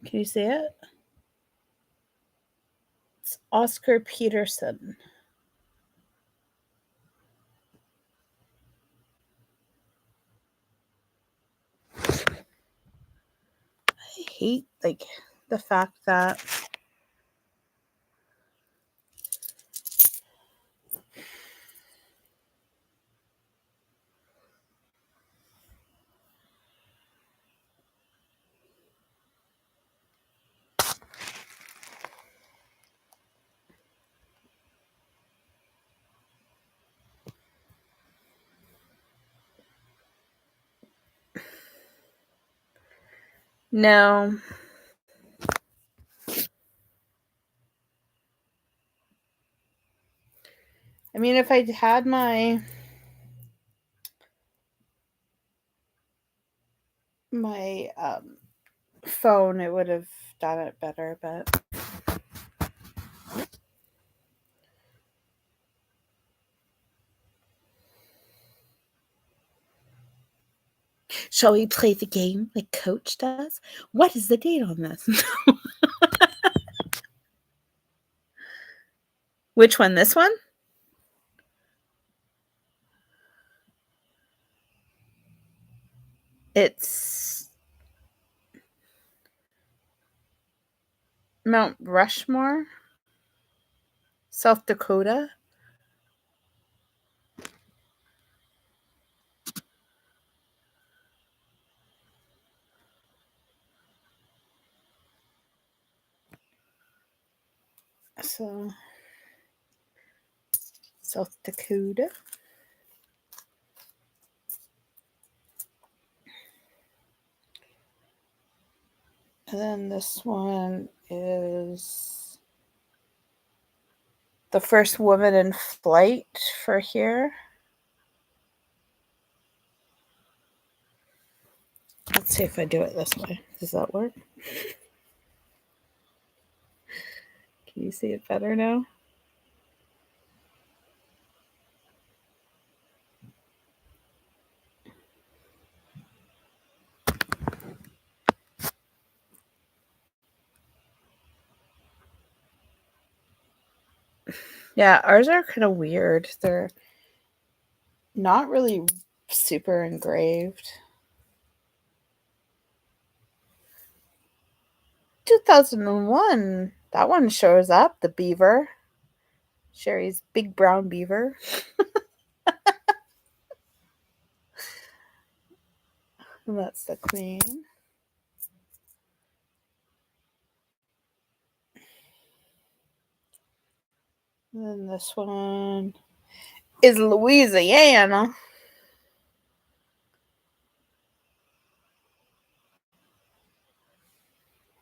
Can you see it? It's Oscar Peterson. I hate like the fact that no. I mean, if I had my phone, it would have done it better, but shall we play the game like Coach does? What is the date on this? Which one? This one? It's Mount Rushmore, South Dakota. So, South Dakota. And then this one is the first woman in flight for here. Let's see if I do it this way. Does that work? Can you see it better now? Yeah, ours are kind of weird. They're not really super engraved. 2001. That one shows up. The beaver. Sheri's big brown beaver. And that's the queen. And then this one is Louisiana.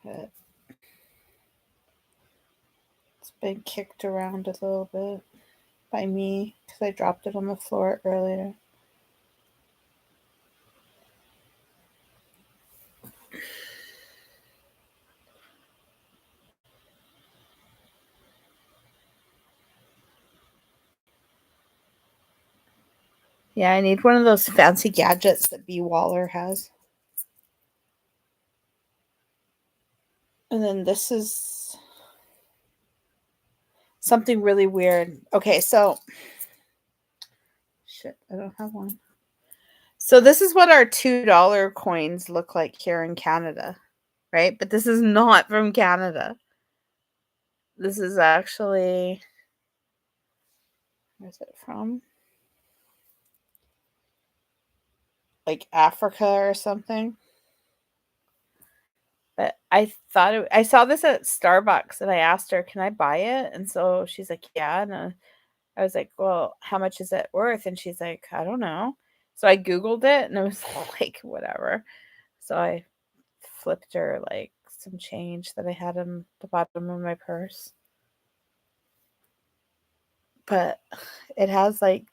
But it's been kicked around a little bit by me because I dropped it on the floor earlier. Yeah, I need one of those fancy gadgets that B. Waller has. And then this is something really weird. Okay, so shit, I don't have one. So this is what our $2 coins look like here in Canada, right? But this is not from Canada. This is actually, where's it from? Like Africa or something. But I thought I saw this at Starbucks and I asked her, "Can I buy it?" And so she's like, "Yeah." And I was like, "Well, how much is it worth?" And she's like, "I don't know." So I Googled it and it was like, whatever. So I flipped her like some change that I had in the bottom of my purse. But it has like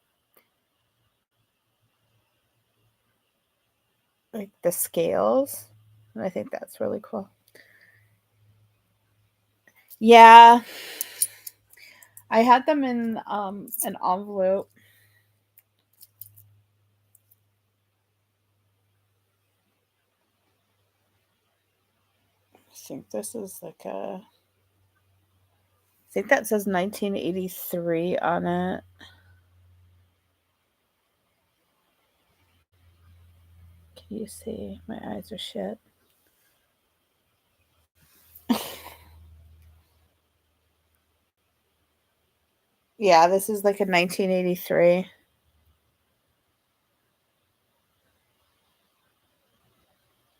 the scales. And I think that's really cool. Yeah. I had them in an envelope. I think this is like a, I think that says 1983 on it. Can you see? My eyes are shit. Yeah, this is like a 1983.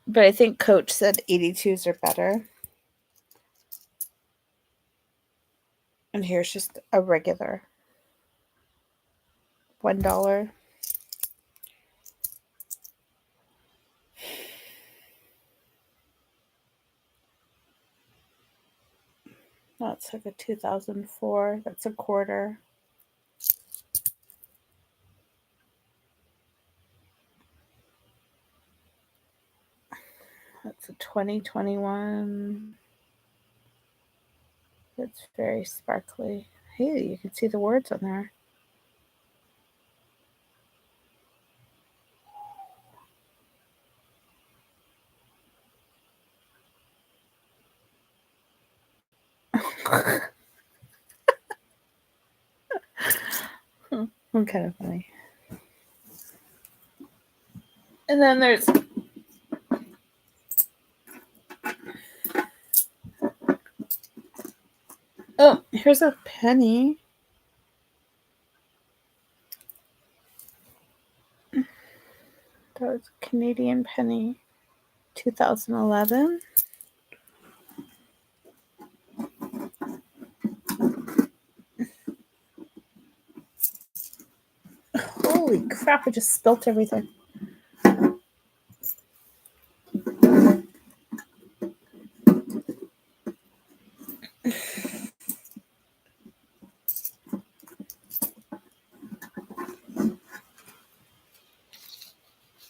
But I think Coach said 82s are better. And here's just a regular $1. That's like a 2004. That's a quarter. That's a 2021. It's very sparkly. Hey, you can see the words on there. I'm kind of funny. And then there's oh, here's a penny. That was a Canadian penny. 2011. Holy crap, I just spilt everything.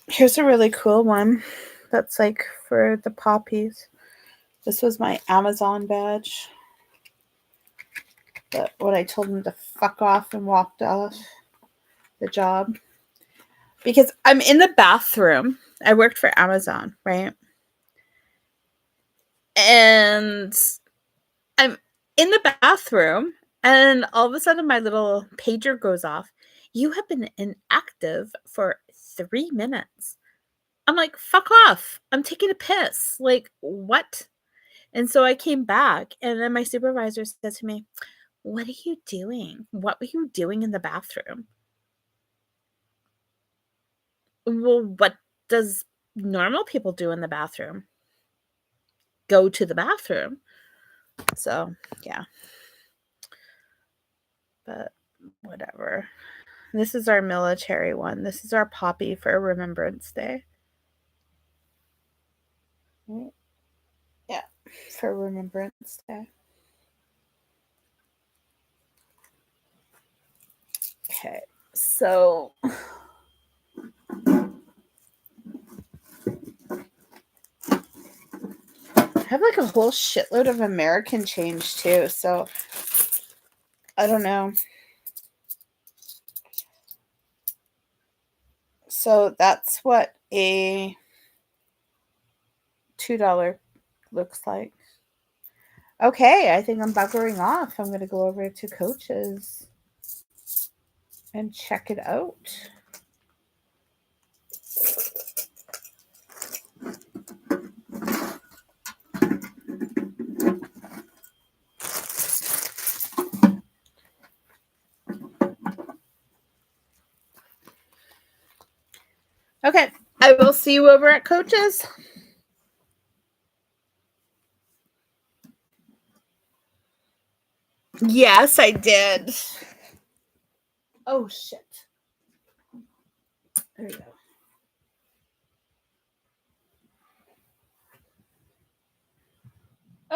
Here's a really cool one that's like for the poppies. This was my Amazon badge. But when I told him to fuck off and walked off the job. Because I'm in the bathroom. I worked for Amazon, right? And I'm in the bathroom, and all of a sudden my little pager goes off. You have been inactive for 3 minutes. I'm like, fuck off. I'm taking a piss. Like, what? And so I came back, and then my supervisor said to me, what are you doing? What were you doing in the bathroom? Well, what does normal people do in the bathroom? Go to the bathroom. So, yeah. But whatever. This is our military one. This is our poppy for Remembrance Day. Yeah, for Remembrance Day. Okay, so I have like a whole shitload of American change too, so I don't know. So that's what a $2 looks like. Okay, I think I'm buggering off. I'm going to go over to Coach's and check it out. Okay, I will see you over at Coach's. Yes, I did. Oh, shit. There you go.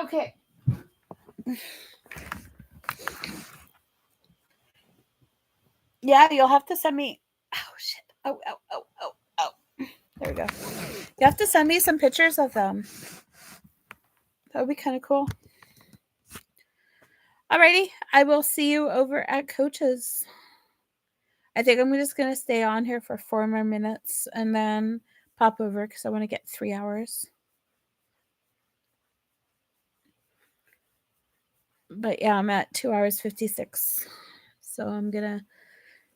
Okay. Yeah, you'll have to send me. Oh, shit. Oh. There we go. You have to send me some pictures of them. That would be kind of cool. Alrighty, I will see you over at Coach's. I think I'm just going to stay on here for 4 more minutes and then pop over because I want to get 3 hours. But yeah, I'm at 2 hours 56. So I'm going to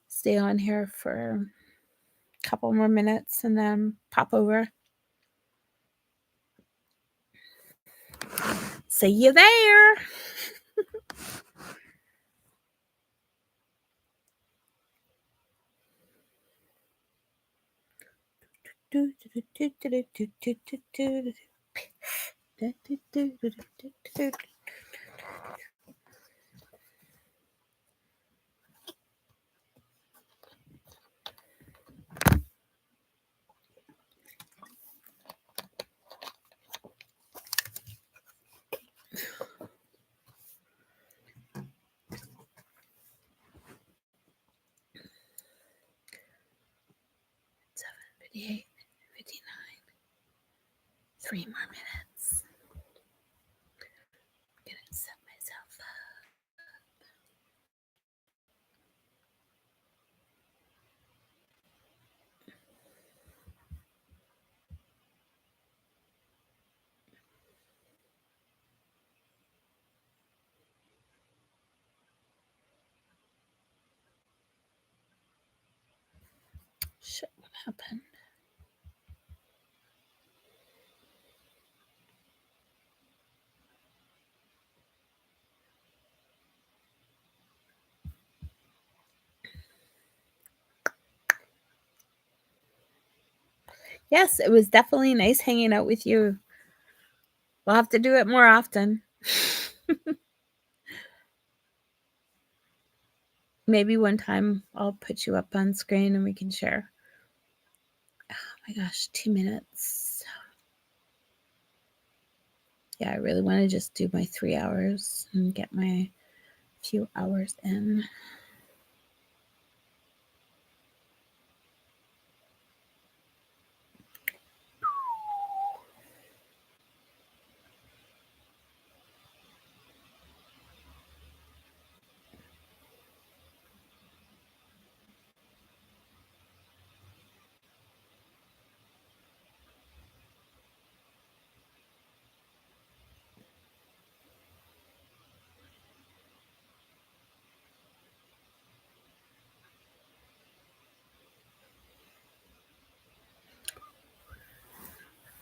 stay on here for a couple more minutes and then pop over. See you there. 58, 59. 3 more minutes. I'm gonna set myself up. Shit, what happened? Yes, it was definitely nice hanging out with you. We'll have to do it more often. Maybe one time I'll put you up on screen and we can share. Oh my gosh, 2 minutes. Yeah, I really want to just do my 3 hours and get my few hours in.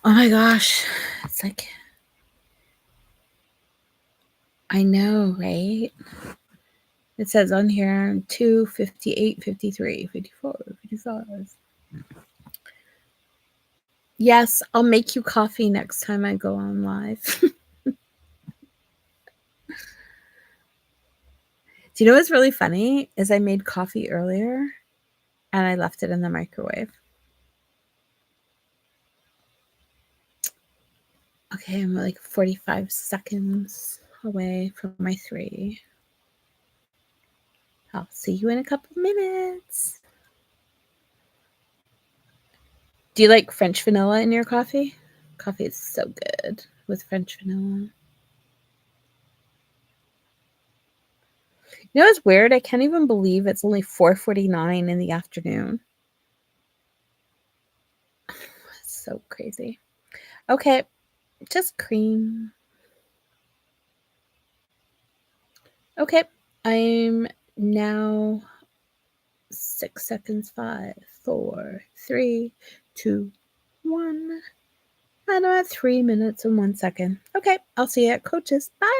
Oh my gosh, it's like, I know, right? It says on here 2, 58, 53, 54, 55. Yes, I'll make you coffee next time I go on live. Do you know what's really funny? Is I made coffee earlier and I left it in the microwave. Okay, I'm like 45 seconds away from my 3. I'll see you in a couple minutes. Do you like French vanilla in your coffee? Coffee is so good with French vanilla. You know what's weird? I can't even believe it's only 4:49 in the afternoon. It's so crazy. Okay, just cream. Okay, I'm now 6 seconds. 5, 4, 3, 2, 1. And I'm at 3 minutes and 1 second. Okay, I'll see you at Coach's. Bye.